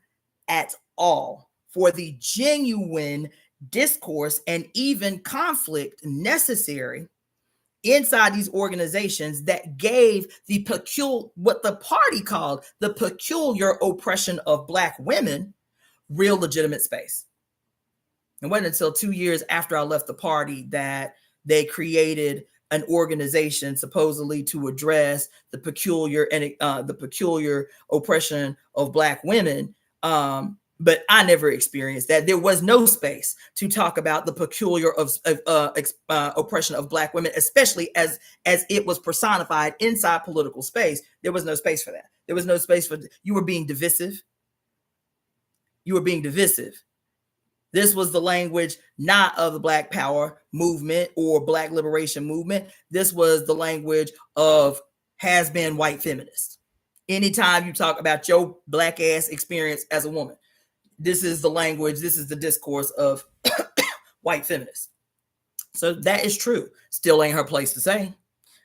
at all for the genuine discourse and even conflict necessary inside these organizations that gave what the party called the peculiar oppression of Black women real legitimate space. It wasn't until 2 years after I left the party that they created an organization supposedly to address the peculiar oppression of Black women. But I never experienced that. There was no space to talk about the peculiar oppression of Black women, especially as it was personified inside political space. There was no space for that. There was no space for, you were being divisive. You were being divisive. This was the language not of the Black Power movement or Black liberation movement. This was the language of has-been white feminists. Anytime you talk about your Black ass experience as a woman, this is the language, this is the discourse of white feminists. So that is true. Still ain't her place to say.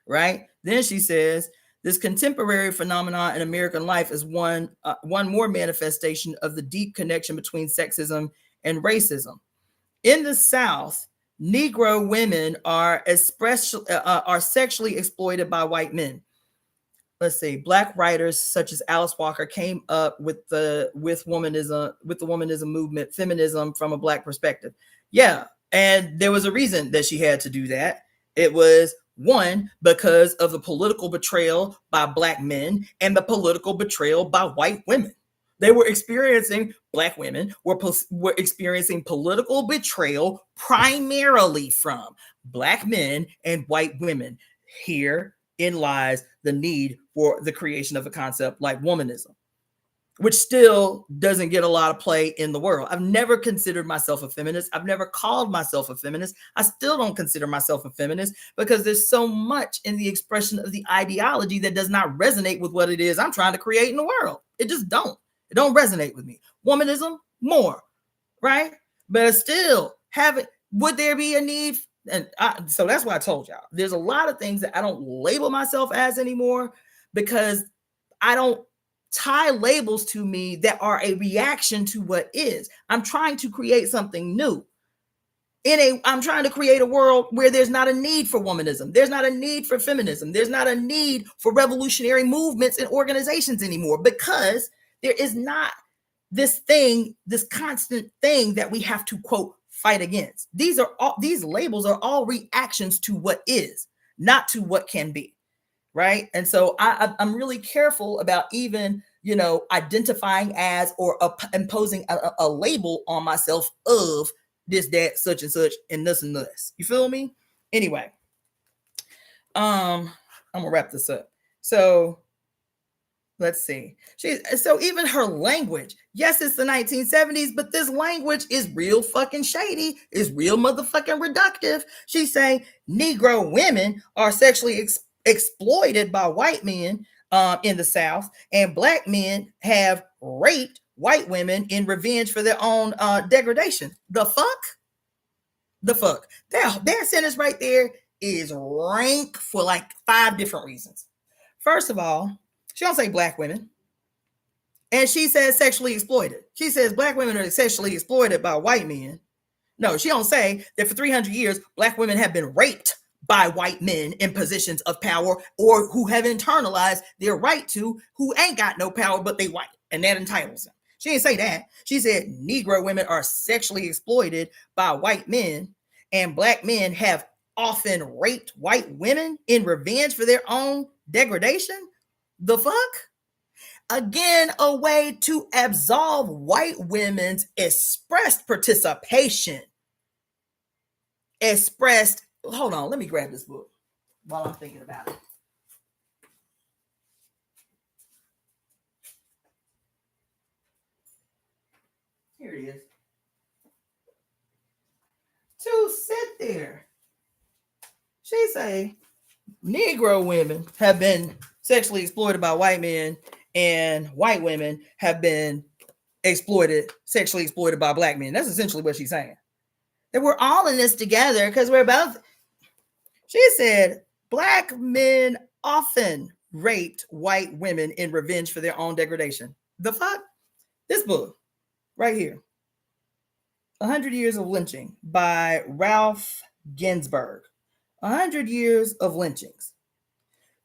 right? Then she says, this contemporary phenomenon in American life is one more manifestation of the deep connection between sexism and racism. In the South, Negro women are sexually exploited by white men. Let's see, Black writers such as Alice Walker came up with the womanism movement, feminism from a Black perspective. Yeah, and there was a reason that she had to do that. It was one, because of the political betrayal by Black men and the political betrayal by white women. They were experiencing, Black women were experiencing political betrayal primarily from Black men and white women. Herein lies the need for the creation of a concept like womanism, which still doesn't get a lot of play in the world. I've never considered myself a feminist. I've never called myself a feminist. I still don't consider myself a feminist because there's so much in the expression of the ideology that does not resonate with what it is I'm trying to create in the world. It just don't. It don't resonate with me. Womanism, more, right? But still, would there be a need? So that's why I told y'all, there's a lot of things that I don't label myself as anymore because I don't tie labels to me that are a reaction to what is. I'm trying to create something new. I'm trying to create a world where there's not a need for womanism. There's not a need for feminism. There's not a need for revolutionary movements and organizations anymore because there is not this constant thing that we have to, quote, fight against. These labels are all reactions to what is, not to what can be. Right. And so I'm really careful about even, identifying as or imposing a label on myself of this, that, such and such, and this and this. You feel me? Anyway, I'm gonna wrap this up. So let's see. So even her language, yes, it's the 1970s, but this language is real fucking shady, is real motherfucking reductive. She's saying Negro women are sexually exploited by white men in the South, and Black men have raped white women in revenge for their own degradation. The fuck? That sentence right there is rank for like 5 different reasons. First of all, she don't say Black women. And she says sexually exploited. She says Black women are sexually exploited by white men. No, she don't say that for 300 years, Black women have been raped by white men in positions of power or who have internalized their right to, who ain't got no power, but they white, and that entitles them. She didn't say that. She said Negro women are sexually exploited by white men, and Black men have often raped white women in revenge for their own degradation. The fuck? Again, a way to absolve white women's expressed participation. Hold on, let me grab this book while I'm thinking about it. Here it is. To sit there. She say Negro women have been sexually exploited by white men, and white women have been sexually exploited by Black men. That's essentially what she's saying. That we're all in this together because we're both. She said Black men often raped white women in revenge for their own degradation. The fuck? This book right here, 100 Years of Lynching by Ralph Ginsburg. 100 Years of Lynchings.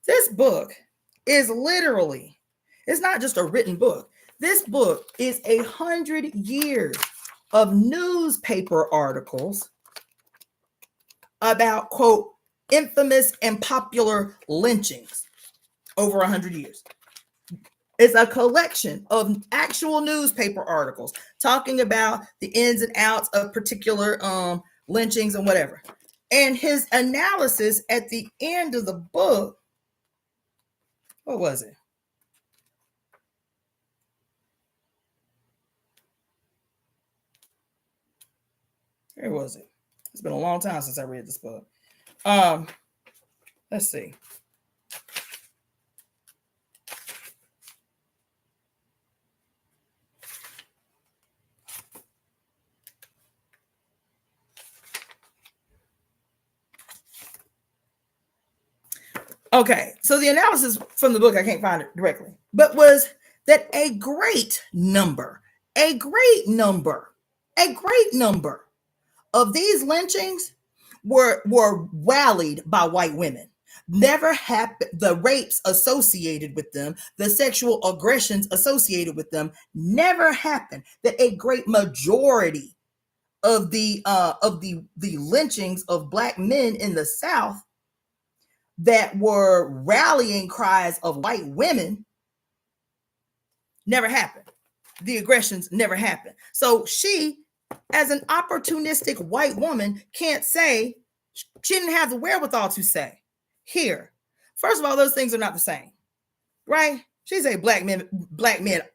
This book is literally, it's not just a written book. This book is 100 years of newspaper articles about, quote, infamous and popular lynchings over 100 years. It's a collection of actual newspaper articles talking about the ins and outs of particular lynchings and whatever. And his analysis at the end of the book, what was it? Where was it? It's been a long time since I read this book. Let's see. Okay, so the analysis from the book, I can't find it directly, but was that a great number, a great number, a great number of these lynchings were rallied by white women. Never happened. The rapes associated with them, the sexual aggressions associated with them, never happened. That a great majority of the lynchings of black men in the South that were rallying cries of white women never happened. The aggressions never happened. So she, as an opportunistic white woman, can't say, she didn't have the wherewithal to say, here, first of all, those things are not the same, right? She said black men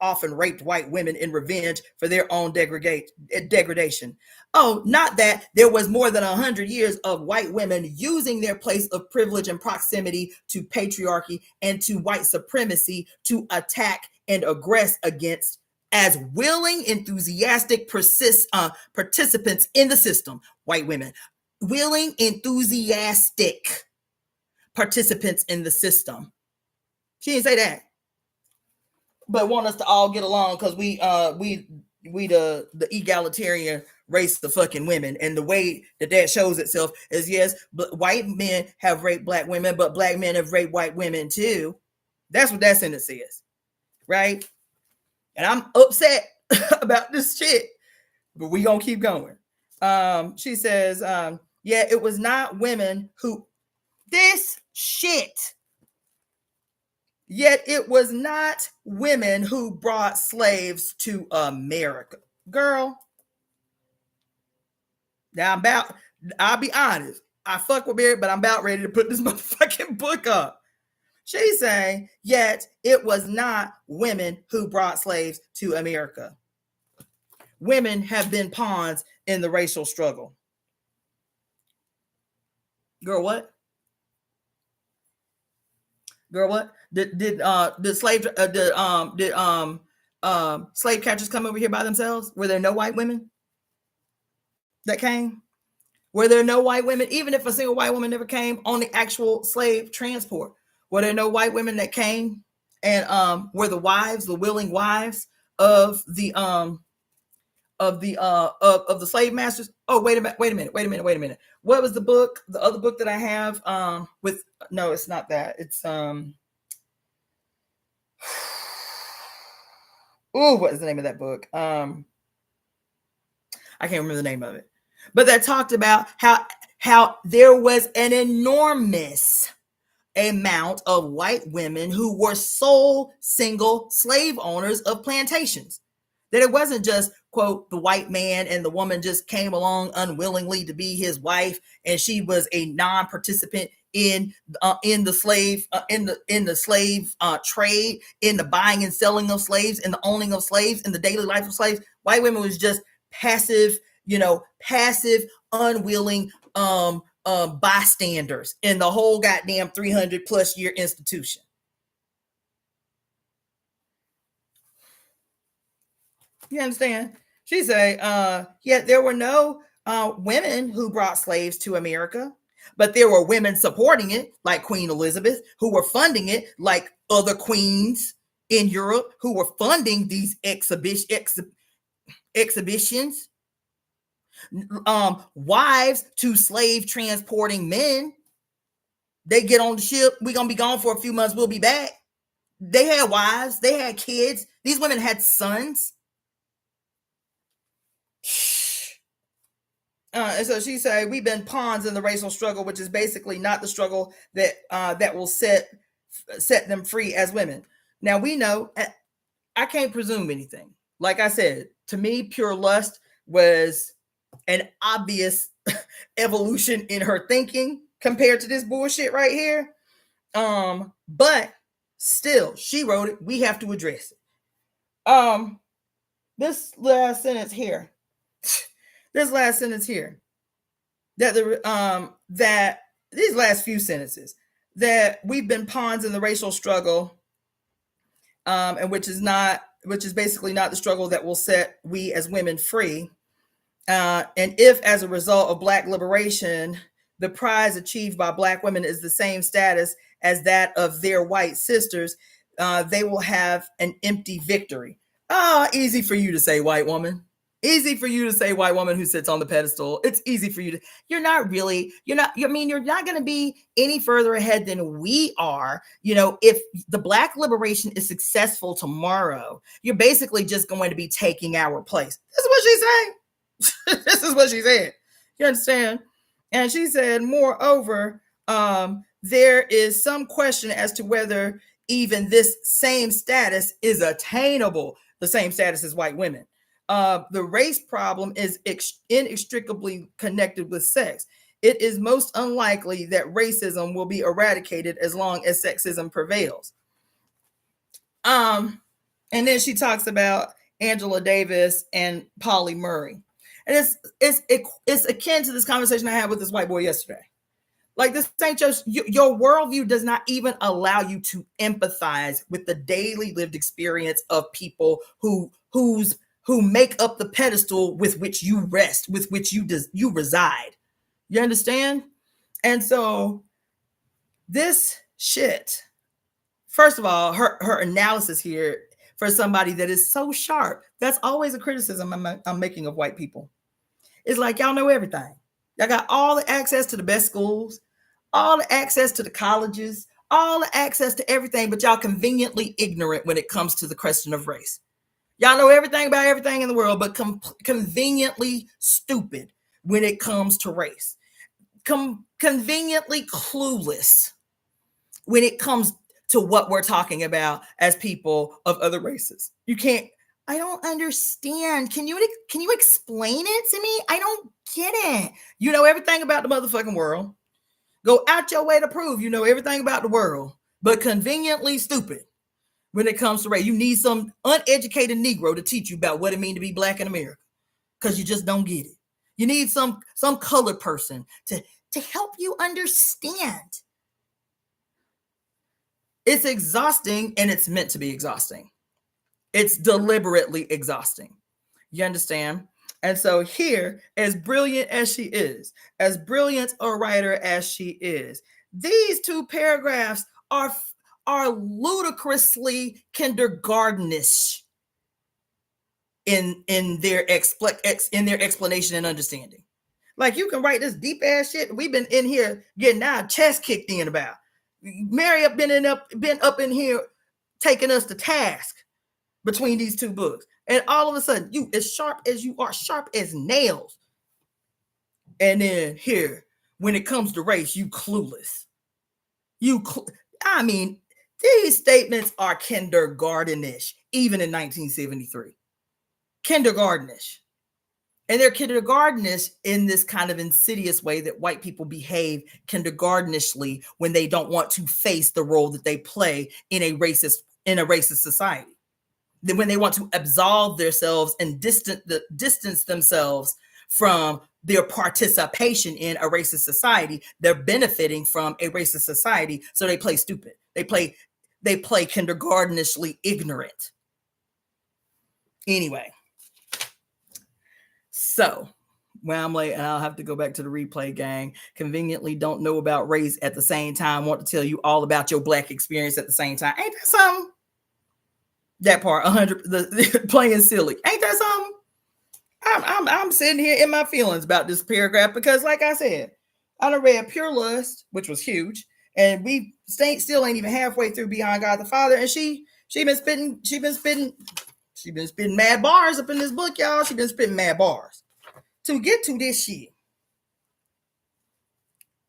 often raped white women in revenge for their own degradation. Oh, not that there was more than 100 years of white women using their place of privilege and proximity to patriarchy and to white supremacy to attack and aggress against as willing, enthusiastic participants in the system, white women. Willing, enthusiastic participants in the system. She didn't say that, but want us to all get along because we the egalitarian race of fucking women, and the way that shows itself is, yes, white men have raped black women, but black men have raped white women too. That's what that sentence is, right? And I'm upset about this shit, but we gonna keep going. She says, yeah, it was not women who this shit. Yet it was not women who brought slaves to America. Girl, now I'll be honest. I fuck with Mary, but I'm about ready to put this motherfucking book up. She's saying, yet it was not women who brought slaves to America. Women have been pawns in the racial struggle. Girl, what? Girl, what? Did slave slave catchers come over here by themselves? Were there no white women that came? Were there no white women, even if a single white woman never came on the actual slave transport? Were there no white women that came and were the wives, the willing wives of the slave masters? Oh, wait a minute. What was the book? The other book that I have with, no, it's not that. It's what is the name of that book? I can't remember the name of it. But that talked about how there was an enormous amount of white women who were sole single slave owners of plantations. That it wasn't just, quote, the white man and the woman just came along unwillingly to be his wife, and she was a non-participant in the slave trade, in the buying and selling of slaves, in the owning of slaves, in the daily life of slaves. White women was just passive, unwilling bystanders in the whole goddamn 300 plus year institution. You understand? She say, yet there were no women who brought slaves to America, but there were women supporting it, like Queen Elizabeth, who were funding it, like other queens in Europe who were funding these exhibitions. Wives to slave transporting men. They get on the ship. We're going to be gone for a few months. We'll be back. They had wives. They had kids. These women had sons. And so she said, we've been pawns in the racial struggle, which is basically not the struggle that will set them free as women. Now, we know, I can't presume anything. Like I said, to me, pure lust was an obvious evolution in her thinking compared to this bullshit right here. But still, she wrote it. We have to address it. This last sentence here. That these last few sentences, that we've been pawns in the racial struggle, and which is basically not the struggle that will set we as women free. And if, as a result of Black liberation, the prize achieved by Black women is the same status as that of their white sisters, they will have an empty victory. Easy for you to say, white woman. Easy for you to say, white woman who sits on the pedestal. It's easy for you to, you're not going to be any further ahead than we are. If the Black liberation is successful tomorrow, you're basically just going to be taking our place. This is what she's saying. This is what she said. You understand? And she said, moreover, there is some question as to whether even this same status is attainable, the same status as white women. The race problem is inextricably connected with sex. It is most unlikely that racism will be eradicated as long as sexism prevails. And then she talks about Angela Davis and Polly Murray. And it's akin to this conversation I had with this white boy yesterday. Like, this ain't just your worldview does not even allow you to empathize with the daily lived experience of people who make up the pedestal with which you rest, with which you reside. You understand? And so this shit, first of all, her analysis here for somebody that is so sharp, that's always a criticism I'm making of white people. It's like, y'all know everything. Y'all got all the access to the best schools, all the access to the colleges, all the access to everything, but y'all conveniently ignorant when it comes to the question of race. Y'all know everything about everything in the world, but conveniently stupid when it comes to race. Conveniently clueless when it comes to what we're talking about as people of other races. I don't understand. Can you explain it to me? I don't get it. You know everything about the motherfucking world. Go out your way to prove you know everything about the world, but conveniently stupid when it comes to race. You need some uneducated Negro to teach you about what it means to be Black in America, because you just don't get it. You need some colored person to help you understand. It's exhausting, and it's meant to be exhausting. It's deliberately exhausting. You understand? And so here, as brilliant as she is, as brilliant a writer as she is, these two paragraphs are ludicrously kindergartenish in their explanation and understanding. Like, you can write this deep ass shit we've been in here getting our chest kicked in about. Mary have been up in here taking us to task between these two books, and all of a sudden, you as sharp as you are, sharp as nails, and then here, when it comes to race, you clueless. I mean, these statements are kindergartenish, even in 1973. Kindergartenish. And they're kindergartenish in this kind of insidious way that white people behave kindergartenishly when they don't want to face the role that they play in a racist society. Then when they want to absolve themselves and distance themselves from their participation in a racist society, they're benefiting from a racist society, so they play stupid. They play kindergartenishly ignorant. Anyway, so when I'm late, and I'll have to go back to the replay, gang. Conveniently don't know about race at the same time, want to tell you all about your Black experience at the same time. Ain't that something? That part, 100, playing silly. Ain't that something? I'm sitting here in my feelings about this paragraph because, like I said, I done read Pure Lust, which was huge, and we still ain't even halfway through Beyond God the Father, and she been spitting mad bars up in this book, y'all. She been spitting mad bars to get to this shit,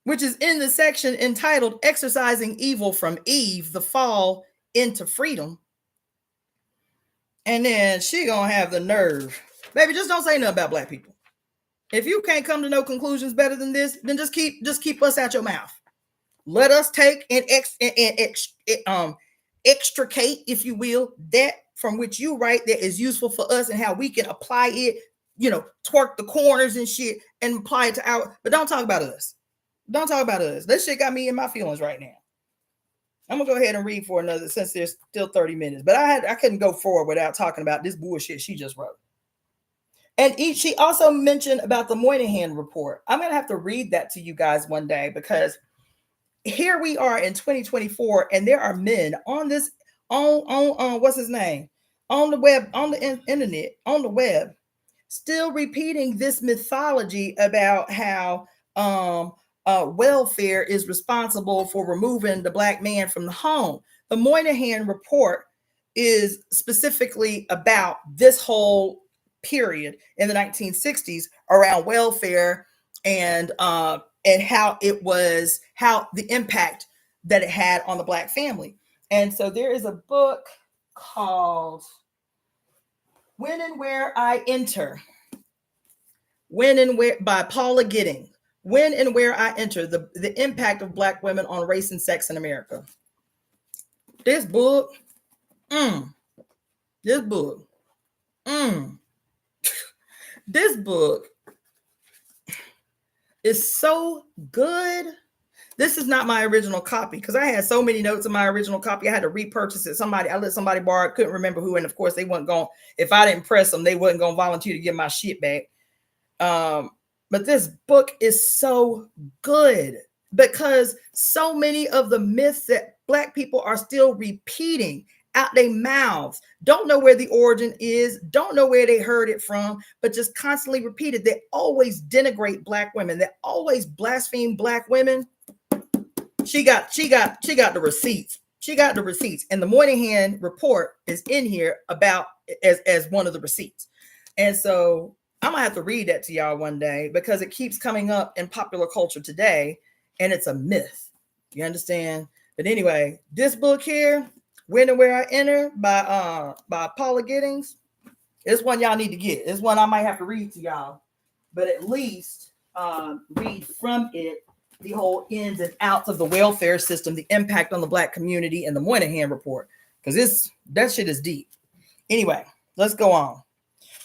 which is in the section entitled "Exorcising Evil from Eve: The Fall into Freedom." And then she gonna have the nerve. Baby, just don't say nothing about Black people. If you can't come to no conclusions better than this, then just keep us out your mouth. Let us take and extricate, if you will, that from which you write that is useful for us and how we can apply it, twerk the corners and shit and apply it to our, but don't talk about us. Don't talk about us. This shit got me in my feelings right now. I'm gonna go ahead and read for another, since there's still 30 minutes, but I couldn't go forward without talking about this bullshit she just wrote. And she also mentioned about the Moynihan report. I'm gonna have to read that to you guys one day because here we are in 2024, and there are men on this on what's his name, on the web, on the internet, on the web, still repeating this mythology about how welfare is responsible for removing the black man from the home. The Moynihan report is specifically about this whole period in the 1960s around welfare and how it was, how the impact that it had on the black family. And so there is a book called When and Where I Enter. When and Where by Paula Gidding. When and Where I Enter, the impact of black women on race and sex in America. This book, this book, this book is so good. This is not my original copy because I had so many notes in my original copy. I had to repurchase it. I let somebody borrow it, couldn't remember who. And of course, they wasn't going, if I didn't press them, they wasn't going to volunteer to give my shit back. But this book is so good because so many of the myths that black people are still repeating out their mouths, don't know where the origin is, don't know where they heard it from, but just constantly repeat it. They always denigrate black women. They always blaspheme black women. She got the receipts. She got the receipts. And the Moynihan report is in here about as one of the receipts. And so I'm gonna have to read that to y'all one day because it keeps coming up in popular culture today, and it's a myth. You understand? But anyway, this book here, When and Where I Enter by Paula Giddings, it's one y'all need to get. It's one I might have to read to y'all, but at least read from it the whole ins and outs of the welfare system, the impact on the black community, and the Moynihan report, because that shit is deep. Anyway, let's go on.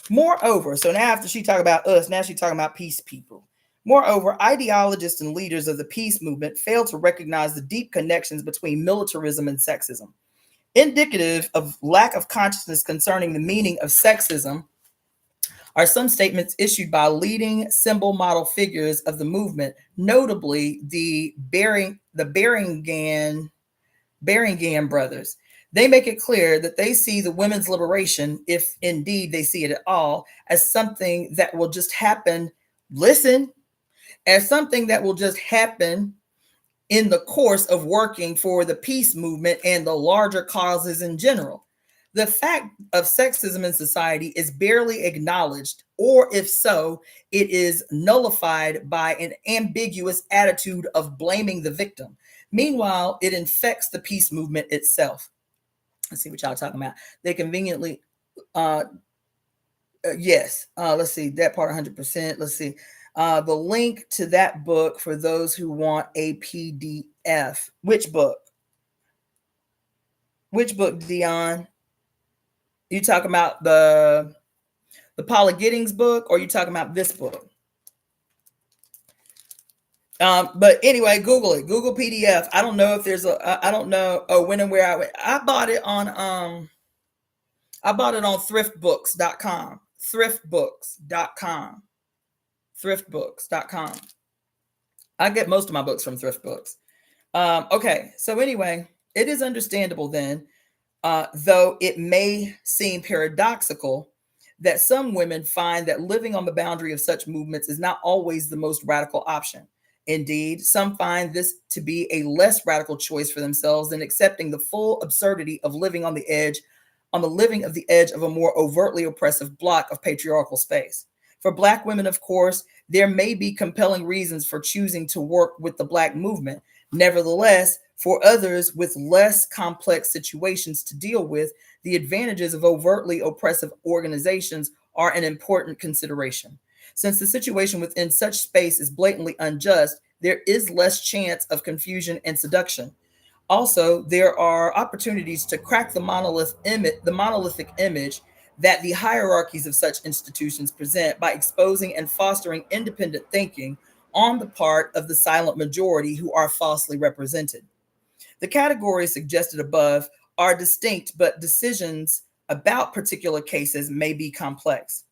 Moreover, so now after she talked about us, now she's talking about peace people. Moreover, ideologists and leaders of the peace movement fail to recognize the deep connections between militarism and sexism. Indicative of lack of consciousness concerning the meaning of sexism are some statements issued by leading symbol model figures of the movement, notably the Berringham brothers. They make it clear that they see the women's liberation, if indeed they see it at all, as something that will just happen. Listen, as something that will just happen in the course of working for the peace movement and the larger causes in general. The fact of sexism in society is barely acknowledged, or if so, it is nullified by an ambiguous attitude of blaming the victim. Meanwhile, it infects the peace movement itself. Let's see what y'all talking about. They conveniently, yes. Let's see that part 100%. Let's see the link to that book for those who want a PDF. Which book? Which book, Dion? You talking about the Paula Giddings book, or you talking about this book? But anyway, Google it. Google PDF. I don't know if there's I don't know. Oh, when and where I bought it on thriftbooks.com. Thriftbooks.com. Thriftbooks.com. I get most of my books from Thrift Books. Okay, so anyway, it is understandable then, though it may seem paradoxical, that some women find that living on the boundary of such movements is not always the most radical option. Indeed, some find this to be a less radical choice for themselves than accepting the full absurdity of living on the edge of a more overtly oppressive block of patriarchal space. For Black women, of course, there may be compelling reasons for choosing to work with the Black movement. Nevertheless, for others with less complex situations to deal with, the advantages of overtly oppressive organizations are an important consideration. Since the situation within such space is blatantly unjust, there is less chance of confusion and seduction. Also, there are opportunities to crack the monolithic image that the hierarchies of such institutions present by exposing and fostering independent thinking on the part of the silent majority who are falsely represented. The categories suggested above are distinct, but decisions about particular cases may be complex.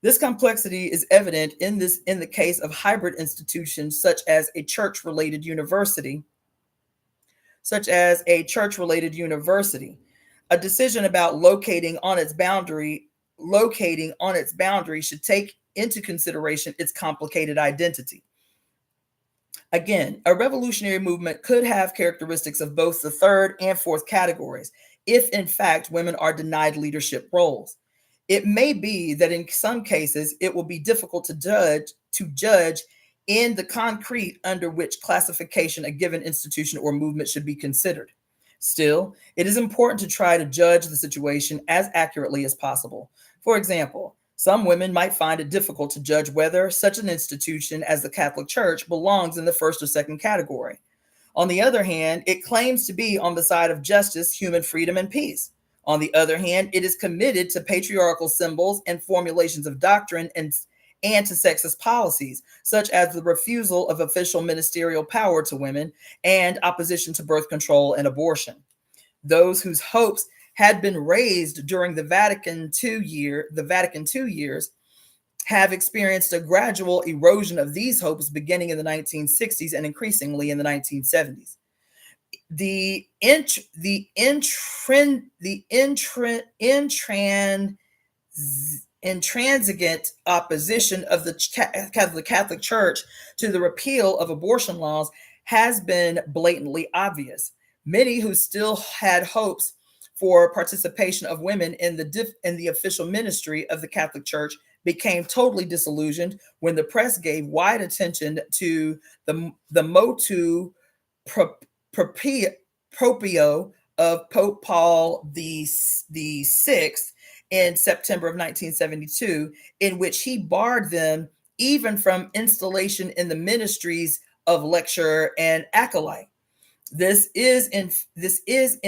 This complexity is evident in the case of hybrid institutions such as a church-related university such as a church-related university. A decision about locating on its boundary should take into consideration its complicated identity. Again, a revolutionary movement could have characteristics of both the third and fourth categories, if in fact women are denied leadership roles. It may be that in some cases it will be difficult to judge in the concrete under which classification a given institution or movement should be considered. Still, it is important to try to judge the situation as accurately as possible. For example, some women might find it difficult to judge whether such an institution as the Catholic Church belongs in the first or second category. On the other hand, it claims to be on the side of justice, human freedom, and peace. On the other hand, it is committed to patriarchal symbols and formulations of doctrine and to sexist policies, such as the refusal of official ministerial power to women and opposition to birth control and abortion. Those whose hopes had been raised during the Vatican II years have experienced a gradual erosion of these hopes beginning in the 1960s and increasingly in the 1970s. The intransigent opposition of the Catholic Church to the repeal of abortion laws has been blatantly obvious. Many who still had hopes for participation of women in the official ministry of the Catholic Church became totally disillusioned when the press gave wide attention to the motu proprio of Pope Paul the Sixth in September of 1972, in which he barred them even from installation in the ministries of lecturer and acolyte. This is in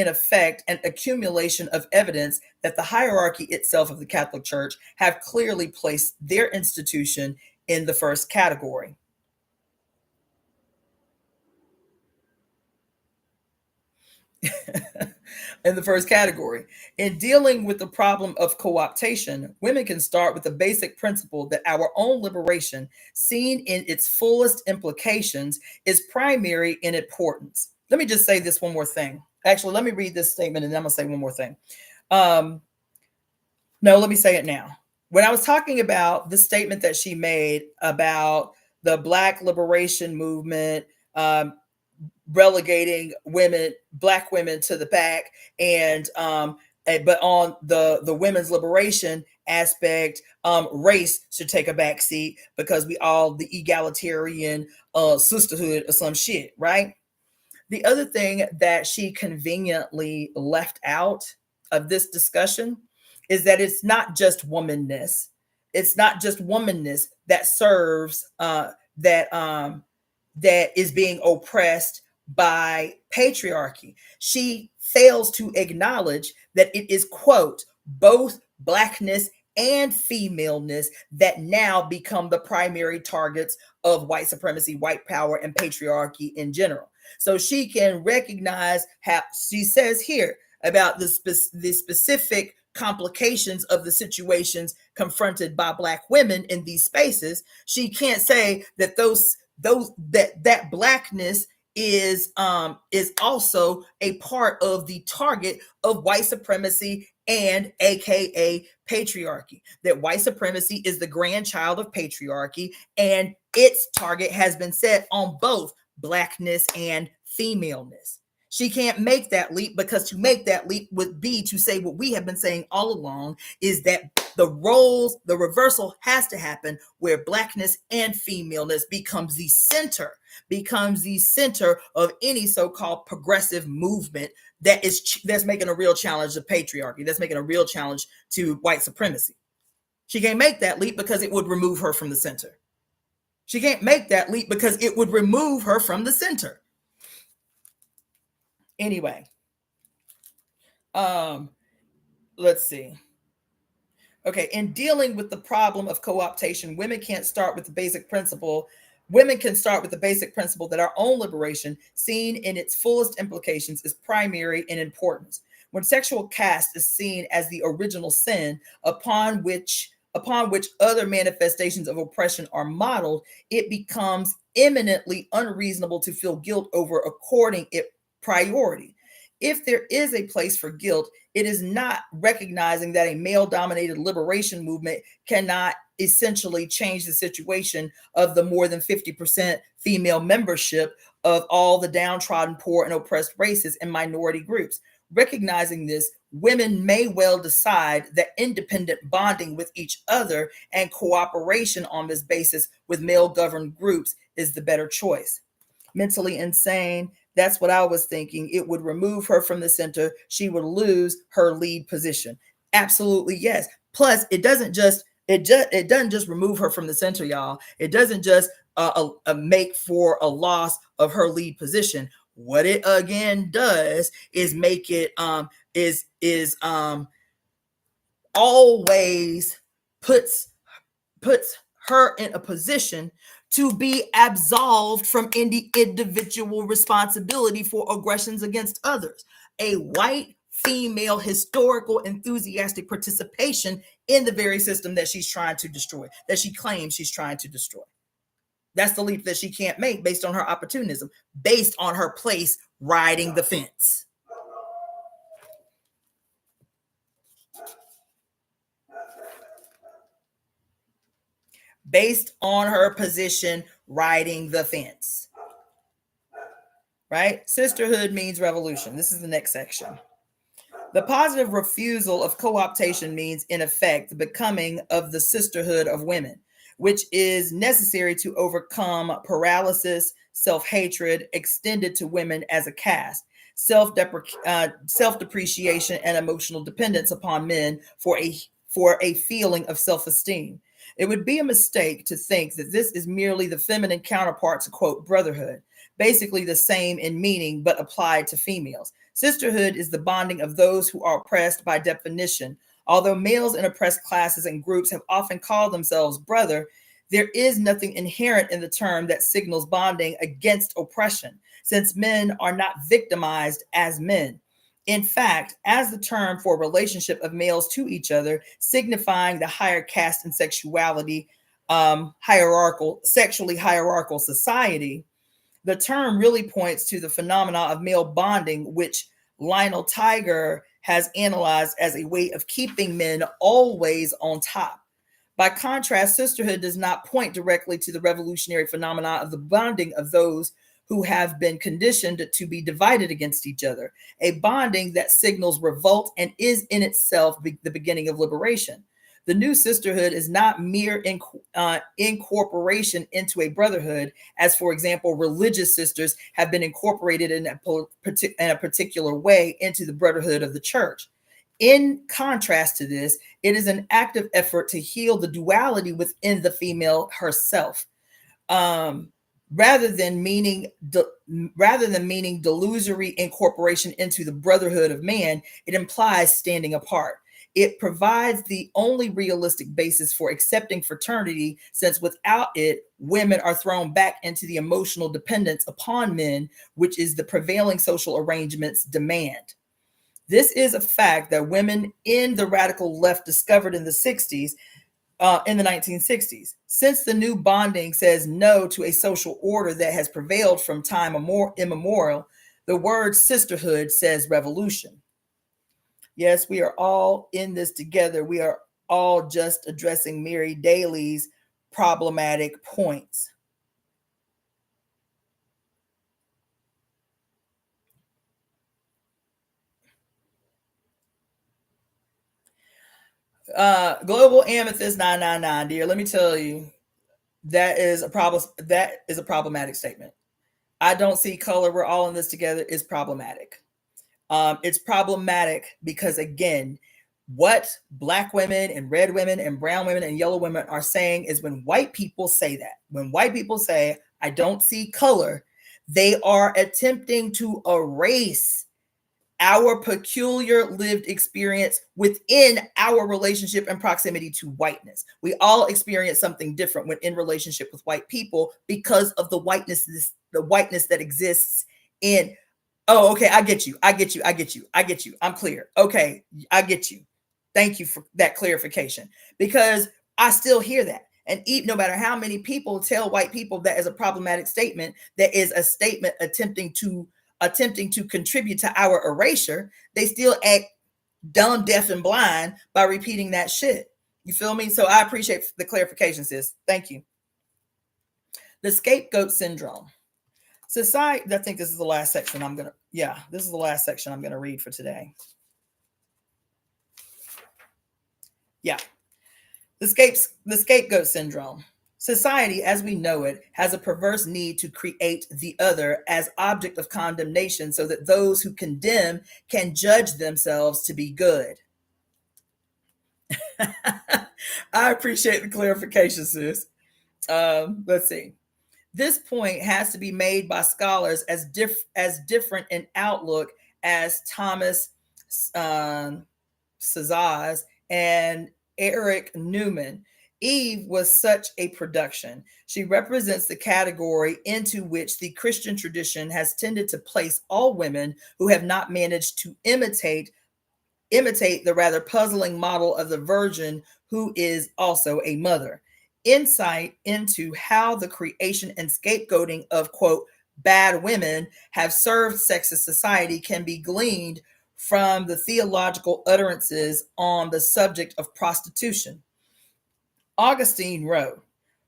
effect an accumulation of evidence that the hierarchy itself of the Catholic Church have clearly placed their institution in the first category. In the first category. In dealing with the problem of co-optation, women can start with the basic principle that our own liberation, seen in its fullest implications, is primary in importance. Let me just say this one more thing. Actually, let me read this statement and then I'm going to say one more thing. No, let me say it now. When I was talking about the statement that she made about the Black liberation movement, relegating Black women to the back, and but on the women's liberation aspect, race should take a back seat because we all the egalitarian sisterhood or some shit, right? The other thing that she conveniently left out of this discussion is that it's not just womanness. It's not just womanness that serves that is being oppressed by patriarchy. She fails to acknowledge that it is, quote, both Blackness and femaleness that now become the primary targets of white supremacy, white power, and patriarchy in general. So she can recognize how she says here about the specific complications of the situations confronted by Black women in these spaces. She can't say that that Blackness is also a part of the target of white supremacy and aka patriarchy, that white supremacy is the grandchild of patriarchy and its target has been set on both Blackness and femaleness. She can't make that leap, because to make that leap would be to say what we have been saying all along, is that the reversal has to happen where Blackness and femaleness becomes the center of any so-called progressive movement that's making a real challenge to patriarchy, that's making a real challenge to white supremacy. She can't make that leap because it would remove her from the center. She can't make that leap because it would remove her from the center. Anyway, let's see. Okay, in dealing with the problem of co-optation, women can start with the basic principle that our own liberation, seen in its fullest implications, is primary in importance. When sexual caste is seen as the original sin upon which other manifestations of oppression are modeled, it becomes eminently unreasonable to feel guilt over according it priority. If there is a place for guilt, it is not recognizing that a male dominated liberation movement cannot essentially change the situation of the more than 50% female membership of all the downtrodden, poor, and oppressed races and minority groups. Recognizing this, women may well decide that independent bonding with each other and cooperation on this basis with male governed groups is the better choice. Mentally insane, that's what I was thinking. It would remove her from the center. She would lose her lead position. Absolutely, yes. Plus, it doesn't just remove her from the center, y'all. It doesn't just make for a loss of her lead position. What it again does is make it always puts her in a position to be absolved from any individual responsibility for aggressions against others. A white female historical enthusiastic participation in the very system that she's trying to destroy, that she claims she's trying to destroy. That's the leap that she can't make based on her opportunism, based on her place riding the fence. Based on her position riding the fence. Right? Sisterhood means revolution. This is the next section. The positive refusal of co-optation means, in effect, the becoming of the sisterhood of women, which is necessary to overcome paralysis, self-hatred extended to women as a caste, self-depreciation, and emotional dependence upon men for a feeling of self-esteem. It would be a mistake to think that this is merely the feminine counterpart to, quote, brotherhood, basically the same in meaning but applied to females. Sisterhood is the bonding of those who are oppressed by definition. Although males in oppressed classes and groups have often called themselves brother, there is nothing inherent in the term that signals bonding against oppression, since men are not victimized as men. In fact, as the term for relationship of males to each other, signifying the higher caste and sexually hierarchical society, the term really points to the phenomena of male bonding, which Lionel Tiger has analyzed as a way of keeping men always on top. By contrast, sisterhood does not point directly to the revolutionary phenomena of the bonding of those who have been conditioned to be divided against each other, a bonding that signals revolt and is in itself the beginning of liberation. The new sisterhood is not mere incorporation into a brotherhood, as, for example, religious sisters have been incorporated in a particular way into the brotherhood of the church. In contrast to this, it is an active effort to heal the duality within the female herself. Rather than meaning delusory incorporation into the brotherhood of man, it implies standing apart. It provides the only realistic basis for accepting fraternity, since without it, women are thrown back into the emotional dependence upon men, which is the prevailing social arrangement's demand. This is a fact that women in the radical left discovered in the 60s, in the 1960s. Since the new bonding says no to a social order that has prevailed from time immemorial, the word sisterhood says revolution. Yes, we are all in this together. We are all just addressing Mary Daly's problematic points. Global Amethyst 999, dear. Let me tell you, that is a problem. That is a problematic statement. I don't see color. We're all in this together is problematic. It's problematic because, again, what Black women and red women and brown women and yellow women are saying is, when white people say that, when white people say, I don't see color, they are attempting to erase our peculiar lived experience within our relationship and proximity to whiteness. We all experience something different when in relationship with white people because of the whiteness that exists in. Oh, okay, I get you. I'm clear. Okay, I get you. Thank you for that clarification, because I still hear that. And no matter how many people tell white people that is a problematic statement, that is a statement attempting to attempting to contribute to our erasure, they still act dumb, deaf, and blind by repeating that shit. You feel me? So I appreciate the clarification, sis. Thank you. The scapegoat syndrome. Society, I think this is the last section this is the last section I'm going to read for today. Yeah. The scapegoat syndrome. Society, as we know it, has a perverse need to create the other as object of condemnation so that those who condemn can judge themselves to be good. I appreciate the clarification, sis. Let's see. This point has to be made by scholars as different in outlook as Thomas Sazaz and Eric Newman. Eve was such a production. She represents the category into which the Christian tradition has tended to place all women who have not managed to imitate the rather puzzling model of the virgin who is also a mother. Insight into how the creation and scapegoating of, quote, bad women have served sexist society can be gleaned from the theological utterances on the subject of prostitution. Augustine wrote,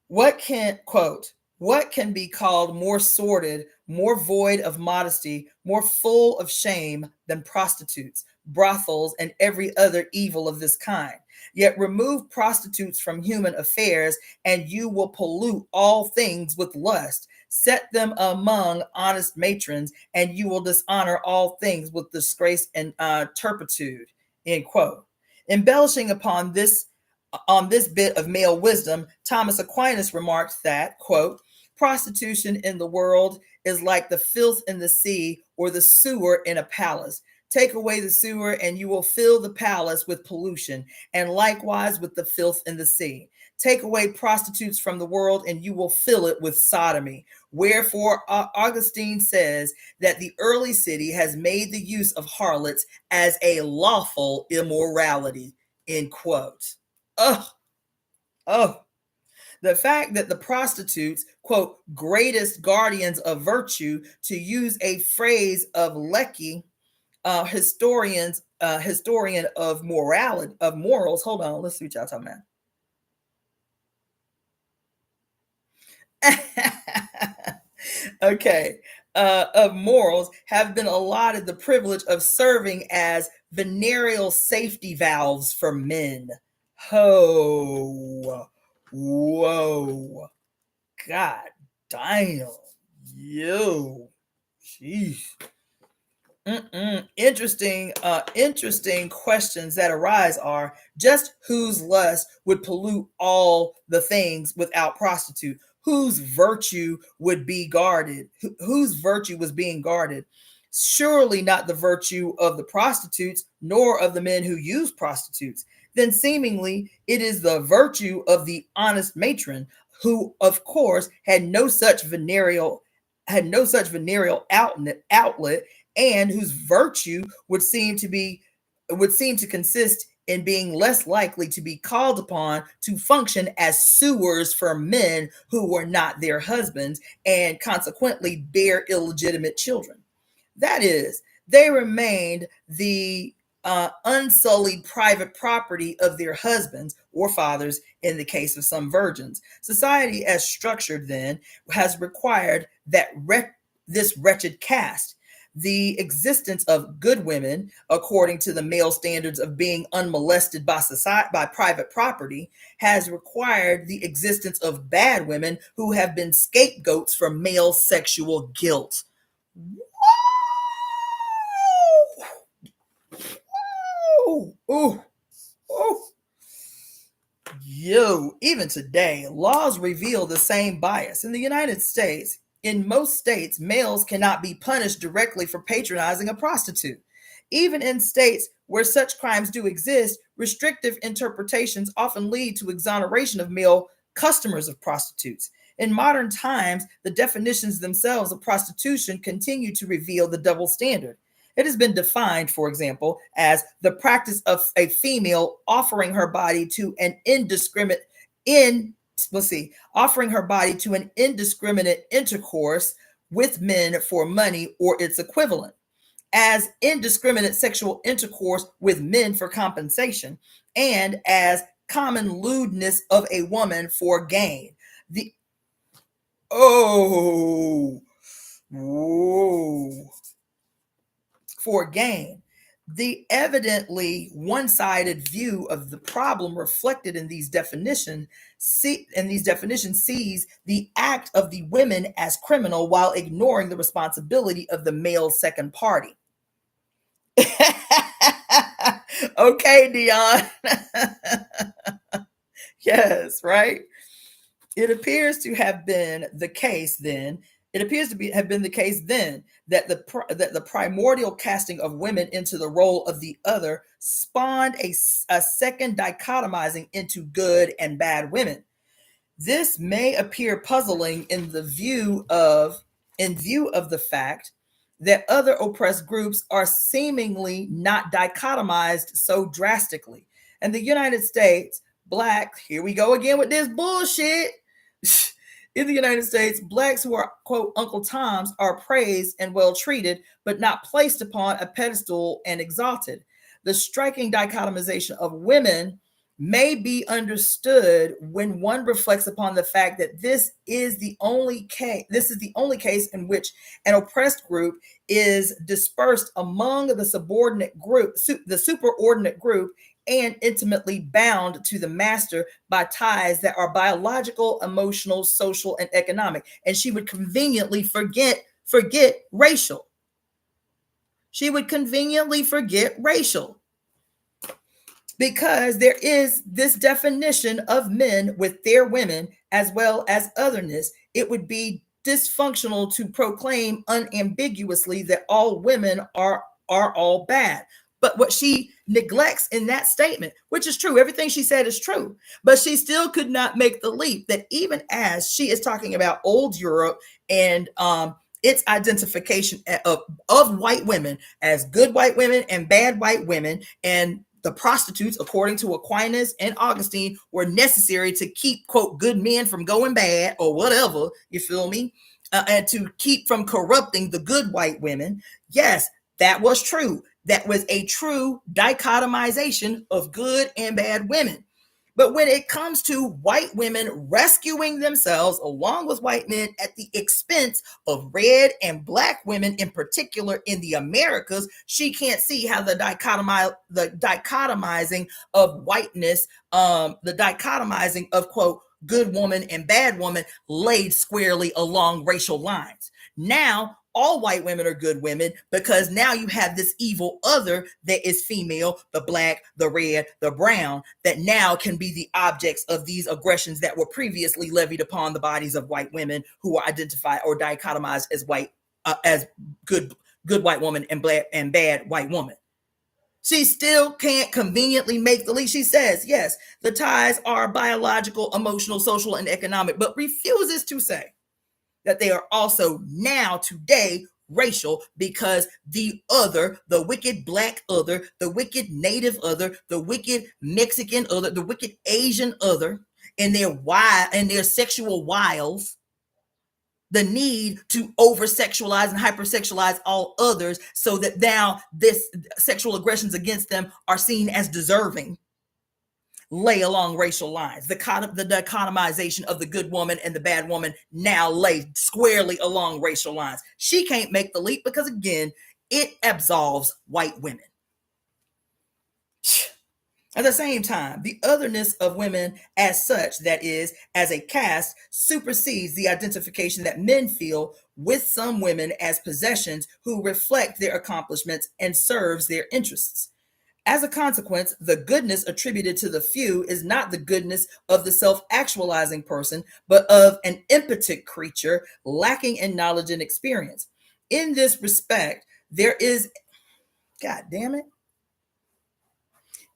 what can be called more sordid, more void of modesty, more full of shame than prostitutes, brothels, and every other evil of this kind? Yet remove prostitutes from human affairs, and you will pollute all things with lust. Set them among honest matrons, and you will dishonor all things with disgrace and turpitude. End quote. Embellishing upon this bit of male wisdom, Thomas Aquinas remarked that, quote, prostitution in the world is like the filth in the sea or the sewer in a palace. Take away the sewer and you will fill the palace with pollution, and likewise with the filth in the sea. Take away prostitutes from the world and you will fill it with sodomy. Wherefore, Augustine says that the early city has made the use of harlots as a lawful immorality, end quote. The fact that the prostitutes, quote, greatest guardians of virtue, to use a phrase of Lecky, historian of morals. Hold on, let's see what y'all talking about. Okay. Of morals have been allotted the privilege of serving as venereal safety valves for men. Whoa. God damn. Yo. Jeez. Interesting questions that arise are just whose lust would pollute all the things without prostitute? Whose virtue would be guarded? Whose virtue was being guarded? Surely not the virtue of the prostitutes, nor of the men who use prostitutes. Then seemingly it is the virtue of the honest matron, who of course had no such venereal outlet, and whose virtue would seem to consist in being less likely to be called upon to function as sewers for men who were not their husbands and consequently bear illegitimate children. That is, they remained the unsullied private property of their husbands or fathers in the case of some virgins. Society as structured then has required that this wretched caste. The existence of good women, according to the male standards of being unmolested by society, by private property, has required the existence of bad women who have been scapegoats for male sexual guilt. Yo, even today, laws reveal the same bias. In the United States, in most states, males cannot be punished directly for patronizing a prostitute. Even in states where such crimes do exist, restrictive interpretations often lead to exoneration of male customers of prostitutes. In modern times, the definitions themselves of prostitution continue to reveal the double standard. It has been defined, for example, as the practice of a female offering her body to an indiscriminate intercourse with men for money or its equivalent, as indiscriminate sexual intercourse with men for compensation, and as common lewdness of a woman for gain. The oh, whoa, for gain. The evidently one-sided view of the problem reflected in these definitions sees the act of the women as criminal while ignoring the responsibility of the male second party. Okay, Dion. Yes, right. It appears to have been the case then. It appears to have been the case then that the primordial casting of women into the role of the other spawned a second dichotomizing into good and bad women. This may appear puzzling in view of the fact that other oppressed groups are seemingly not dichotomized so drastically. And the United States, Black, here we go again with this bullshit. In the United States, Blacks who are, quote, Uncle Toms are praised and well treated, but not placed upon a pedestal and exalted. The striking dichotomization of women may be understood when one reflects upon the fact that this is the only case in which an oppressed group is dispersed among the subordinate group, the superordinate group, and intimately bound to the master by ties that are biological, emotional, social, and economic. And she would conveniently forget racial. She would conveniently forget racial. Because there is this definition of men with their women as well as otherness. It would be dysfunctional to proclaim unambiguously that all women are all bad. But what she neglects in that statement, which is true, everything she said is true, but she still could not make the leap that even as she is talking about old Europe and its identification of white women as good white women and bad white women, and the prostitutes, according to Aquinas and Augustine, were necessary to keep, quote, good men from going bad or whatever, you feel me? And to keep from corrupting the good white women. Yes, that was true. That was a true dichotomization of good and bad women. But when it comes to white women rescuing themselves along with white men at the expense of red and black women, in particular in the Americas, she can't see how the dichotomizing of whiteness, the dichotomizing of, quote, good woman and bad woman laid squarely along racial lines. Now, all white women are good women because now you have this evil other that is female, the black, the red, the brown, that now can be the objects of these aggressions that were previously levied upon the bodies of white women who are identified or dichotomized as white, as good white woman and black and bad white woman. She still can't conveniently make the leap. She says, yes, the ties are biological, emotional, social, and economic, but refuses to say that they are also now today racial, because the other, the wicked black other, the wicked native other, the wicked Mexican other, the wicked Asian other, and their sexual wiles, the need to over-sexualize and hypersexualize all others so that now this sexual aggressions against them are seen as deserving, lay along racial lines. The dichotomization of the good woman and the bad woman now lay squarely along racial lines. She can't make the leap because, again, it absolves white women. At the same time, the otherness of women as such, that is, as a caste, supersedes the identification that men feel with some women as possessions who reflect their accomplishments and serves their interests. As a consequence, the goodness attributed to the few is not the goodness of the self-actualizing person, but of an impotent creature lacking in knowledge and experience. In this respect, there is, God damn it.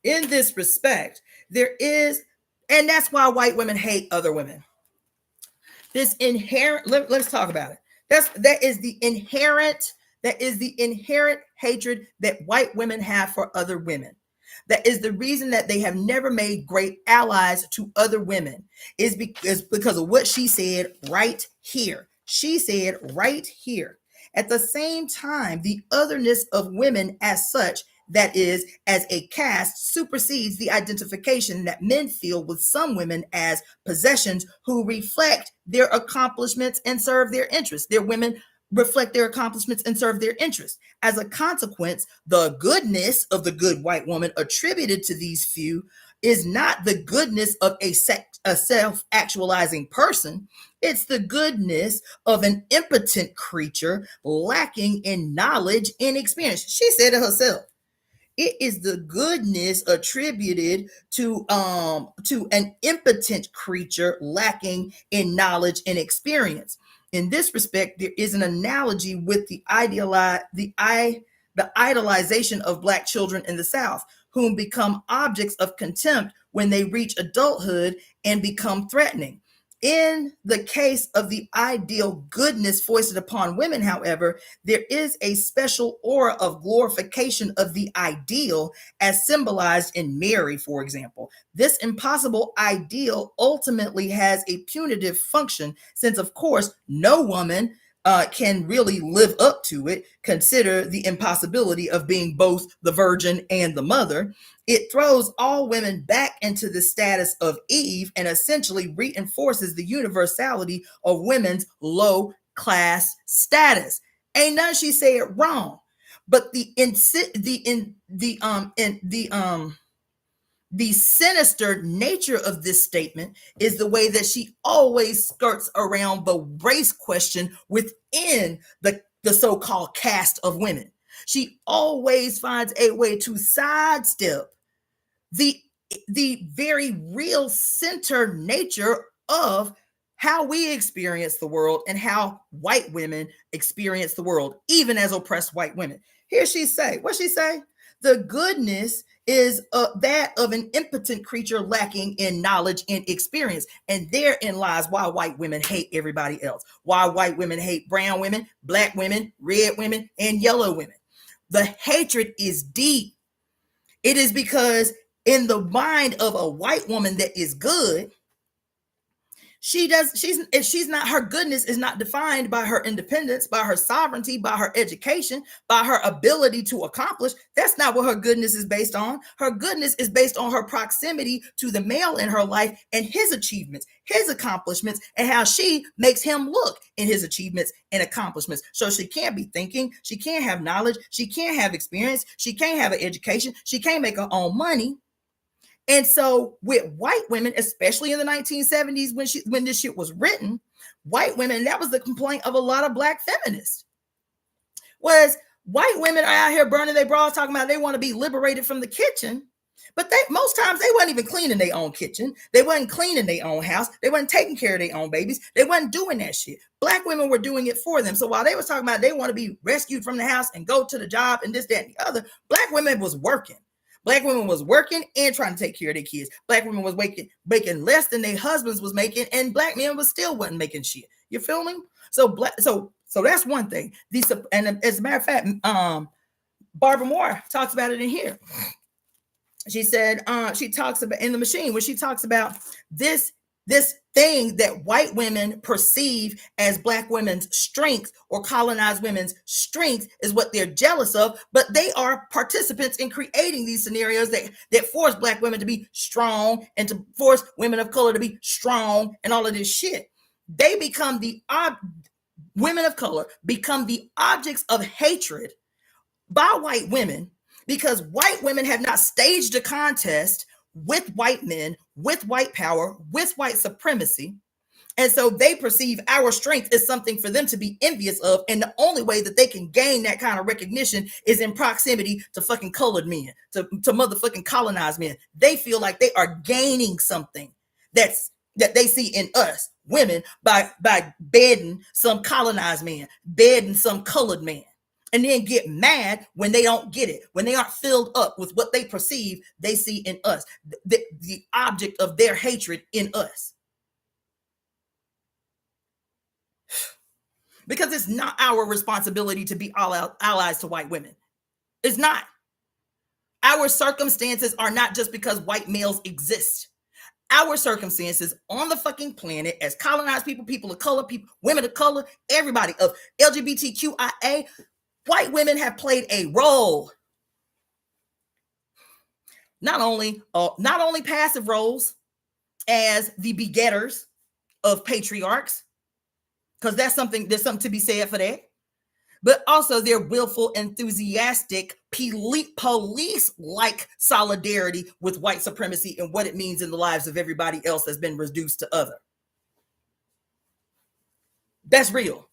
In this respect, there is, and that's why white women hate other women. This inherent, let's talk about it. That is the inherent hatred that white women have for other women. That is the reason that they have never made great allies to other women, is because of what she said right here. She said right here, at the same time, the otherness of women as such, that is, as a caste, supersedes the identification that men feel with some women as possessions who reflect their accomplishments and serve their interests. Their women reflect their accomplishments and serve their interests. As a consequence, the goodness of the good white woman attributed to these few is not the goodness of a self-actualizing person. It's the goodness of an impotent creature lacking in knowledge and experience. She said it herself. It is the goodness attributed to an impotent creature lacking in knowledge and experience. In this respect, there is an analogy with the idolization of Black children in the South, whom become objects of contempt when they reach adulthood and become threatening. In the case of the ideal goodness foisted upon women, however, there is a special aura of glorification of the ideal as symbolized in Mary, for example. This impossible ideal ultimately has a punitive function, since, of course, no woman can really live up to it. Consider the impossibility of being both the virgin and the mother. It throws all women back into the status of Eve and essentially reinforces the universality of women's low class status. Ain't none she say it wrong, but the sinister nature of this statement is the way that she always skirts around the race question within the so-called caste of women. She always finds a way to sidestep the very real center nature of how we experience the world and how white women experience the world, even as oppressed white women. Here she say, what she say? The goodness is that of an impotent creature lacking in knowledge and experience. And therein lies why white women hate everybody else. Why white women hate brown women, Black women, red women, and yellow women. The hatred is deep. It is because in the mind of a white woman that is good, her goodness is not defined by her independence, by her sovereignty, by her education, by her ability to accomplish. That's not what her goodness is based on. Her goodness is based on her proximity to the male in her life and his achievements, his accomplishments, and how she makes him look in his achievements and accomplishments. So she can't be thinking, she can't have knowledge, she can't have experience, she can't have an education, she can't make her own money. And so with white women, especially in the 1970s when this shit was written, white women, that was the complaint of a lot of Black feminists, was white women are out here burning their bras talking about they want to be liberated from the kitchen. But most times they wasn't even cleaning their own kitchen. They wasn't cleaning their own house. They wasn't taking care of their own babies. They wasn't doing that shit. Black women were doing it for them. So while they was talking about they want to be rescued from the house and go to the job and this, that, and the other, Black women was working. Black women was working and trying to take care of their kids. Black women was making less than their husbands was making, and Black men was still wasn't making shit. You feel me? So that's one thing. And as a matter of fact, Barbara Moore talks about it in here. She said she talks about in The Machine when she talks about this thing that white women perceive as Black women's strength or colonized women's strength is what they're jealous of, but they are participants in creating these scenarios that force Black women to be strong and to force women of color to be strong and all of this shit. They become women of color become the objects of hatred by white women because white women have not staged a contest with white men, with white power, with white supremacy. And so they perceive our strength as something for them to be envious of. And the only way that they can gain that kind of recognition is in proximity to fucking colored men, to motherfucking colonized men. They feel like they are gaining something that they see in us, women, by bedding some colonized man, bedding some colored man. And then get mad when they don't get it, when they aren't filled up with what they perceive they see in us, the object of their hatred in us. Because it's not our responsibility to be allies to white women. It's not. Our circumstances are not just because white males exist. our circumstances on the fucking planet as colonized people, people of color, people, women of color, everybody of LGBTQIA, white women have played a role. Not only passive roles as the begetters of patriarchs, because there's something to be said for that, but also their willful, enthusiastic, police-like solidarity with white supremacy and what it means in the lives of everybody else that's been reduced to other. That's real.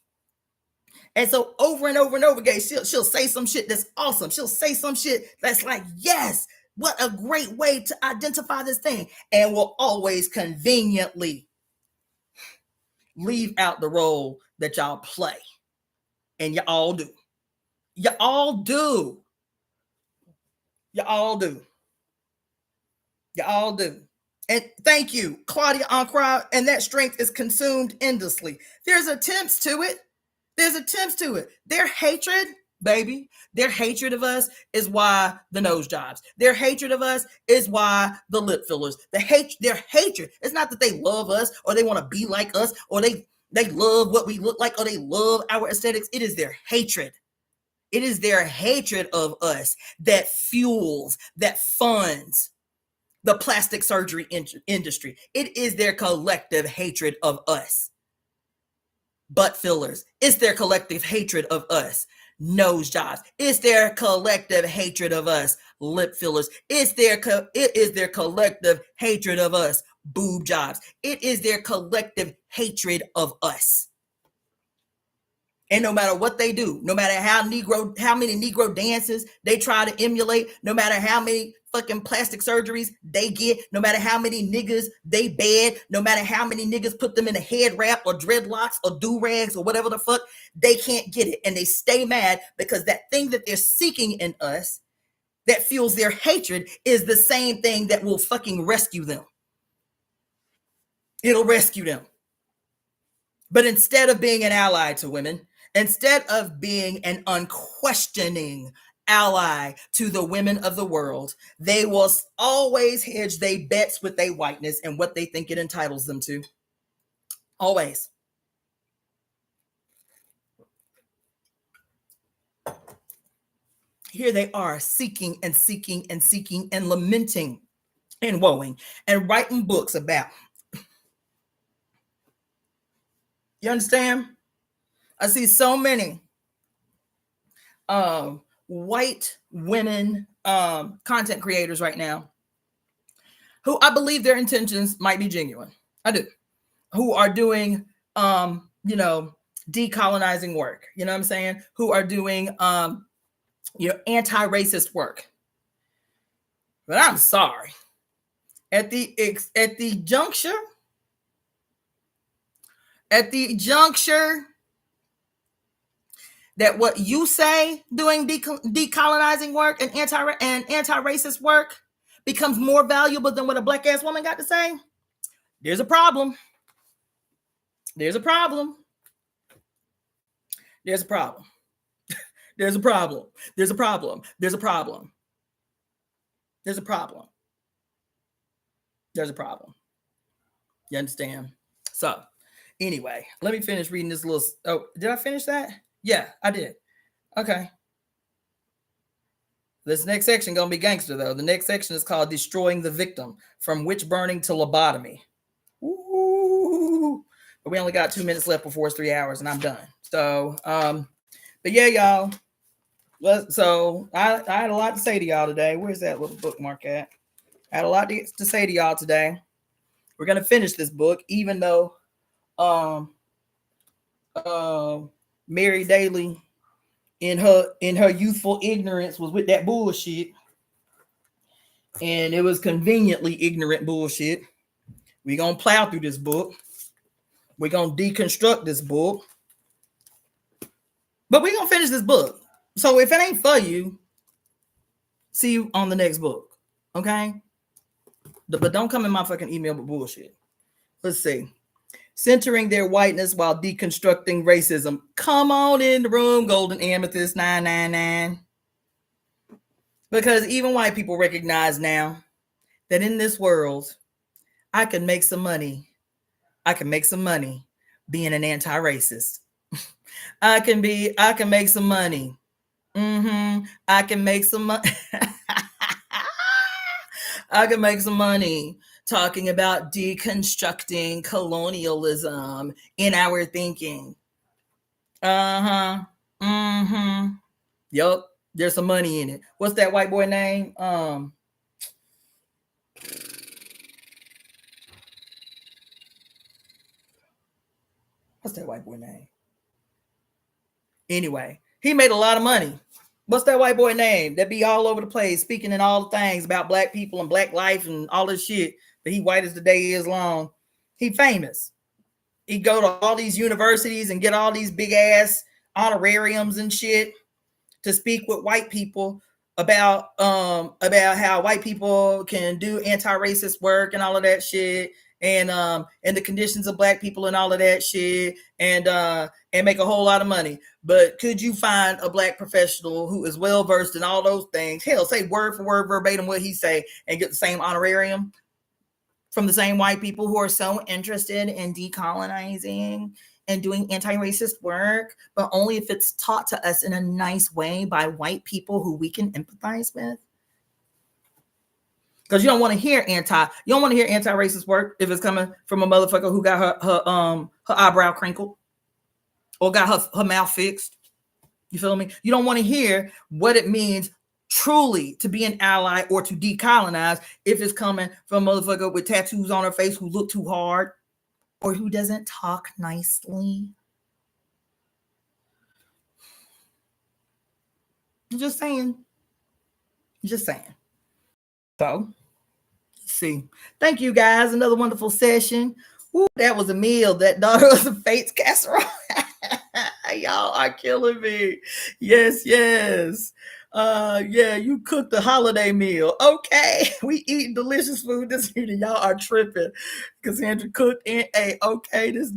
And so over and over and over again, she'll say some shit that's awesome. She'll say some shit that's like, yes, what a great way to identify this thing. And will always conveniently leave out the role that y'all play. And you all do. You all do. You all do. You all do. And thank you, Claudia Ancra. And that strength is consumed endlessly. There's attempts to it. Their hatred, baby, their hatred of us is why the nose jobs. Their hatred of us is why the lip fillers. Their hatred. It's not that they love us or they want to be like us or they love what we look like or they love our aesthetics. It is their hatred. It is their hatred of us that fuels, that funds the plastic surgery industry. It is their collective hatred of us. Butt fillers. It's their collective hatred of us. Nose jobs. It's their collective hatred of us. Lip fillers. It is their collective hatred of us. Boob jobs. It is their collective hatred of us. And no matter what they do, no matter how many Negro dances they try to emulate, no matter how many fucking plastic surgeries they get, no matter how many niggas they bed, no matter how many niggas put them in a head wrap or dreadlocks or do-rags or whatever the fuck, they can't get it. And they stay mad because that thing that they're seeking in us that fuels their hatred is the same thing that will fucking rescue them. It'll rescue them. But instead of being an ally to women, instead of being an unquestioning ally to the women of the world, they will always hedge their bets with their whiteness and what they think it entitles them to. Always. Here they are seeking and seeking and seeking and lamenting and woeing and writing books about. You understand? I see so many white women content creators right now who I believe their intentions might be genuine. I do. Who are doing, decolonizing work. You know what I'm saying? Who are doing, anti-racist work. But I'm sorry. At the juncture that what you say doing decolonizing work and anti-racist work becomes more valuable than what a black ass woman got to say, there's a problem. There's a problem. There's a problem. There's a problem. There's a problem. There's a problem. There's a problem. There's a problem. You understand? So anyway, let me finish reading this little. Oh, did I finish that? Yeah, I did. Okay. This next section gonna be gangster though. The next section is called "Destroying the Victim: From Witch Burning to Lobotomy." Ooh. But we only got 2 minutes left before it's 3 hours, and I'm done. So, but yeah, y'all. So I had a lot to say to y'all today. Where's that little bookmark at? I had a lot to say to y'all today. We're gonna finish this book, even though Mary Daly in her youthful ignorance was with that bullshit, and it was conveniently ignorant bullshit. We're gonna plow through this book. We're gonna deconstruct this book, but we're gonna finish this book. So if it ain't for you, see you on the next book. Okay? But don't come in my fucking email with bullshit. Let's see. Centering their whiteness while deconstructing racism. Come on in the room, Golden Amethyst 999. Because even white people recognize now that in this world, I can make some money. I can make some money being an anti-racist. I can make some money. I can make some money. I can make some money talking about deconstructing colonialism in our thinking. Uh-huh. Mm-hmm. Yup. There's some money in it. What's that white boy name? What's that white boy name? Anyway, he made a lot of money. What's that white boy name that be all over the place speaking in all the things about black people and black life and all this shit, but he white as the day is long. He famous. He go to all these universities and get all these big ass honorariums and shit to speak with white people about how white people can do anti-racist work and all of that shit, and the conditions of black people and all of that shit, and make a whole lot of money. But could you find a black professional who is well versed in all those things, hell, say word for word verbatim what he say, and get the same honorarium from the same white people who are so interested in decolonizing and doing anti-racist work, but only if it's taught to us in a nice way by white people who we can empathize with? Because you don't want to hear anti-racist work if it's coming from a motherfucker who got her eyebrow crinkled or got her mouth fixed. You feel me? You don't want to hear what it means truly to be an ally or to decolonize if it's coming from a motherfucker with tattoos on her face who look too hard or who doesn't talk nicely. Just saying. So, let's see. Thank you guys. Another wonderful session. Ooh, that was a meal. That Daughter of the Fates casserole. Y'all are killing me. Yes. Yeah, you cooked the holiday meal. Okay, we eating delicious food this evening. Y'all are tripping. Cassandra cooked and hey, okay, this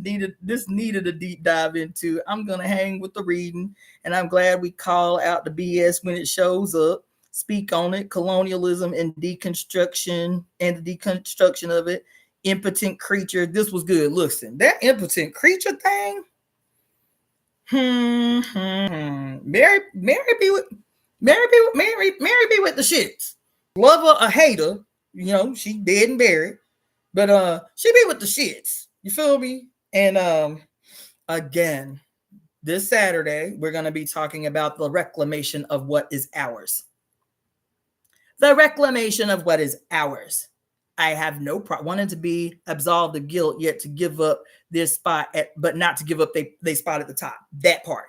needed a deep dive into. I'm gonna hang with the reading, and I'm glad we call out the BS when it shows up. Speak on it. Colonialism and deconstruction and the deconstruction of it. Impotent creature. This was good. Listen, that impotent creature thing. Mary be with the shits. Love her or hate her, you know, she dead and buried. But she be with the shits. You feel me? And again, this Saturday, we're gonna be talking about the reclamation of what is ours. The reclamation of what is ours. I have no problem wanting to be absolved of guilt, yet to give up this spot, but not to give up they spot at the top. That part.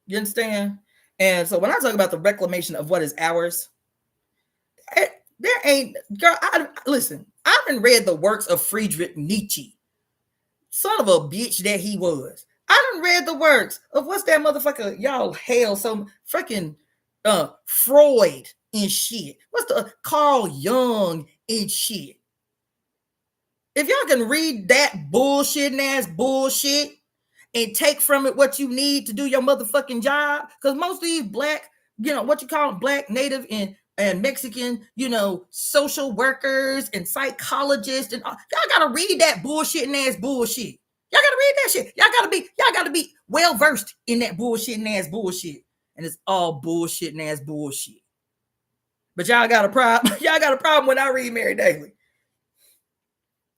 You understand? And so when I talk about the reclamation of what is ours, there ain't, girl, listen, I haven't read the works of Friedrich Nietzsche. Son of a bitch that he was. I done read the works of what's that motherfucker, y'all hail some freaking Freud and shit. What's the Carl Jung and shit. If y'all can read that bullshitting ass bullshit and take from it what you need to do your motherfucking job, because most of these black, you know, what you call them, black, native, and Mexican, you know, social workers and psychologists and all, y'all gotta read that bullshitting ass bullshit. Y'all gotta read that shit. Y'all gotta be well versed in that bullshitting ass bullshit. And it's all bullshitting ass bullshit. But y'all got a problem. Y'all got a problem when I read Mary Daly.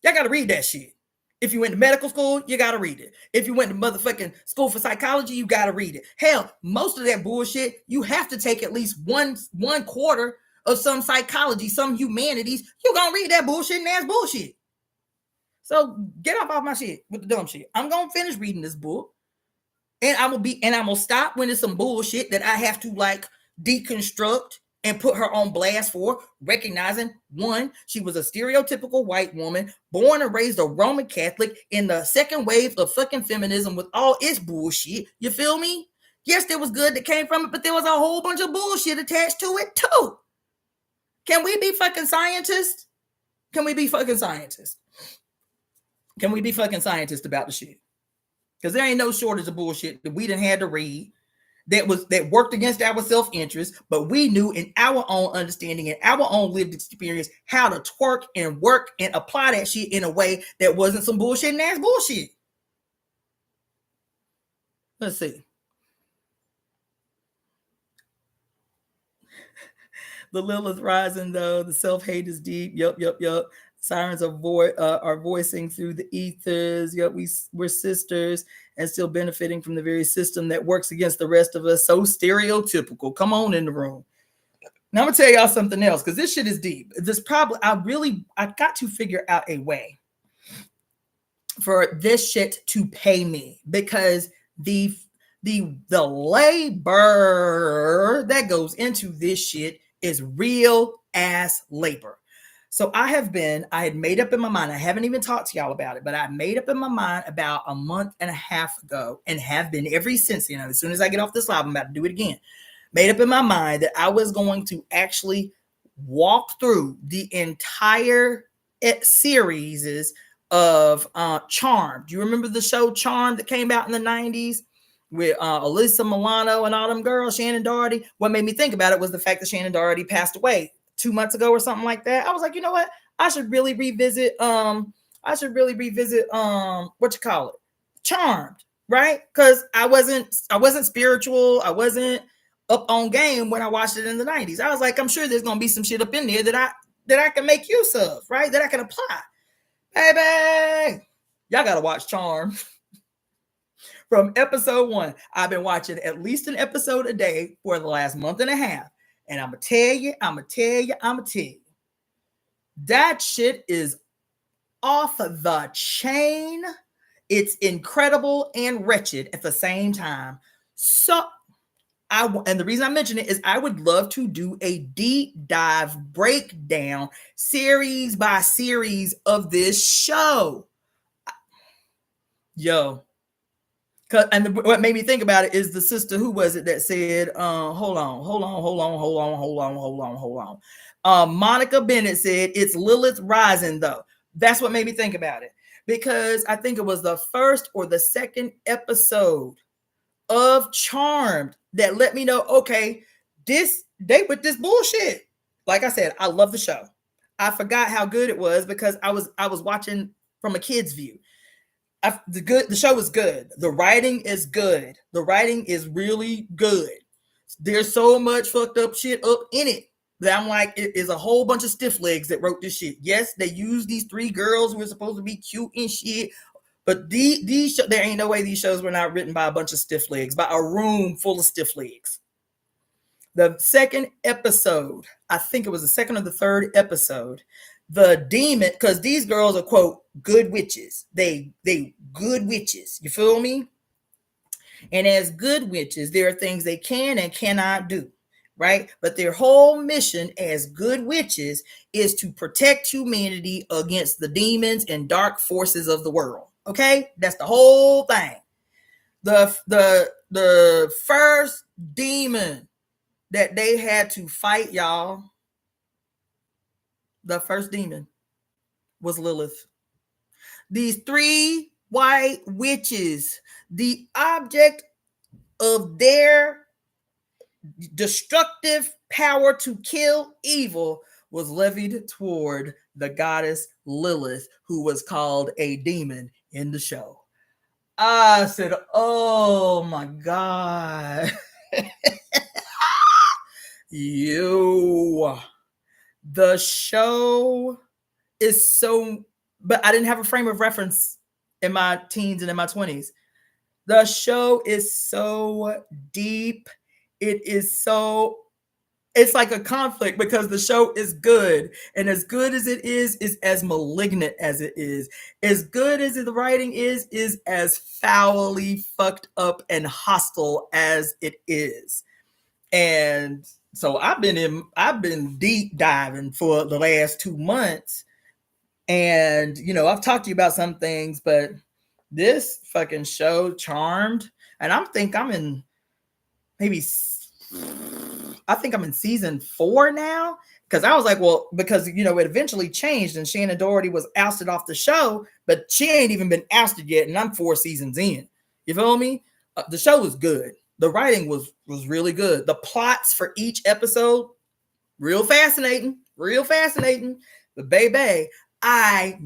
Y'all gotta read that shit. If you went to medical school, you gotta read it. If you went to motherfucking school for psychology, you gotta read it. Hell, most of that bullshit, you have to take at least one quarter of some psychology, some humanities. You gonna read that bullshit and ass bullshit. So get off my shit with the dumb shit. I'm gonna finish reading this book, and I'm gonna stop when it's some bullshit that I have to like deconstruct and put her on blast for, recognizing one, she was a stereotypical white woman, born and raised a Roman Catholic in the second wave of fucking feminism with all its bullshit. You feel me? Yes, there was good that came from it, but there was a whole bunch of bullshit attached to it too. Can we be fucking scientists? Can we be fucking scientists about the shit? Because there ain't no shortage of bullshit that we done had to read that worked against our self-interest, but we knew in our own understanding and our own lived experience how to twerk and work and apply that shit in a way that wasn't some bullshit and ass bullshit. Let's see. The Lilith rising, though, the self-hate is deep. Yup. Sirens are voicing through the ethers. Yep, we're sisters and still benefiting from the very system that works against the rest of us. So stereotypical. Come on in the room. Now I'm gonna tell y'all something else, because this shit is deep. This probably I got to figure out a way for this shit to pay me, because the labor that goes into this shit is real ass labor. So I had made up in my mind, I haven't even talked to y'all about it, but I made up in my mind about a month and a half ago, and have been ever since. As soon as I get off this live, I'm about to do it again. Made up in my mind that I was going to actually walk through the entire series of Charmed. Do you remember the show Charmed that came out in the 90s? With Alyssa Milano and all them girls, Shannon Doherty. What made me think about it was the fact that Shannon Doherty passed away 2 months ago or something like that. I was like, you know what? I should really revisit Charmed, right? Because I wasn't spiritual. I wasn't up on game when I watched it in the 90s. I was like, I'm sure there's gonna be some shit up in there that I can make use of, right? That I can apply. Baby, y'all gotta watch Charmed. From episode 1, I've been watching at least an episode a day for the last month and a half. And I'm going to tell you, that shit is off the chain. It's incredible and wretched at the same time. So, and the reason I mention it is I would love to do a deep dive breakdown, series by series of this show. Yo. And what made me think about it is the sister, who was it that said, hold on. Monica Bennett said, it's Lilith rising, though. That's what made me think about it. Because I think it was the first or the second episode of Charmed that let me know, okay, they with this bullshit. Like I said, I love the show. I forgot how good it was because I was watching from a kid's view. The show is good. The writing is good. The writing is really good. There's so much fucked up shit up in it that I'm like, it is a whole bunch of stiff legs that wrote this shit. Yes, they used these 3 girls who are supposed to be cute and shit, but there ain't no way these shows were not written by a bunch of stiff legs, by a room full of stiff legs. The second episode, I think it was the second or the third episode, the demon, because these girls are, quote, good witches. They good witches. You feel me? And as good witches, there are things they can and cannot do, right? But their whole mission as good witches is to protect humanity against the demons and dark forces of the world. Okay? That's the whole thing. The first demon that they had to fight, y'all, the first demon was Lilith. These 3 white witches, the object of their destructive power to kill evil was levied toward the goddess Lilith, who was called a demon in the show. I said, oh my God. The show is so, but I didn't have a frame of reference in my teens and in my 20s. The show is so deep. It's like a conflict because the show is good. And as good as it is as malignant as it is. As good as the writing is as foully fucked up and hostile as it is. And so I've been deep diving for the last 2 months. And, I've talked to you about some things, but this fucking show, Charmed, and I'm in season 4 now. Because I was like, well, because, it eventually changed and Shannon Doherty was ousted off the show, but she ain't even been ousted yet. And I'm 4 seasons in. You feel me? The show is good. The writing was really good. The plots for each episode, real fascinating, real fascinating. But baby, I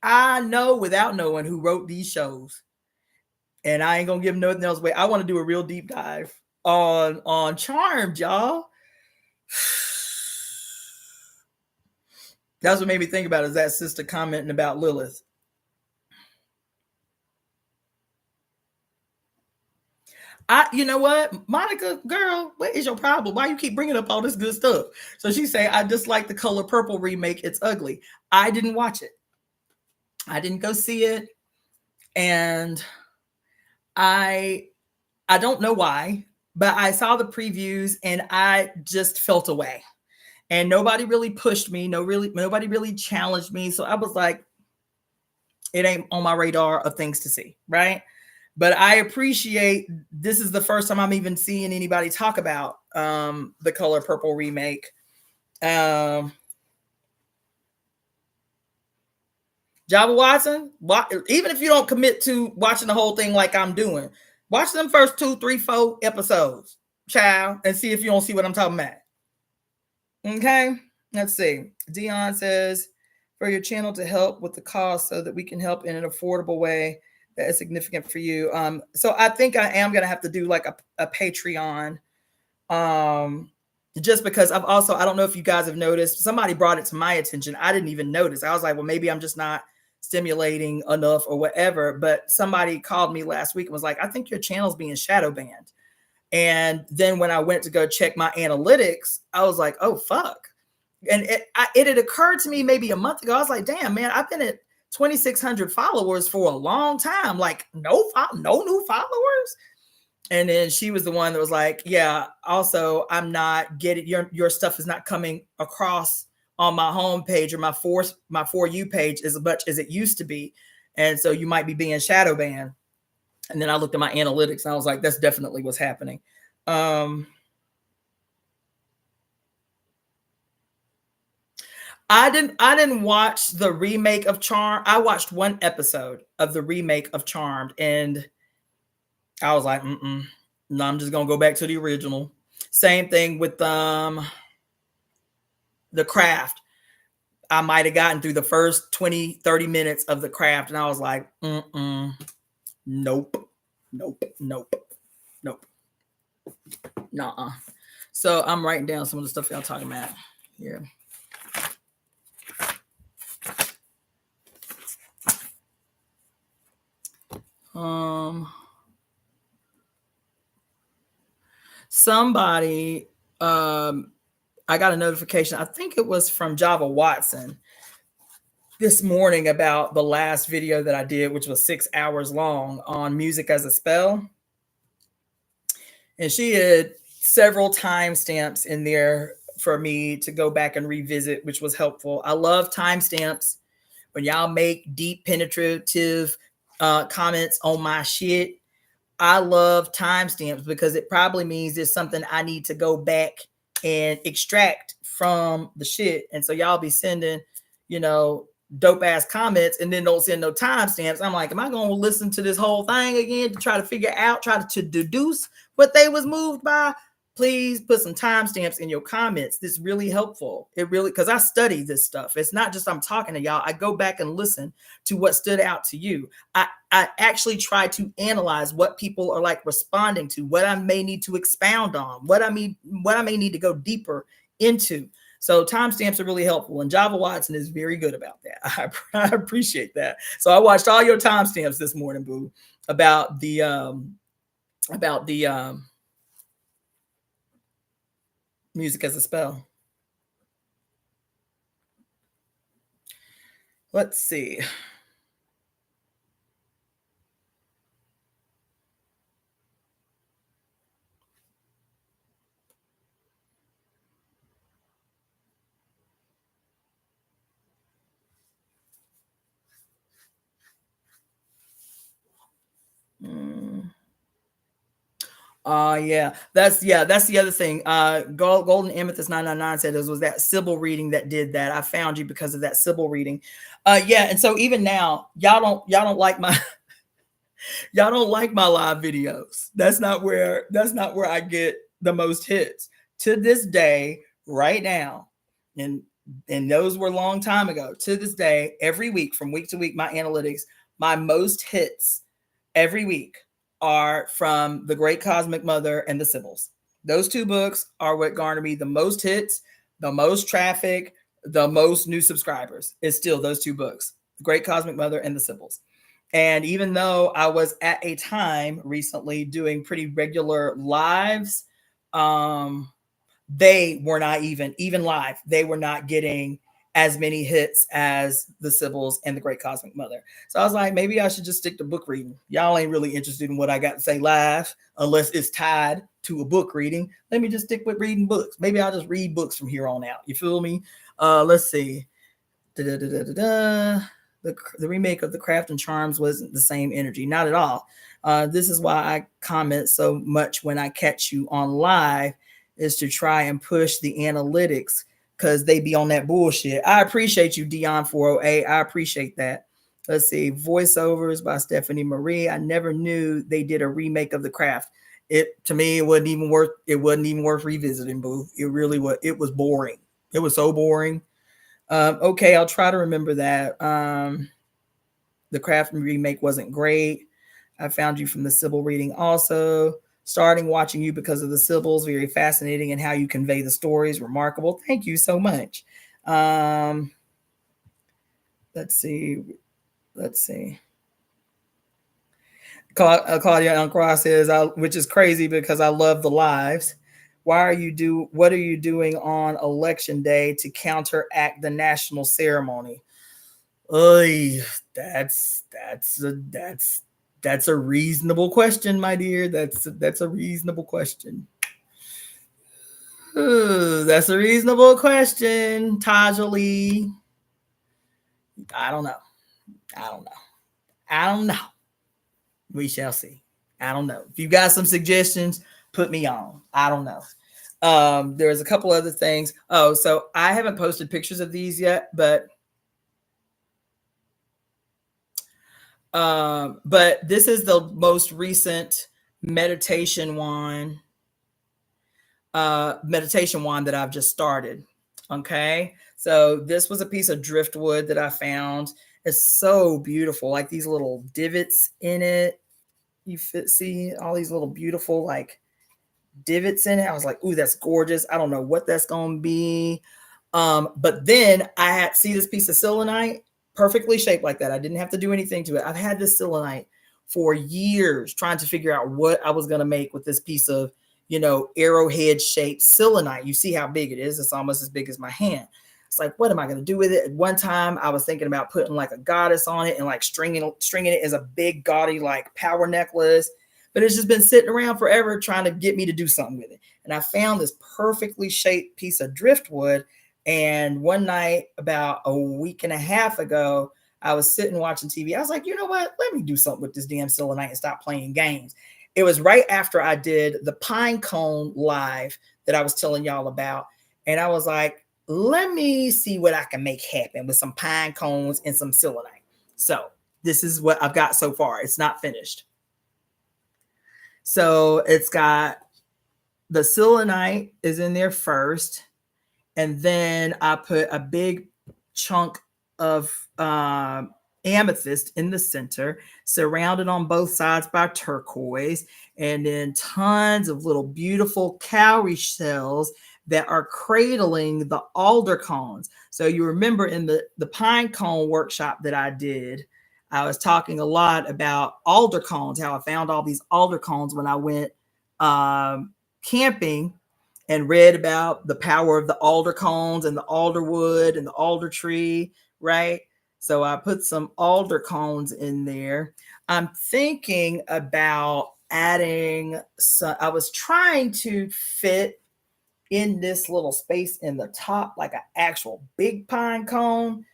know without knowing who wrote these shows, and I ain't gonna give nothing else away. I want to do a real deep dive on Charmed, y'all. That's what made me think about is that sister commenting about Lilith. You know what, Monica, girl, what is your problem? Why you keep bringing up all this good stuff? So she say, I dislike the Color Purple remake. It's ugly. I didn't watch it. I didn't go see it, and I don't know why, but I saw the previews and I just felt away. And nobody really pushed me. Nobody really challenged me. So I was like, it ain't on my radar of things to see, right? But I appreciate this is the first time I'm even seeing anybody talk about the Color Purple remake. Java Watson, even if you don't commit to watching the whole thing like I'm doing, watch them first 2, 3, 4 episodes, child, and see if you don't see what I'm talking about. Okay, let's see. Dion says, for your channel to help with the cost so that we can help in an affordable way that is significant for you. So I think I am going to have to do like a Patreon. Just because I don't know if you guys have noticed, somebody brought it to my attention. I didn't even notice. I was like, well, maybe I'm just not stimulating enough or whatever. But somebody called me last week and was like, I think your channel's being shadow banned. And then when I went to go check my analytics, I was like, oh, fuck. And it had occurred to me maybe a month ago. I was like, damn, man, I've been at 2,600 followers for a long time. Like no new followers. And then she was the one that was like, yeah, also, I'm not getting your stuff is not coming across on my homepage or my For You page as much as it used to be. And so you might be being shadow banned. And then I looked at my analytics and I was like, that's definitely what's happening. I didn't watch the remake of Charmed. I watched one episode of the remake of Charmed and I was like, no, I'm just going to go back to the original. Same thing with The Craft. I might have gotten through the first 20, 30 minutes of The Craft and I was like, nope. Nuh-uh. So I'm writing down some of the stuff y'all talking about here. Somebody, I got a notification. I think it was from Java Watson this morning about the last video that I did, which was 6 hours long on music as a spell. And she had several timestamps in there for me to go back and revisit, which was helpful. I love timestamps when y'all make deep, penetrative comments on my shit. I love timestamps because it probably means there's something I need to go back and extract from the shit. And so y'all be sending, dope ass comments and then don't send no timestamps. I'm like, am I going to listen to this whole thing again to try to figure out, to deduce what they was moved by? Please put some timestamps in your comments. This is really helpful. It really, because I study this stuff. It's not just I'm talking to y'all. I go back and listen to what stood out to you. I actually try to analyze what people are like responding to, what I may need to expound on, what I may need to go deeper into. So timestamps are really helpful, and Java Watson is very good about that. I appreciate that. So I watched all your timestamps this morning, boo, about the music as a spell. Let's see. Yeah, that's the other thing. Golden Amethyst 999 said it was that Sybil reading that did that. I found you because of that Sybil reading. Yeah, and so even now, y'all don't like my Y'all don't like my live videos. That's not where I get the most hits. To this day, right now, and those were a long time ago. To this day, every week, from week to week, my analytics, my most hits every week are from The Great Cosmic Mother and The Sibyls. Those two books are what garner me the most hits, the most traffic, the most new subscribers. It's still those two books, The Great Cosmic Mother and The Sibyls. And even though I was at a time recently doing pretty regular lives, um, they were not even live. They were not getting as many hits as the Sibyls and The Great Cosmic Mother. So I was like, maybe I should just stick to book reading. Y'all ain't really interested in what I got to say live unless it's tied to a book reading. Let me just stick with reading books. Maybe I'll just read books from here on out. You feel me? Let's see. Da-da-da-da-da-da. The remake of The Craft and Charms wasn't the same energy. Not at all. This is why I comment so much when I catch you on live, is to try and push the analytics because they be on that bullshit. I appreciate you, Dion 408. I appreciate that. Let's see. Voiceovers by Stephanie Marie. I never knew they did a remake of The Craft. It, to me, it wasn't even worth revisiting, boo. It really was. It was boring. It was so boring. Okay, I'll try to remember that. The Craft remake wasn't great. I found you from the Sybil reading also. Starting watching you because of the Sibyls, very fascinating, and how you convey the stories, remarkable. Thank you so much. Let's see. Claudia Uncross says, which is crazy because I love the lives. What are you doing on election day to counteract the national ceremony? Oy, that's a reasonable question, my dear. That's a reasonable question. Ooh, that's a reasonable question, Tajali. I don't know. We shall see. I don't know. If you got some suggestions, put me on. I don't know. There's a couple other things. Oh, so I haven't posted pictures of these yet, but this is the most recent meditation wand that I've just started. Okay, so this was a piece of driftwood that I found. It's so beautiful, like these little divots in it. See all these little beautiful like divots in it. I was like, ooh, that's gorgeous. I don't know what that's gonna be. But then I had see this piece of selenite, perfectly shaped like that. I didn't have to do anything to it. I've had this selenite for years trying to figure out what I was gonna make with this piece of, arrowhead shaped selenite. You see how big it is. It's almost as big as my hand. It's like, what am I going to do with it? At one time, I was thinking about putting like a goddess on it and like stringing it as a big gaudy like power necklace. But it's just been sitting around forever trying to get me to do something with it. And I found this perfectly shaped piece of driftwood. And one night, about a week and a half ago, I was sitting watching TV. I was like, you know what? Let me do something with this damn selenite and stop playing games. It was right after I did the pine cone live that I was telling y'all about. And I was like, let me see what I can make happen with some pine cones and some selenite. So this is what I've got so far. It's not finished. So it's got the selenite is in there first. And then I put a big chunk of amethyst in the center, surrounded on both sides by turquoise, and then tons of little beautiful cowrie shells that are cradling the alder cones. So you remember in the pine cone workshop that I did, I was talking a lot about alder cones, how I found all these alder cones when I went camping and read about the power of the alder cones and the alder wood and the alder tree, right? So I put some alder cones in there. I'm thinking about adding some, I was trying to fit in this little space in the top, like an actual big pine cone.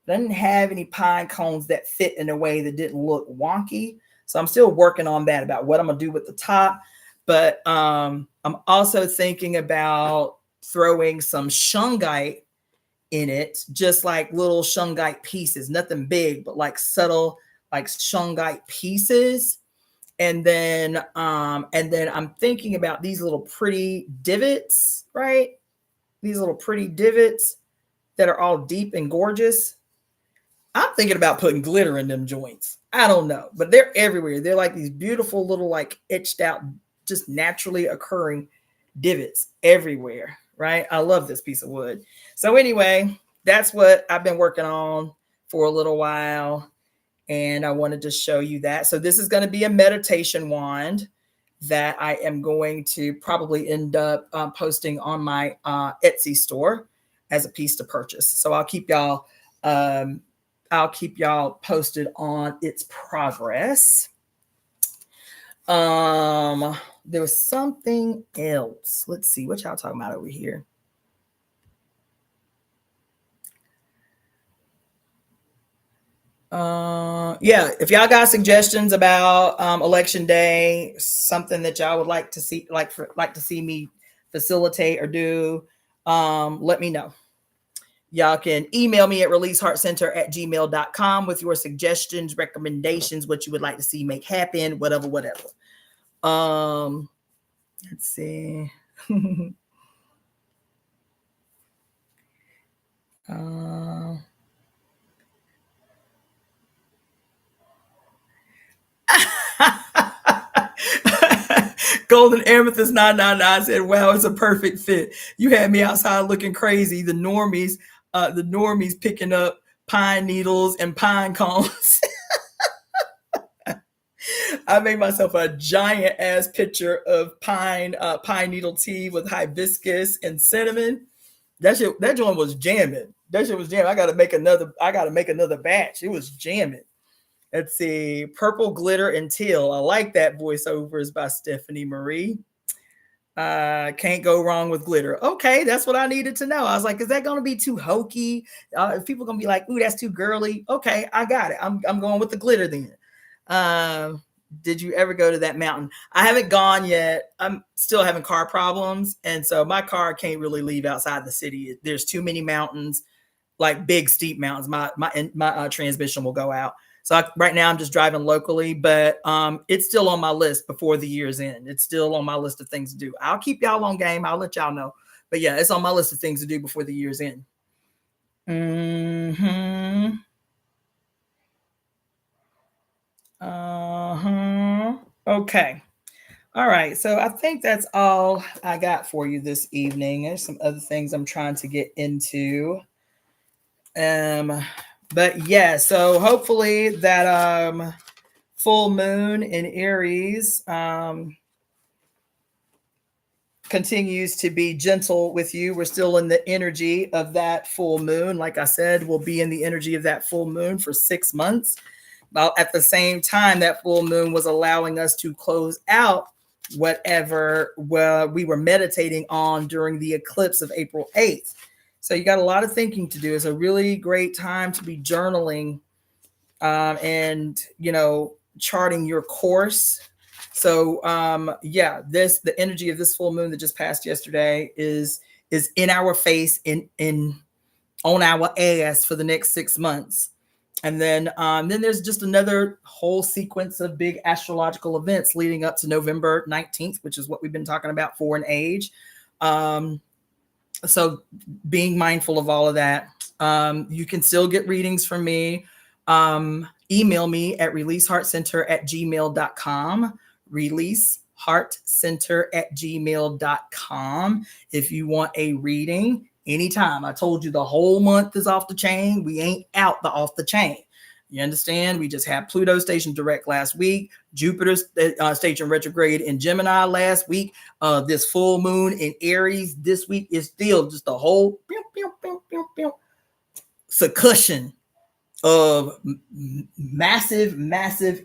I didn't have any pine cones that fit in a way that didn't look wonky. So I'm still working on that about what I'm gonna do with the top. But I'm also thinking about throwing some shungite in it, just like little shungite pieces, nothing big, but like subtle, like shungite pieces and then I'm thinking about these little pretty divots, right? These little pretty divots that are all deep and gorgeous. I'm thinking about putting glitter in them joints. I don't know, but they're everywhere. They're like these beautiful little, like etched out, just naturally occurring divots everywhere, right? I love this piece of wood. So anyway, that's what I've been working on for a little while. And I wanted to show you that. So this is going to be a meditation wand that I am going to probably end up posting on my Etsy store as a piece to purchase. So I'll keep y'all posted on its progress. There was something else. Let's see what y'all talking about over here. Yeah, if y'all got suggestions about election day, something that y'all would like to see, like to see me facilitate or do, let me know. Y'all can email me at releaseheartcenter@gmail.com with your suggestions, recommendations, what you would like to see make happen, whatever. Let's see. Golden Amethyst 999 said, "Wow, it's a perfect fit. You had me outside looking crazy. The normies picking up pine needles and pine cones." I made myself a giant ass picture of pine needle tea with hibiscus and cinnamon. That joint was jamming. That shit was jamming. I gotta make another batch. It was jamming. Let's see. Purple Glitter and Teal. I like that voiceover is by Stephanie Marie. Can't go wrong with glitter. Okay, that's what I needed to know. I was like, is that going to be too hokey? If people going to be like, ooh, that's too girly. Okay, I got it. I'm going with the glitter then. Did you ever go to that mountain? I haven't gone yet. I'm still having car problems. And so my car can't really leave outside the city. There's too many mountains, like big steep mountains. My transmission will go out. So right now I'm just driving locally, but it's still on my list before the year's end. It's still on my list of things to do. I'll keep y'all on game. I'll let y'all know. But yeah, it's on my list of things to do before the year's end. Mm-hmm. Uh-huh. Okay. All right. So I think that's all I got for you this evening. There's some other things I'm trying to get into. But yeah, so hopefully that full moon in Aries continues to be gentle with you. We're still in the energy of that full moon. Like I said, we'll be in the energy of that full moon for 6 months. While at the same time, that full moon was allowing us to close out whatever we were meditating on during the eclipse of April 8th. So you got a lot of thinking to do. It's a really great time to be journaling and, charting your course. So yeah, the energy of this full moon that just passed yesterday is in our face, on our ass for the next 6 months. And then there's just another whole sequence of big astrological events leading up to November 19th, which is what we've been talking about for an age. So being mindful of all of that. You can still get readings from me. Email me at releaseheartcenter@gmail.com. releaseheartcenter@gmail.com if you want a reading anytime. I told you the whole month is off the chain. We ain't out the off the chain. You understand? We just had Pluto station direct last week, Jupiter station retrograde in Gemini last week. This full moon in Aries this week is still just a whole succussion of massive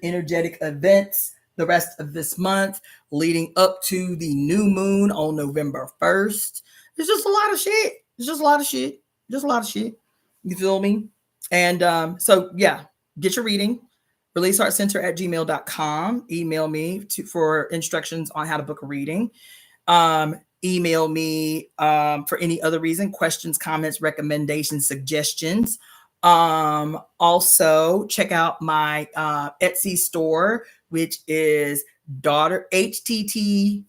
energetic events the rest of this month leading up to the new moon on November 1st. It's just a lot of shit. You feel me? And so yeah, get your reading. releaseheartcenter@gmail.com. Email me for instructions on how to book a reading. Email me for any other reason, questions, comments, recommendations, suggestions Also check out my Etsy store, which is daughter htt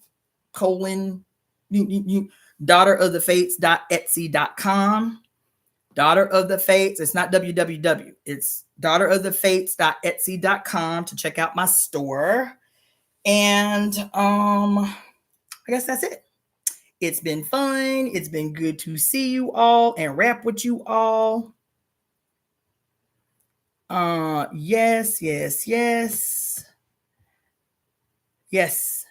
colon daughterofthefates.etsy.com. Daughter of the Fates. It's not www. It's daughterofthefates.etsy.com to check out my store. And I guess that's it. It's been fun. It's been good to see you all and rap with you all. Yes, yes, yes. Yes.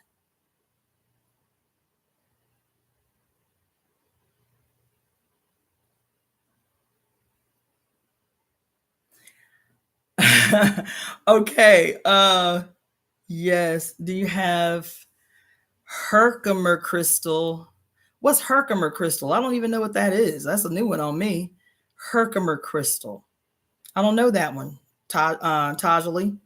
Okay. Yes. Do you have Herkimer crystal? What's Herkimer crystal? I don't even know what that is. That's a new one on me. Herkimer crystal. I don't know that one. Tajali.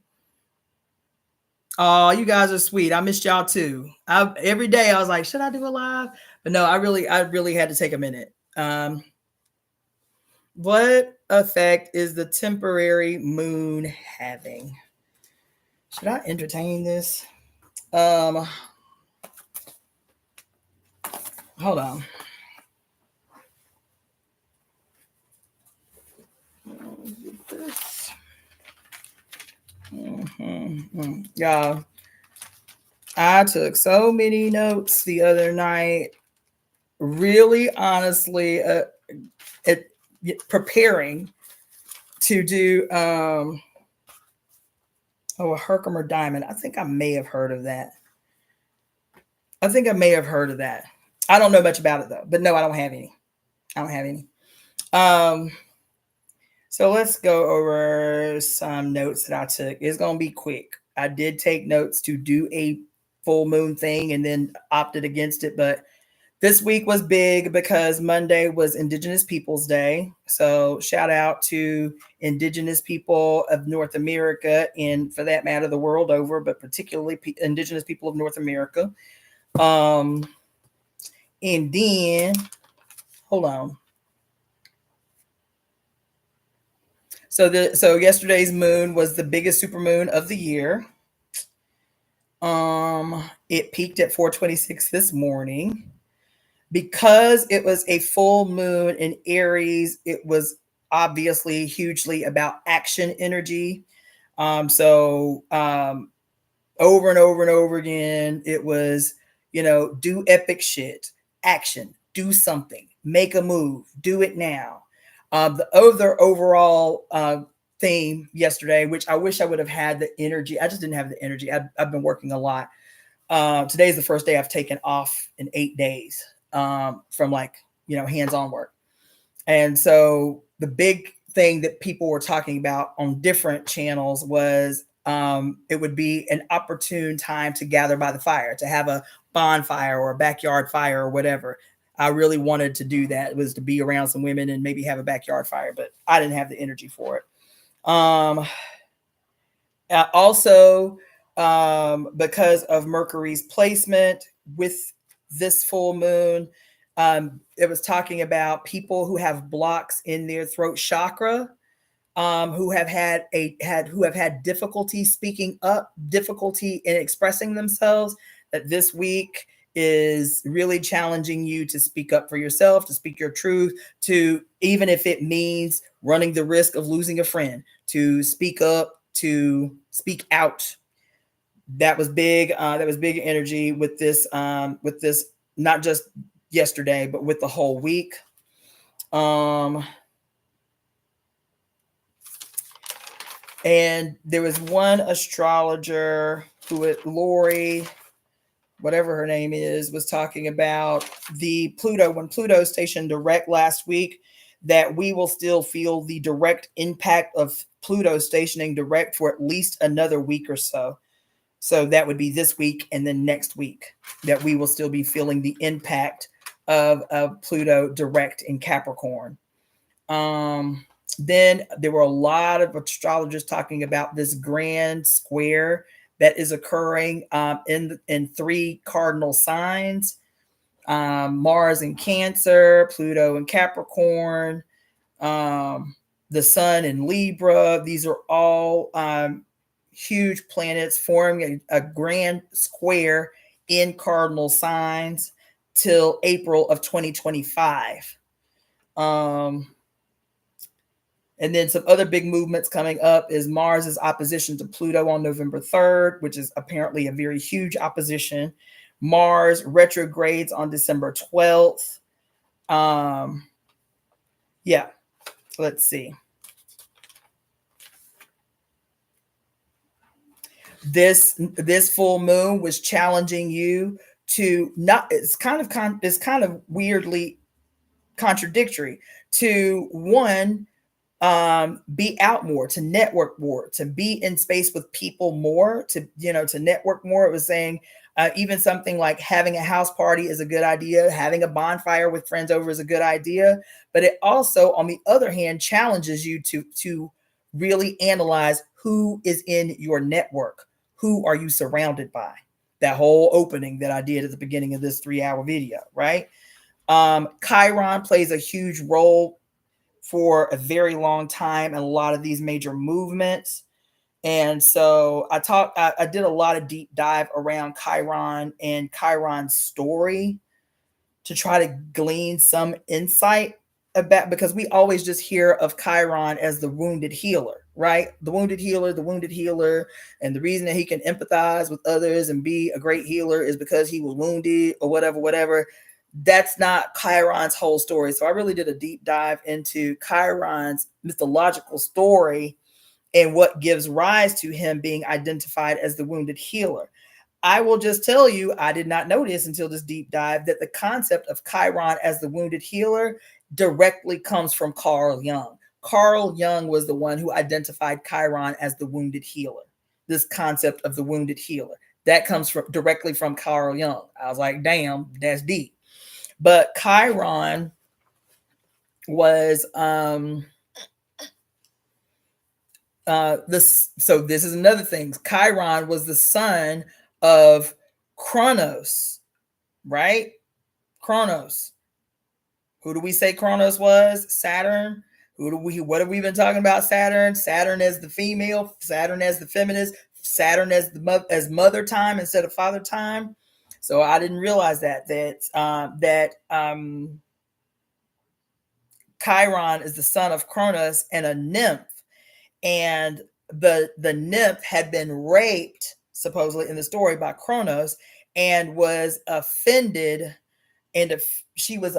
Oh, you guys are sweet. I missed y'all too. Every day I was like, should I do a live? But no, I really had to take a minute. What effect is the temporary moon having? Should I entertain this? Hold on. Yeah, I took so many notes the other night. Really, honestly, preparing to do a Herkimer diamond. I think I may have heard of that. I don't know much about it though, but no, I don't have any. So let's go over some notes that I took. It's gonna be quick. I did take notes to do a full moon thing and then opted against it, but this week was big because Monday was Indigenous Peoples Day. So shout out to Indigenous people of North America and, for that matter, the world over, but particularly Indigenous people of North America. And then, hold on. So yesterday's moon was the biggest supermoon of the year. It peaked at 4:26 this morning. Because it was a full moon in Aries, it was obviously hugely about action energy. Over and over and over again, it was, do epic shit, action, do something, make a move, do it now. The other overall theme yesterday, which I wish I would have had the energy, I just didn't have the energy. I've been working a lot. Today's the first day I've taken off in 8 days from hands-on work. And so the big thing that people were talking about on different channels was it would be an opportune time to gather by the fire, to have a bonfire or a backyard fire or whatever. I really wanted to do that. It was to be around some women and maybe have a backyard fire, but I didn't have the energy for it. Also, because of Mercury's placement with this full moon, it was talking about people who have blocks in their throat chakra, who have had difficulty speaking up, difficulty in expressing themselves. That this week is really challenging you to speak up for yourself, to speak your truth, to, even if it means running the risk of losing a friend, to speak up, to speak out. That was big. That was big energy with this, not just yesterday, but with the whole week. And there was one astrologer who, Lori, whatever her name is, was talking about the Pluto, when Pluto stationed direct last week, that we will still feel the direct impact of Pluto stationing direct for at least another week or so. So that would be this week and then next week that we will still be feeling the impact of Pluto direct in Capricorn. Then there were a lot of astrologers talking about this grand square that is occurring in 3 cardinal signs: Mars in Cancer, Pluto in Capricorn, the sun in Libra. These are all huge planets forming a grand square in cardinal signs till April of 2025. And then some other big movements coming up is Mars's opposition to Pluto on November 3rd, which is apparently a very huge opposition. Mars retrogrades on December 12th. Yeah, let's see. This full moon was challenging you to not. It's kind of weirdly contradictory to one, be out more, to network more, to be in space with people more, to to network more. It was saying even something like having a house party is a good idea, having a bonfire with friends over is a good idea, but it also, on the other hand, challenges you to really analyze who is in your network, who are you surrounded by. That whole opening that I did at the beginning of this 3-hour video, right? Chiron plays a huge role for a very long time in a lot of these major movements. And so I did a lot of deep dive around Chiron and Chiron's story to try to glean some insight about, because we always just hear of Chiron as the wounded healer, right? The wounded healer. And the reason that he can empathize with others and be a great healer is because he was wounded or whatever. That's not Chiron's whole story. So I really did a deep dive into Chiron's mythological story and what gives rise to him being identified as the wounded healer. I will just tell you, I did not know this until this deep dive, that the concept of Chiron as the wounded healer directly comes from Carl Jung. Carl Jung was the one who identified Chiron as the wounded healer. This concept of the wounded healer, that comes directly from Carl Jung. I was like, damn, that's deep. But Chiron was so this is another thing. Chiron was the son of Kronos, right? Kronos. Who do we say Kronos was? Saturn. What have we been talking about? Saturn. Saturn as the female, Saturn as the feminist, Saturn as mother time instead of father time. So I didn't realize that Chiron is the son of Kronos and a nymph, and the nymph had been raped, supposedly in the story, by Kronos, and was offended, and she was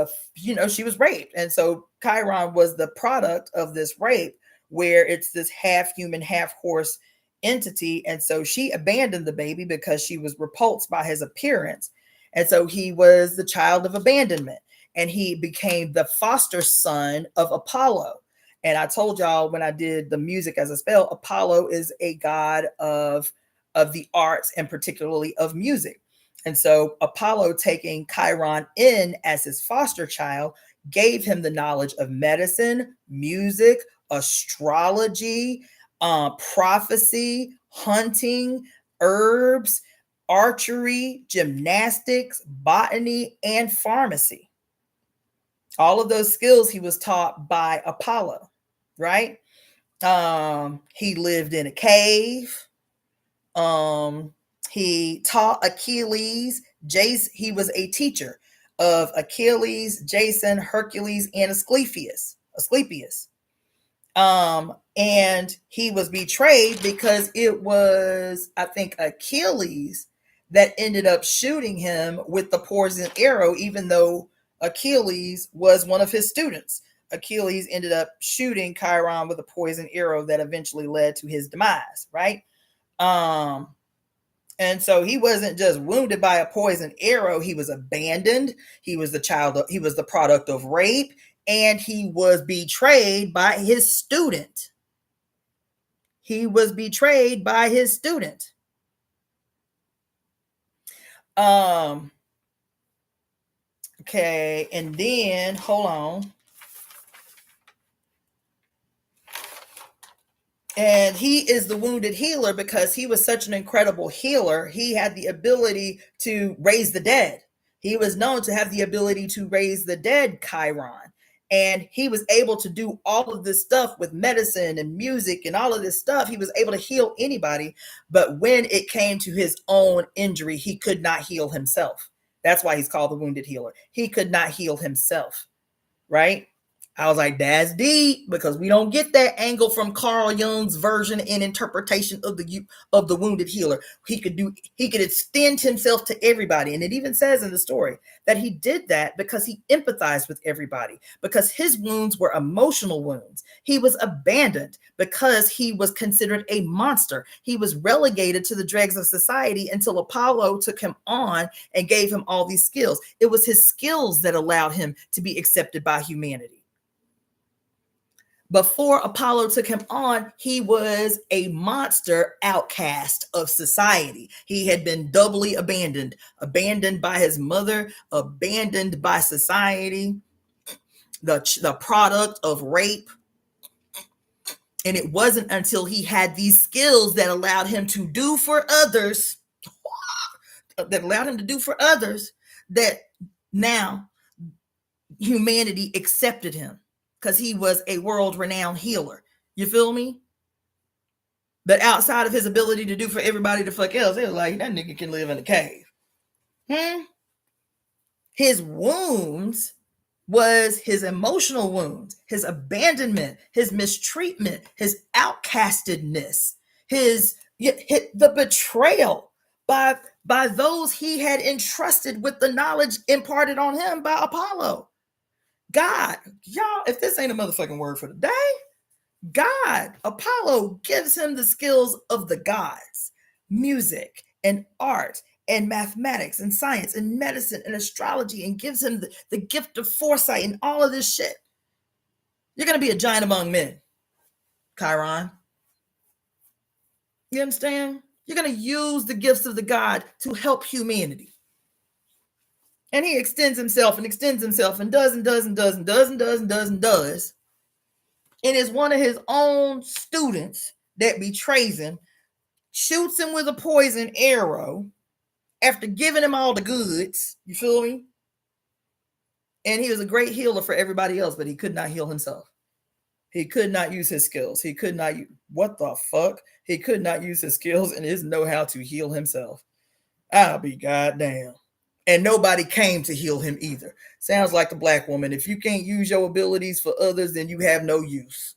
raped. And so Chiron was the product of this rape, where it's this half human, half horse entity. And so she abandoned the baby because she was repulsed by his appearance. And so he was the child of abandonment, and he became the foster son of Apollo. And I told y'all when I did the music as a spell, Apollo is a god of the arts, and particularly of music. And so Apollo, taking Chiron in as his foster child, gave him the knowledge of medicine, music, astrology, prophecy, hunting, herbs, archery, gymnastics, botany, and pharmacy. All of those skills he was taught by Apollo, right? He lived in a cave. He taught Achilles. He was a teacher of Achilles, Jason, Hercules, and Asclepius. And he was betrayed because it was, I think, Achilles that ended up shooting him with the poison arrow, even though Achilles was one of his students. Achilles ended up shooting Chiron with a poison arrow that eventually led to his demise, right? And so he wasn't just wounded by a poison arrow. He was abandoned. He was the product of rape, and he was betrayed by his student. Okay, and then hold on. And he is the wounded healer because he was such an incredible healer. He had the ability to raise the dead. He was known to have the ability to raise the dead, Chiron. And he was able to do all of this stuff with medicine and music and all of this stuff. He was able to heal anybody. But when it came to his own injury, he could not heal himself. That's why he's called the wounded healer. He could not heal himself, right? I was like, that's deep, because we don't get that angle from Carl Jung's version and interpretation of the wounded healer. He could extend himself to everybody. And it even says in the story that he did that because he empathized with everybody, because his wounds were emotional wounds. He was abandoned because he was considered a monster. He was relegated to the dregs of society until Apollo took him on and gave him all these skills. It was his skills that allowed him to be accepted by humanity. Before Apollo took him on, he was a monster outcast of society. He had been doubly abandoned by his mother, abandoned by society, the product of rape. And it wasn't until he had these skills that allowed him to do for others, that now humanity accepted him, because he was a world-renowned healer. You feel me? But outside of his ability to do for everybody the fuck else, they were like, that nigga can live in a cave. His wounds was his emotional wounds, his abandonment, his mistreatment, his outcastedness, the betrayal by those he had entrusted with the knowledge imparted on him by Apollo. God, y'all, if this ain't a motherfucking word for the day, God, Apollo gives him the skills of the gods, music and art and mathematics and science and medicine and astrology, and gives him the gift of foresight and all of this shit. You're going to be a giant among men, Chiron. You understand? You're going to use the gifts of the God to help humanity. And he extends himself and does and does and does and does and does and does and does. And it's one of his own students that betrays him, shoots him with a poison arrow after giving him all the goods. You feel me? And he was a great healer for everybody else, but he could not heal himself. He could not use his skills. He could not, what the fuck? He could not use his skills and his know-how to heal himself. I'll be goddamn. And nobody came to heal him either. Sounds like the black woman. If you can't use your abilities for others, then you have no use.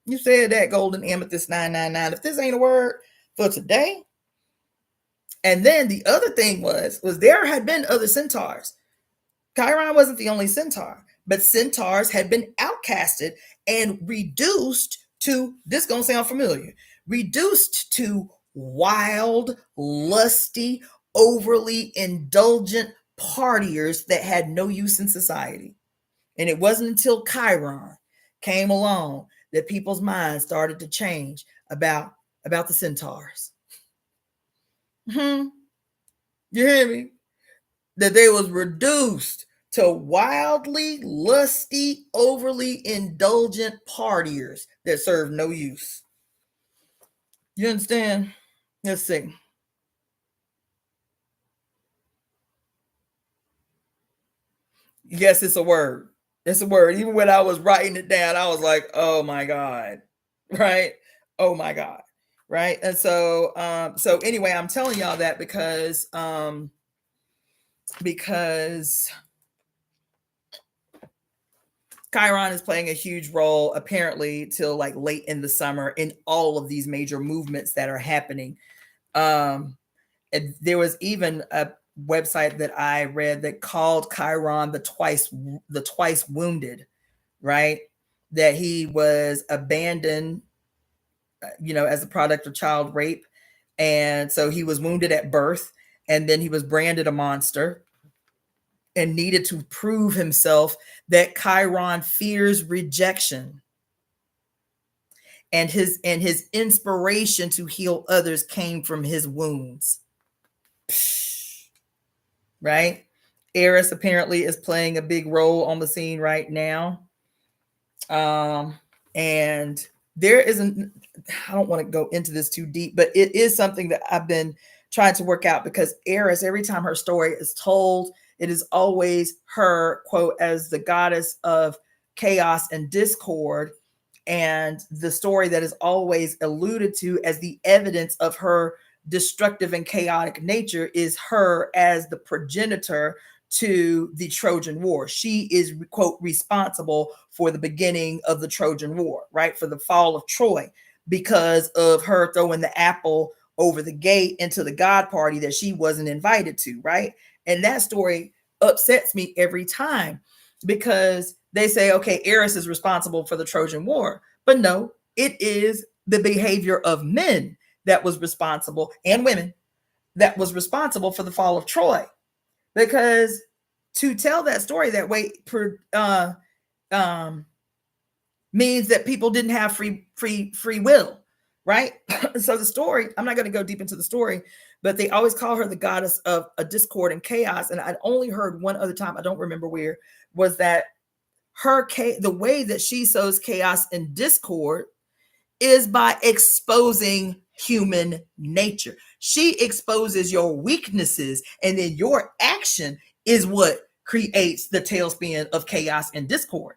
You said that, Golden Amethyst 999. If this ain't a word for today. And then the other thing was there had been other centaurs. Chiron wasn't the only centaur, but centaurs had been outcasted and reduced to, this gonna sound familiar, reduced to wild, lusty, overly indulgent partiers that had no use in society. And it wasn't until Chiron came along that people's minds started to change about the centaurs. You hear me? That they was reduced to wildly lusty, overly indulgent partiers that serve no use. You understand? Let's see. Yes, it's a word. It's a word. Even when I was writing it down, I was like, oh my God. Right? Oh my God. Right. And so anyway, I'm telling y'all that because Chiron is playing a huge role, apparently, till like late in the summer in all of these major movements that are happening. And there was even a website that I read that called Chiron the twice wounded, right? That he was abandoned, as a product of child rape. And so he was wounded at birth, and then he was branded a monster and needed to prove himself. That Chiron fears rejection. And his inspiration to heal others came from his wounds. Right? Eris apparently is playing a big role on the scene right now. And there isn't, I don't want to go into this too deep, but it is something that I've been trying to work out, because Eris, every time her story is told, It is always her, quote, as the goddess of chaos and discord. And the story that is always alluded to as the evidence of her destructive and chaotic nature is her as the progenitor to the Trojan War. She is, quote, responsible for the beginning of the Trojan War, right? For the fall of Troy, because of her throwing the apple over the gate into the God party that she wasn't invited to, right? And that story upsets me every time, because they say, okay, Eris is responsible for the Trojan War. But no, it is the behavior of men that was responsible, and women, that was responsible for the fall of Troy. Because to tell that story that way means that people didn't have free will, right? So the story, I'm not going to go deep into the story, but they always call her the goddess of a discord and chaos. And I'd only heard one other time, I don't remember where, was that the way that she sows chaos and discord is by exposing human nature. She exposes your weaknesses, and then your action is what creates the tailspin of chaos and discord.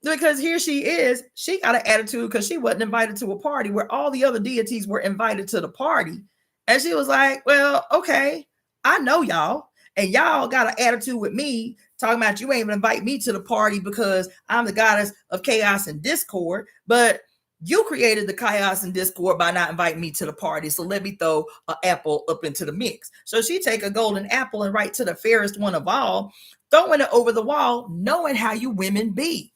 Because here she is, she got an attitude because she wasn't invited to a party where all the other deities were invited to the party. And she was like, well, okay, I know y'all, and y'all got an attitude with me talking about you ain't even invite me to the party because I'm the goddess of chaos and discord. But you created the chaos and discord by not inviting me to the party. So let me throw an apple up into the mix. So she take a golden apple and right to the fairest one of all, throwing it over the wall, knowing how you women be.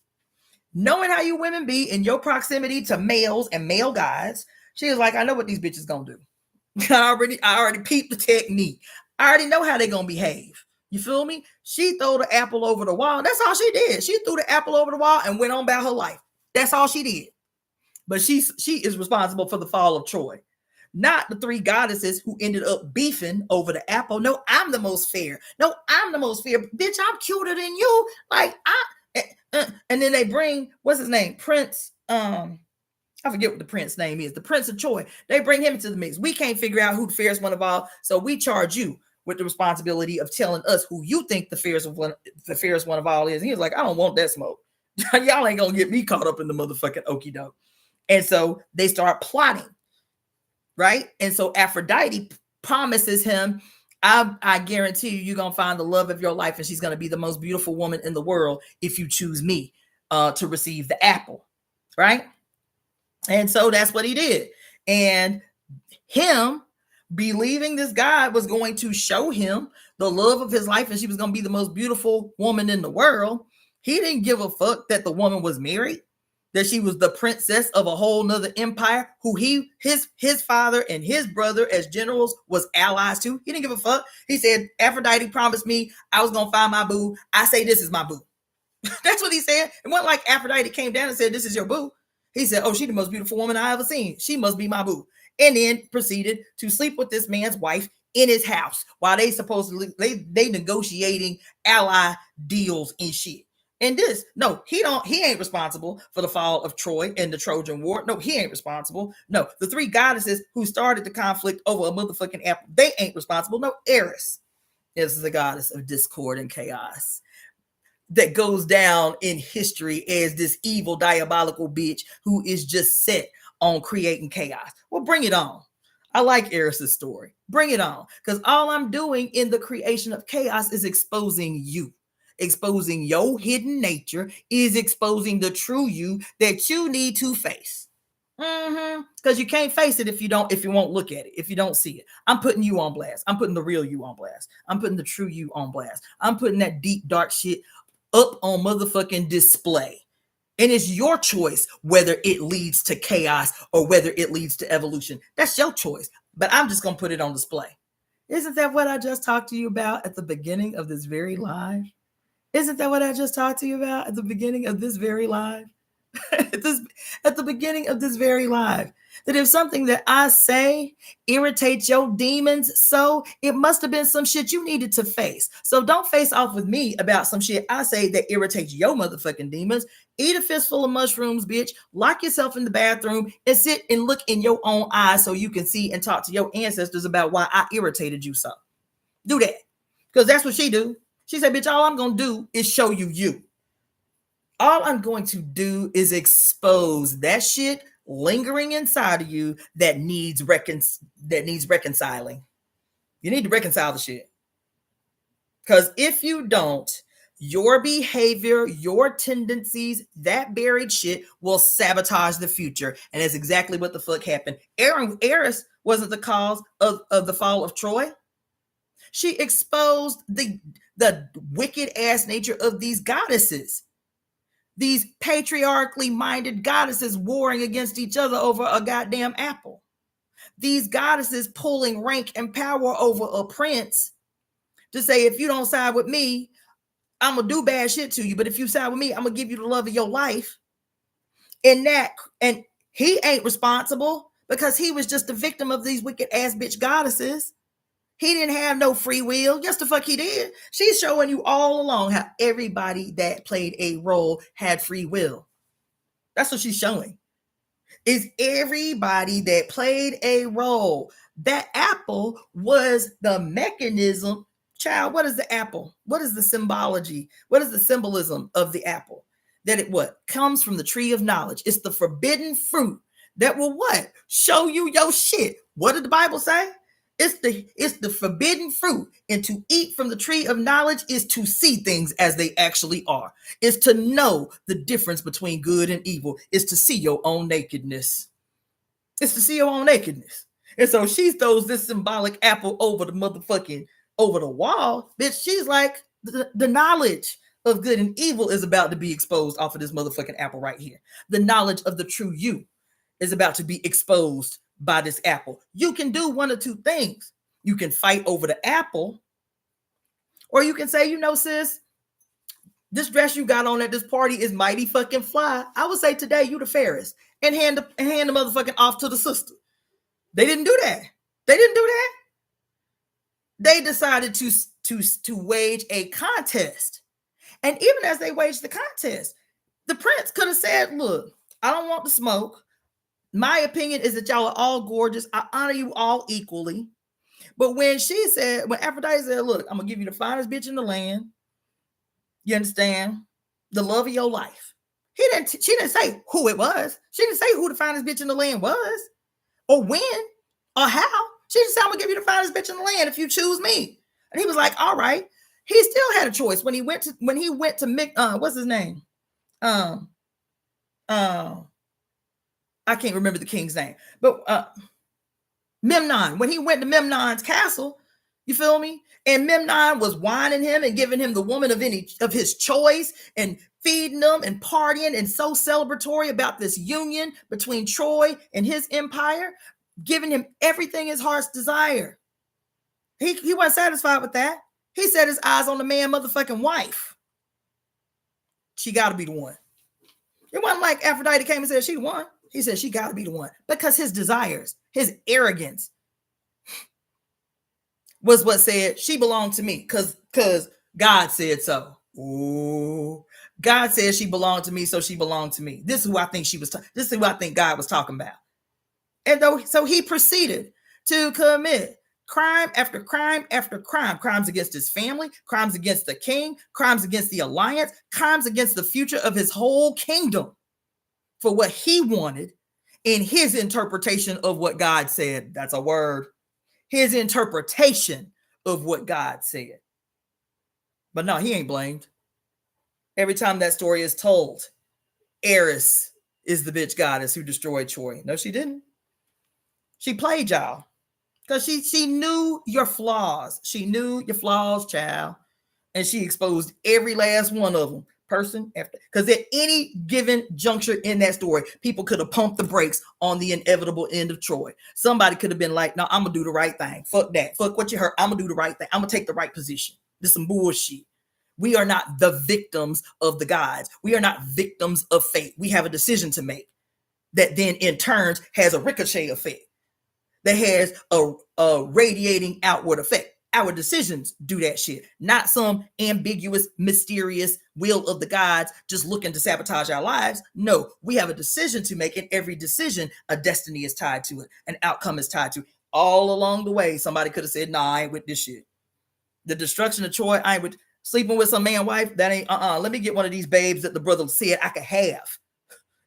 Knowing how you women be in your proximity to males and male guys. She was like, I know what these bitches gonna do. I already peeped the technique. I already know how they gonna behave. You feel me? She threw the apple over the wall. That's all she did. She threw the apple over the wall and went on about her life. That's all she did. But she is responsible for the fall of Troy, not the three goddesses who ended up beefing over the apple. No, I'm the most fair. No, I'm the most fair. Bitch, I'm cuter than you. Like, and then they bring, what's his name? Prince, I forget what the prince name is. The Prince of Troy. They bring him into the mix. We can't figure out who the fairest one of all, so we charge you with the responsibility of telling us who you think the fairest one of all is. And he was like, I don't want that smoke. Y'all ain't gonna get me caught up in the motherfucking okie doke. And so they start plotting, right? And so Aphrodite promises him, I guarantee you're going to find the love of your life, and she's going to be the most beautiful woman in the world if you choose me to receive the apple, right? And so that's what he did. And him believing this God was going to show him the love of his life and she was going to be the most beautiful woman in the world, he didn't give a fuck that the woman was married, that she was the princess of a whole nother empire who his father and his brother as generals was allies to. He didn't give a fuck. He said, Aphrodite promised me I was going to find my boo. I say this is my boo. That's what he said. It wasn't like Aphrodite came down and said, this is your boo. He said, oh, she's the most beautiful woman I ever seen. She must be my boo. And then proceeded to sleep with this man's wife in his house while they supposedly, they negotiating ally deals and shit. And this, no, he ain't responsible for the fall of Troy and the Trojan War. No, he ain't responsible. No, the three goddesses who started the conflict over a motherfucking apple, they ain't responsible. No, Eris is the goddess of discord and chaos that goes down in history as this evil, diabolical bitch who is just set on creating chaos. Well, bring it on. I like Eris's story. Bring it on. Because all I'm doing in the creation of chaos is exposing you. Exposing your hidden nature is exposing the true you that you need to face. Because you can't face it if you won't look at it, if you don't see it. I'm putting you on blast. I'm putting the real you on blast. I'm putting the true you on blast. I'm putting that deep, dark shit up on motherfucking display. And it's your choice whether it leads to chaos or whether it leads to evolution. That's your choice. But I'm just going to put it on display. Isn't that what I just talked to you about at the beginning of this very live? Isn't that what I just talked to you about at the beginning of this very live? At the beginning of this very live. That if something that I say irritates your demons, so it must have been some shit you needed to face. So don't face off with me about some shit I say that irritates your motherfucking demons. Eat a fistful of mushrooms, bitch. Lock yourself in the bathroom and sit and look in your own eyes so you can see and talk to your ancestors about why I irritated you so. Do that. Because that's what she do. She said, bitch, all I'm going to do is show you you. All I'm going to do is expose that shit lingering inside of you that needs reconciling. You need to reconcile the shit. Because if you don't, your behavior, your tendencies, that buried shit will sabotage the future. And that's exactly what the fuck happened. Eris wasn't the cause of the fall of Troy. She exposed the wicked ass nature of these goddesses. These patriarchally minded goddesses warring against each other over a goddamn apple. These goddesses pulling rank and power over a prince to say, if you don't side with me, I'm going to do bad shit to you. But if you side with me, I'm going to give you the love of your life. And he ain't responsible because he was just a victim of these wicked ass bitch goddesses. He didn't have no free will. Yes, the fuck he did. She's showing you all along how everybody that played a role had free will. That's what she's showing. Is everybody that played a role. That apple was the mechanism. Child, what is the apple? What is the symbology? What is the symbolism of the apple? That it what? Comes from the tree of knowledge. It's the forbidden fruit that will what? Show you your shit. What did the Bible say? It's the forbidden fruit. And to eat from the tree of knowledge is to see things as they actually are. Is to know the difference between good and evil. Is to see your own nakedness. It's to see your own nakedness. And so she throws this symbolic apple over the wall. Bitch, she's like, the knowledge of good and evil is about to be exposed off of this motherfucking apple right here. The knowledge of the true you is about to be exposed by this apple. You can do one of two things. You can fight over the apple, or you can say, sis, this dress you got on at this party is mighty fucking fly. I would say today you the fairest, and hand the motherfucking off to the sister. They didn't do that. They decided to wage a contest. And even as they waged the contest, the prince could have said, look, I don't want the smoke. My opinion is that y'all are all gorgeous. I honor you all equally. But when Aphrodite said, look, I'm going to give you the finest bitch in the land. You understand? The love of your life. She didn't say who it was. She didn't say who the finest bitch in the land was, or when, or how. She just said, I'm going to give you the finest bitch in the land if you choose me. And he was like, all right. He still had a choice when he went to what's his name? I can't remember the king's name, but Memnon. When he went to Memnon's castle, you feel me? And Memnon was whining him and giving him the woman of his choice and feeding them and partying and so celebratory about this union between Troy and his empire, giving him everything his heart's desire. He wasn't satisfied with that. He set his eyes on the man motherfucking wife. She got to be the one. It wasn't like Aphrodite came and said she the one. He said she got to be the one because his desires, his arrogance was what said she belonged to me because God said so. Ooh, God said she belonged to me, so she belonged to me. This is who I think this is who I think God was talking about. And so he proceeded to commit crime after crime after crime. Crimes against his family, crimes against the king, crimes against the alliance, crimes against the future of his whole kingdom for what he wanted in his interpretation of what God said. That's a word. His interpretation of what God said. But no, he ain't blamed. Every time that story is told, Eris is the bitch goddess who destroyed Troy. No, she didn't. She played y'all. Because she knew your flaws. She knew your flaws, child. And she exposed every last one of them, person after. Because at any given juncture in that story, people could have pumped the brakes on the inevitable end of Troy. Somebody could have been like, no, I'm going to do the right thing. Fuck that. Fuck what you heard. I'm going to do the right thing. I'm going to take the right position. This is some bullshit. We are not the victims of the gods. We are not victims of fate. We have a decision to make that then in turn has a ricochet effect. That has a radiating outward effect. Our decisions do that shit, not some ambiguous, mysterious will of the gods just looking to sabotage our lives. No, we have a decision to make, and every decision, a destiny is tied to it, an outcome is tied to it. All along the way, somebody could have said, nah, I ain't with this shit. The destruction of Troy, I ain't with. Sleeping with some man wife, that ain't, let me get one of these babes that the brother said I could have.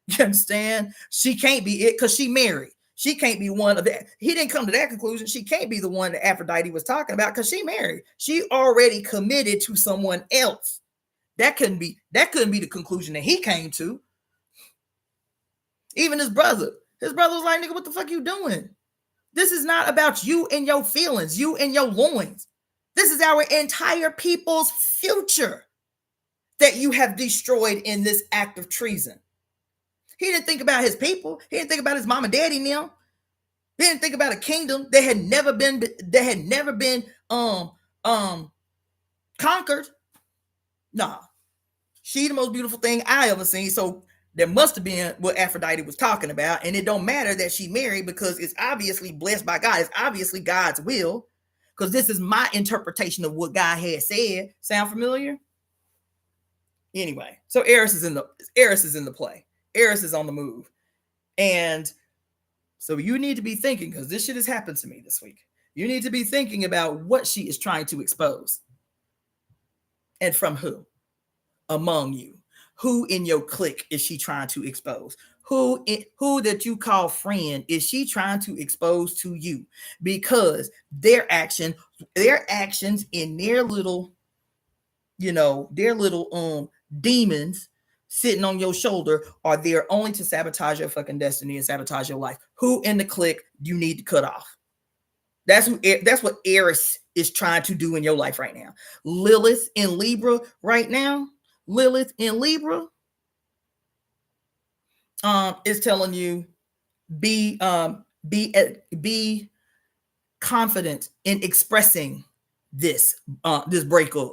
You understand? She can't be it because she married. She can't be one of that. He didn't come to that conclusion. She can't be the one that Aphrodite was talking about because she married. She already committed to someone else. That couldn't be the conclusion that he came to. Even his brother was like, nigga, what the fuck you doing? This is not about you and your feelings, you and your loins. This is our entire people's future that you have destroyed in this act of treason. He didn't think about his people. He didn't think about his mama, daddy, now. He didn't think about a kingdom that had never been conquered. Nah, she the most beautiful thing I ever seen. So there must have been what Aphrodite was talking about, and it don't matter that she married because it's obviously blessed by God. It's obviously God's will, because this is my interpretation of what God had said. Sound familiar? Anyway, so Eris is in the play. Eris is on the move. And so you need to be thinking, because this shit has happened to me this week. You need to be thinking about what she is trying to expose. And from who? Among you. Who in your clique is she trying to expose? Who that you call friend is she trying to expose to you? Because their actions in their little, demons sitting on your shoulder are there only to sabotage your fucking destiny and sabotage your life. Who in the clique you need to cut off? That's what Eris is trying to do in your life right now. Lilith in Libra right now. Lilith in Libra is telling you be confident in expressing this breakup.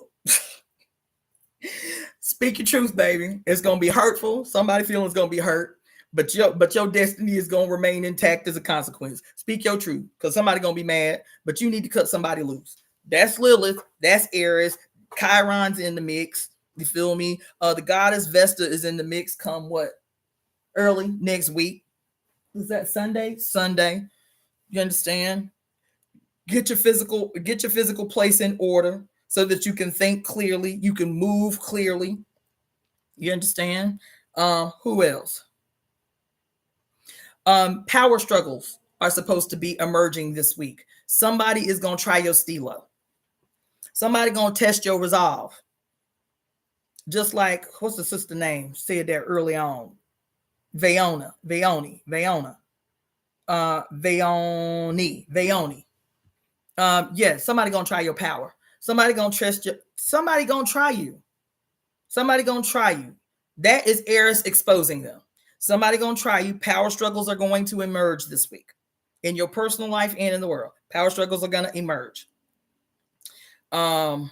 Speak your truth, baby. It's gonna be hurtful. Somebody feeling is gonna be hurt, but your destiny is gonna remain intact as a consequence. Speak your truth, because somebody gonna be mad, but you need to cut somebody loose. That's Lilith. That's Aries. Chiron's in the mix. You feel me? The goddess Vesta is in the mix. Come what? Early next week. Is that Sunday? Sunday. You understand? Get your physical place in order so that you can think clearly, you can move clearly. You understand? Who else? Power struggles are supposed to be emerging this week. Somebody is going to try your stilo. Somebody going to test your resolve. Just like, what's the sister name? Said that early on. Veoni. Somebody going to try your power. Somebody going to trust you. Somebody going to try you. Somebody going to try you. That is Eris exposing them. Somebody going to try you. Power struggles are going to emerge this week in your personal life and in the world. Power struggles are going to emerge. Yeah.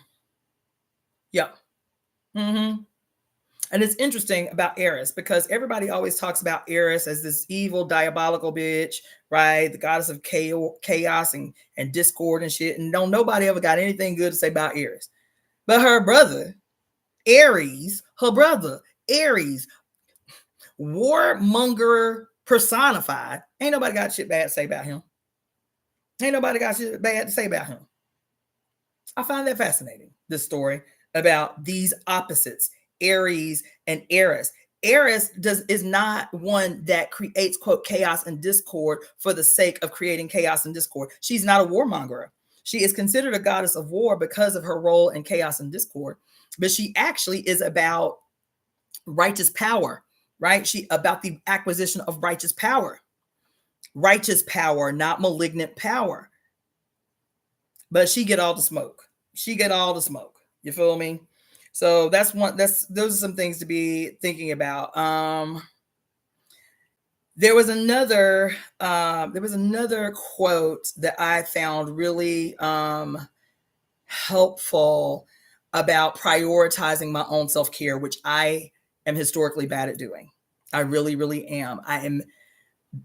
And it's interesting about Eris because everybody always talks about Eris as this evil, diabolical bitch, right? The goddess of chaos and discord and shit. And nobody ever got anything good to say about Eris. But her brother, Aries, warmonger personified, ain't nobody got shit bad to say about him. I find that fascinating, this story about these opposites, Aries and Eris. Eris is not one that creates, quote, chaos and discord for the sake of creating chaos and discord. She's not a warmonger. She is considered a goddess of war because of her role in chaos and discord. But she actually is about righteous power, right? She about the acquisition of righteous power, not malignant power. But she get all the smoke. You feel me? So those are some things to be thinking about. There was another quote that I found really helpful about prioritizing my own self-care, which I am historically bad at doing. I really, really am.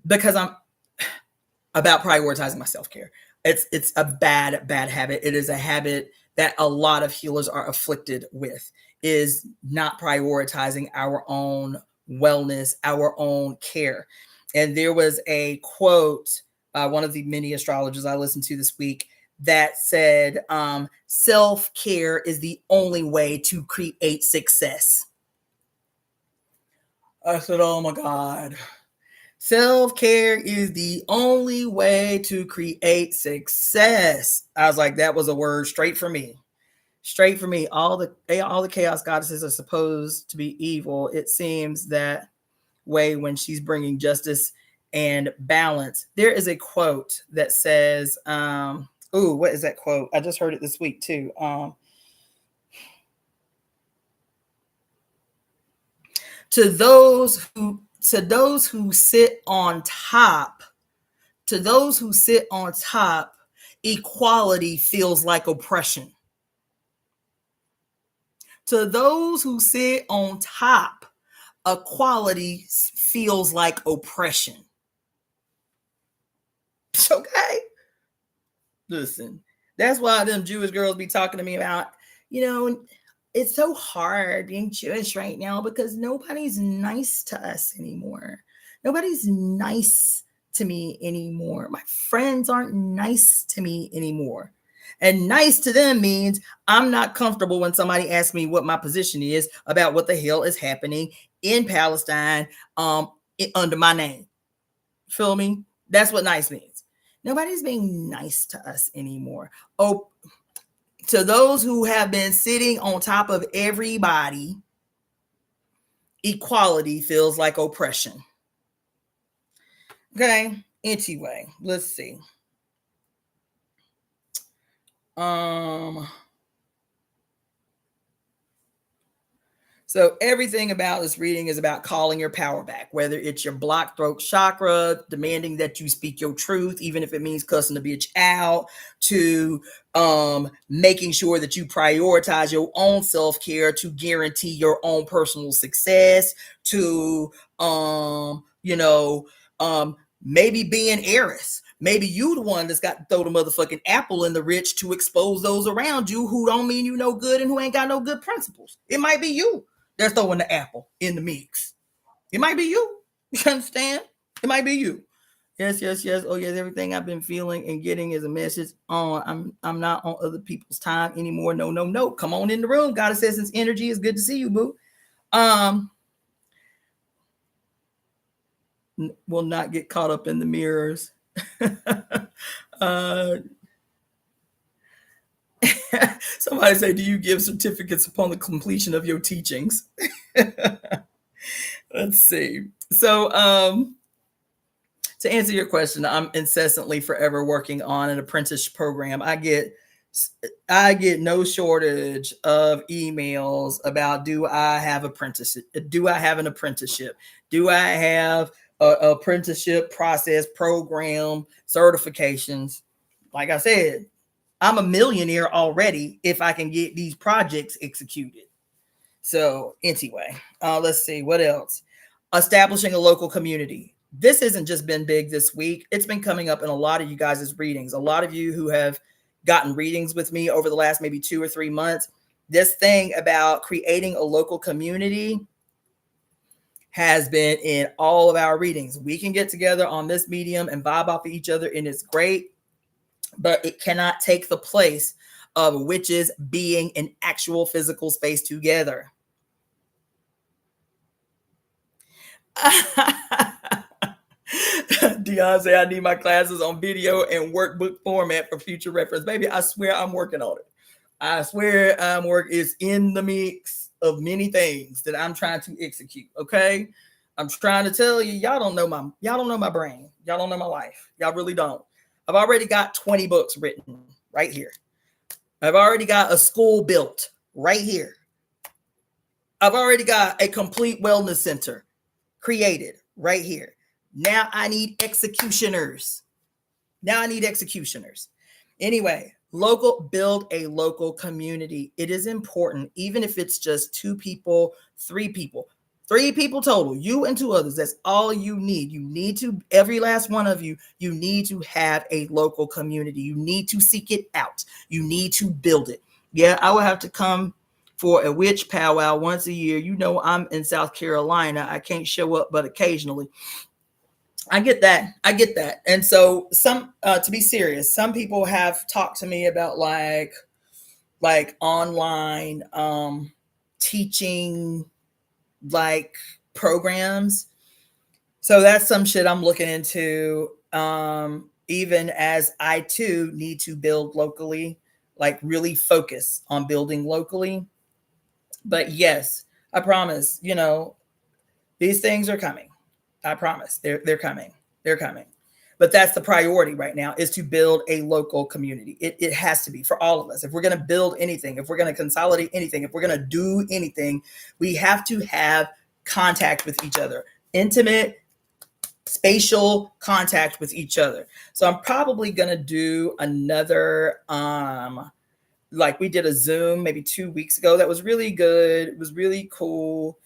Because I'm about prioritizing my self-care. It's a bad habit. It is a habit that a lot of healers are afflicted with, is not prioritizing our own wellness, our own care. And there was a quote, one of the many astrologers I listened to this week, that said self-care is the only way to create success. I said, oh my God. Self-care is the only way to create success. I was like, that was a word straight for me. Straight for me. All the chaos goddesses are supposed to be evil. It seems that way when she's bringing justice and balance. There is a quote that says, what is that quote? I just heard it this week too. To those who sit on top, equality feels like oppression. To those who sit on top, equality feels like oppression. Okay. Listen, that's why them Jewish girls be talking to me about, it's so hard being Jewish right now because nobody's nice to us anymore. Nobody's nice to me anymore. My friends aren't nice to me anymore. And nice to them means I'm not comfortable when somebody asks me what my position is about what the hell is happening in Palestine under my name. Feel me? That's what nice means. Nobody's being nice to us anymore. Oh, to those who have been sitting on top of everybody, equality feels like oppression. Okay. Anyway, let's see. So everything about this reading is about calling your power back, whether it's your blocked throat chakra, demanding that you speak your truth, even if it means cussing the bitch out, to making sure that you prioritize your own self-care to guarantee your own personal success, to maybe being heiress. Maybe you the one that's got to throw the motherfucking apple in the rich to expose those around you who don't mean you no good and who ain't got no good principles. It might be you that's throwing the apple in the mix. It might be you. You understand? It might be you. Yes. Oh yes, everything I've been feeling and getting is a message on I'm not on other people's time anymore. No. Come on in the room. Goddess Essence Energy. Is good to see you, boo. Will not get caught up in the mirrors. Somebody say, do you give certificates upon the completion of your teachings? Let's see. So to answer your question, I'm incessantly forever working on an apprenticeship program. I get no shortage of emails about, do I have apprenticeship? Do I have an apprenticeship? Do I have a apprenticeship process, program, certifications? Like I said, I'm a millionaire already if I can get these projects executed. So anyway, let's see what else. Establishing a local community. This hasn't just been big this week. It's been coming up in a lot of you guys' readings. A lot of you who have gotten readings with me over the last maybe 2 or 3 months, this thing about creating a local community has been in all of our readings. We can get together on this medium and vibe off of each other, and it's great, but it cannot take the place of witches being in actual physical space together. Dion say, I need my classes on video and workbook format for future reference. Baby, I swear I'm working on it. I swear it's in the mix of many things that I'm trying to execute. Okay. I'm trying to tell you, y'all don't know my brain. Y'all don't know my life. Y'all really don't. I've already got 20 books written right here. I've already got a school built right here. I've already got a complete wellness center created right here. Now I need executioners. Anyway, build a local community. It is important, even if it's just 2 people, 3 people. 3 people total, you and 2 others. That's all you need. You need to, every last one of you, you need to have a local community. You need to seek it out. You need to build it. Yeah, I will have to come for a witch powwow once a year. I'm in South Carolina. I can't show up but occasionally. I get that. I get that. And so to be serious, some people have talked to me about like online teaching like programs. So that's some shit I'm looking into. Even as I too need to build locally, like really focus on building locally. But yes, I promise, these things are coming. I promise. They're coming. They're coming. But that's the priority right now, is to build a local community. It has to be for all of us. If we're going to build anything, if we're going to consolidate anything, if we're going to do anything, we have to have contact with each other, intimate, spatial contact with each other. So I'm probably going to do another like we did a Zoom maybe 2 weeks ago. That was really good. It was really cool.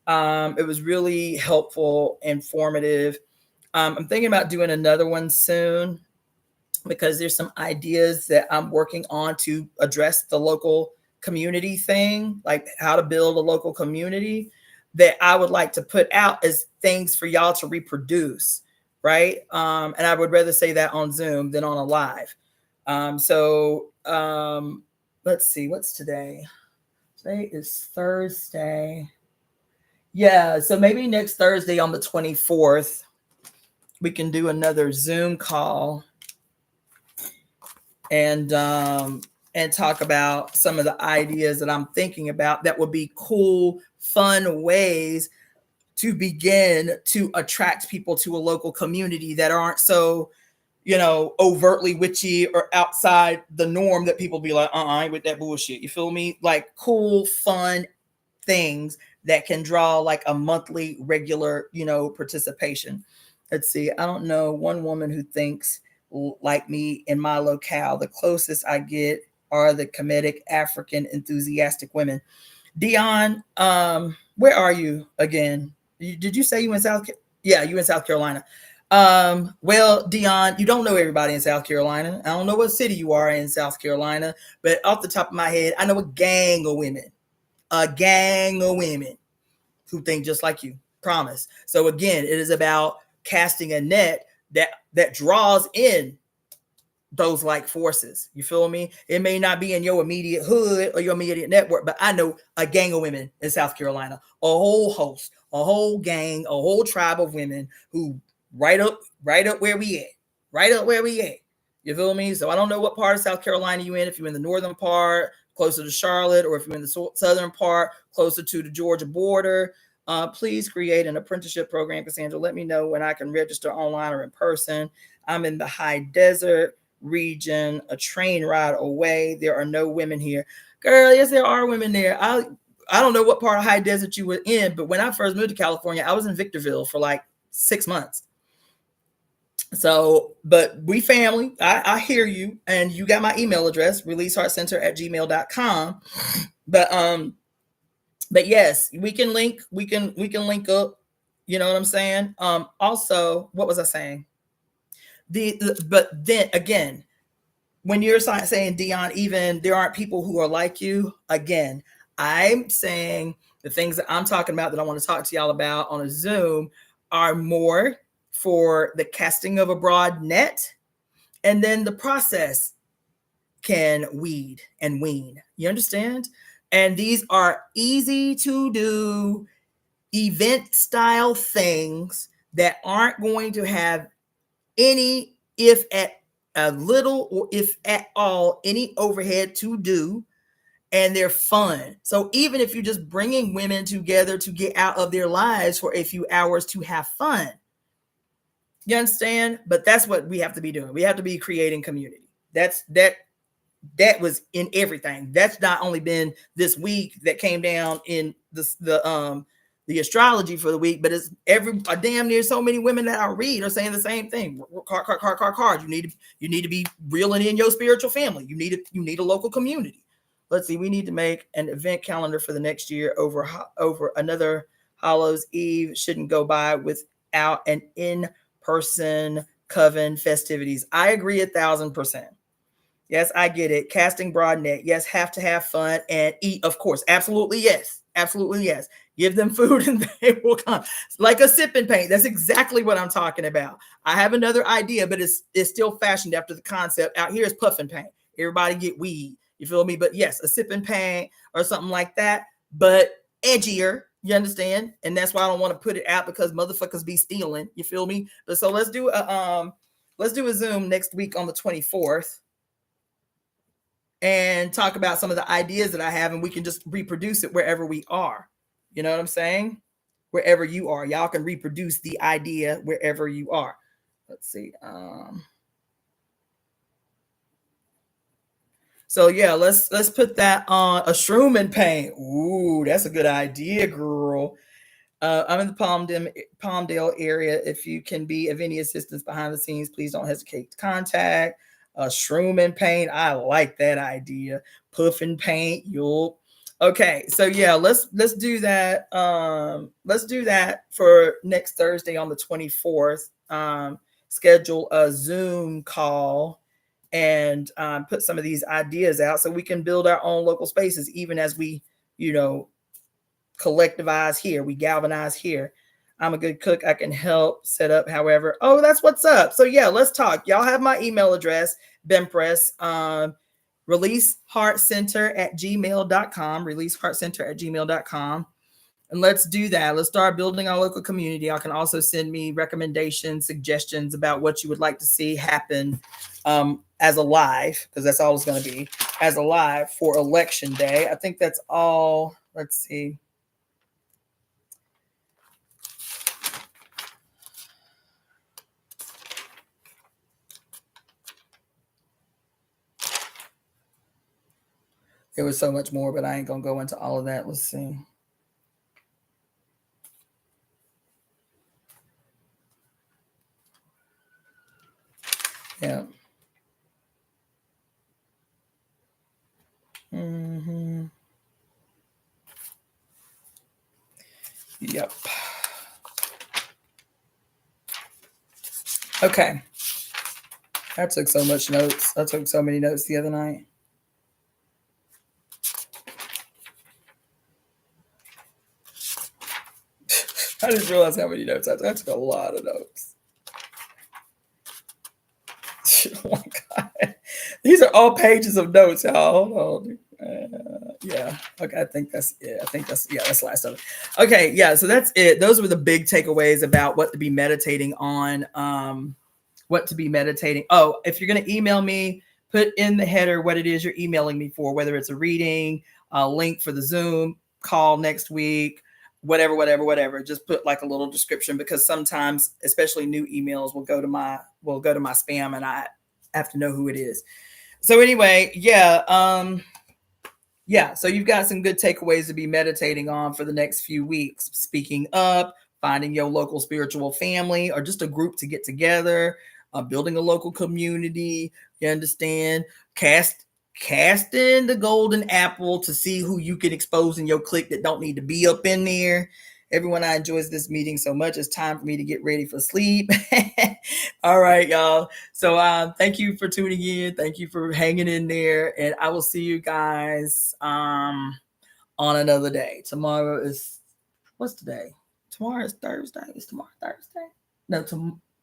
It was really helpful, informative. I'm thinking about doing another one soon, because there's some ideas that I'm working on to address the local community thing, like how to build a local community, that I would like to put out as things for y'all to reproduce, right? And I would rather say that on Zoom than on a live. Let's see, what's today? Today is Thursday. Yeah, so maybe next Thursday on the 24th, we can do another Zoom call and talk about some of the ideas that I'm thinking about that would be cool, fun ways to begin to attract people to a local community that aren't so, overtly witchy or outside the norm, that people be like, I ain't with that bullshit. You feel me? Like cool, fun things that can draw like a monthly regular, participation. Let's see. I don't know one woman who thinks like me in my locale. The closest I get are the comedic African enthusiastic women. Dion, where are you again? Did you say you in South? Yeah, you in South Carolina. Well, Dion, you don't know everybody in South Carolina. I don't know what city you are in South Carolina, but off the top of my head, I know a gang of women who think just like you. Promise. So again, it is about casting a net that draws in those like forces. You feel me? It may not be in your immediate hood or your immediate network, but I know a gang of women in South Carolina, a whole host, a whole gang, a whole tribe of women who right up where we at, right up where we at. You feel me? So I don't know what part of South Carolina you in. If you're in the northern part, closer to Charlotte, or if you're in the southern part, closer to the Georgia border, please create an apprenticeship program, Cassandra. Let me know when I can register online or in person. I'm in the high desert region, a train ride away. There are no women here. Girl, yes, there are women there. I don't know what part of high desert you were in, but when I first moved to California, I was in Victorville for like 6 months. So, but we family, I hear you, and you got my email address, releaseheartcenter@gmail.com. But yes, we can link up. You know what I'm saying? Also, what was I saying? But then again, when you're saying, Dion, even there aren't people who are like you, again, I'm saying the things that I'm talking about that I want to talk to y'all about on a Zoom are more for the casting of a broad net, and then the process can weed and wean. You understand? And these are easy to do event style things that aren't going to have any, if at a little or if at all, any overhead to do, and they're fun. So even if you're just bringing women together to get out of their lives for a few hours to have fun, you understand? But that's what we have to be doing. We have to be creating community. That was in everything. That's not only been this week that came down in the astrology for the week, but it's damn near so many women that I read are saying the same thing. Card. You need to be reeling in your spiritual family. You need a local community. Let's see. We need to make an event calendar for the next year. Over another Hallows Eve shouldn't go by without an in-person coven festivities. I agree 1,000%. Yes, I get it. Casting broad net. Yes, have to have fun and eat, of course. Absolutely, yes. Absolutely, yes. Give them food and they will come. Like a sipping paint. That's exactly what I'm talking about. I have another idea, but it's still fashioned after the concept. Out here is puffing paint. Everybody get weed. You feel me? But yes, a sipping paint or something like that, but edgier. You understand? And that's why I don't want to put it out, because motherfuckers be stealing. You feel me? But so let's do a Zoom next week on the 24th and talk about some of the ideas that I have, and we can just reproduce it wherever we are. You know what I'm saying? Wherever you are, y'all can reproduce the idea wherever you are. Let's see. So yeah, let's put that on a shroom and paint. Ooh, that's a good idea, girl. I'm in the Palmdale area. If you can be of any assistance behind the scenes, please don't hesitate to contact. Shroom and paint. I like that idea. Puff and paint. You'll. Okay, so yeah, let's do that. Let's do that for next Thursday on the 24th. Schedule a Zoom call and put some of these ideas out so we can build our own local spaces, even as we, collectivize here, we galvanize here. I'm a good cook. I can help set up, however. Oh, that's what's up. So yeah, let's talk. Y'all have my email address, Benpress, releaseheartcenter@gmail.com, releaseheartcenter@gmail.com. And let's do that. Let's start building our local community. Y'all can also send me recommendations, suggestions about what you would like to see happen as a live, because that's all it's going to be, as a live for election day. I think that's all. Let's see. There was so much more, but I ain't going to go into all of that. Let's see. Yeah. Mm-hmm. Yep. Okay. I took so much notes. I took so many notes the other night. I just realized how many notes I took. I took a lot of notes. Oh my God. These are all pages of notes, y'all. Hold on. Yeah. Okay. I think that's the last of it. Okay. Yeah. So that's it. Those were the big takeaways about what to be meditating on. What to be meditating. Oh, if you're going to email me, put in the header what it is you're emailing me for, whether it's a reading, a link for the Zoom call next week, whatever. Just put like a little description, because sometimes, especially new emails, will go to my spam, and I have to know who it is. So anyway, yeah. So you've got some good takeaways to be meditating on for the next few weeks. Speaking up, finding your local spiritual family, or just a group to get together, building a local community. You understand? Casting the golden apple to see who you can expose in your clique that don't need to be up in there. Everyone, I enjoys this meeting so much. It's time for me to get ready for sleep. All right, y'all. So thank you for tuning in. Thank you for hanging in there. And I will see you guys on another day. Tomorrow is, what's today? Tomorrow is Thursday. Is tomorrow Thursday? No,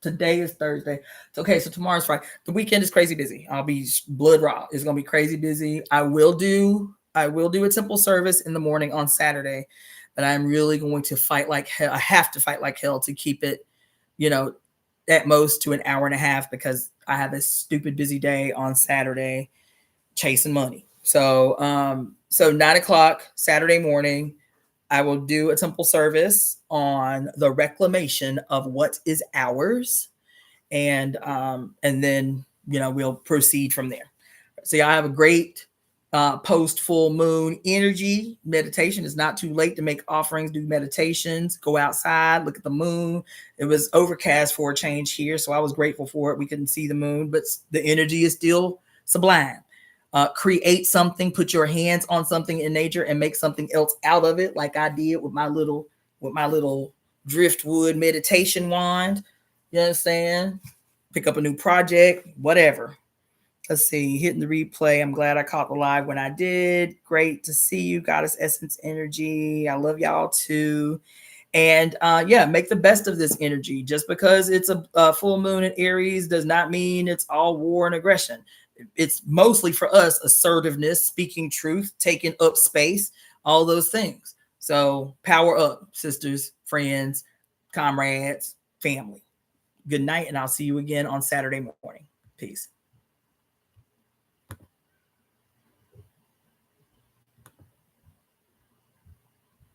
today is Thursday. It's okay. So tomorrow's Friday. The weekend is crazy busy. I'll be blood raw. It's gonna be crazy busy. I will do a temple service in the morning on Saturday, but I'm really going to fight like hell. I have to fight like hell to keep it, at most to an hour and a half, because I have this stupid busy day on Saturday chasing money. So 9:00 Saturday morning, I will do a temple service on the reclamation of what is ours, and then we'll proceed from there. So I have a great post full moon energy meditation. It's not too late to make offerings, do meditations, go outside, look at the moon. It was overcast for a change here, so I was grateful for it. We couldn't see the moon, but the energy is still sublime. Create something, put your hands on something in nature and make something else out of it, like I did with my little driftwood meditation wand. You understand? Pick up a new project, whatever. Let's see, hitting the replay. I'm glad I caught the live when I did. Great to see you, Goddess Essence Energy. I love y'all too. And yeah, make the best of this energy. Just because it's a full moon in Aries does not mean it's all war and aggression. It's mostly for us assertiveness, speaking truth, taking up space, all those things. So power up, sisters, friends, comrades, family. Good night, and I'll see you again on Saturday morning. Peace.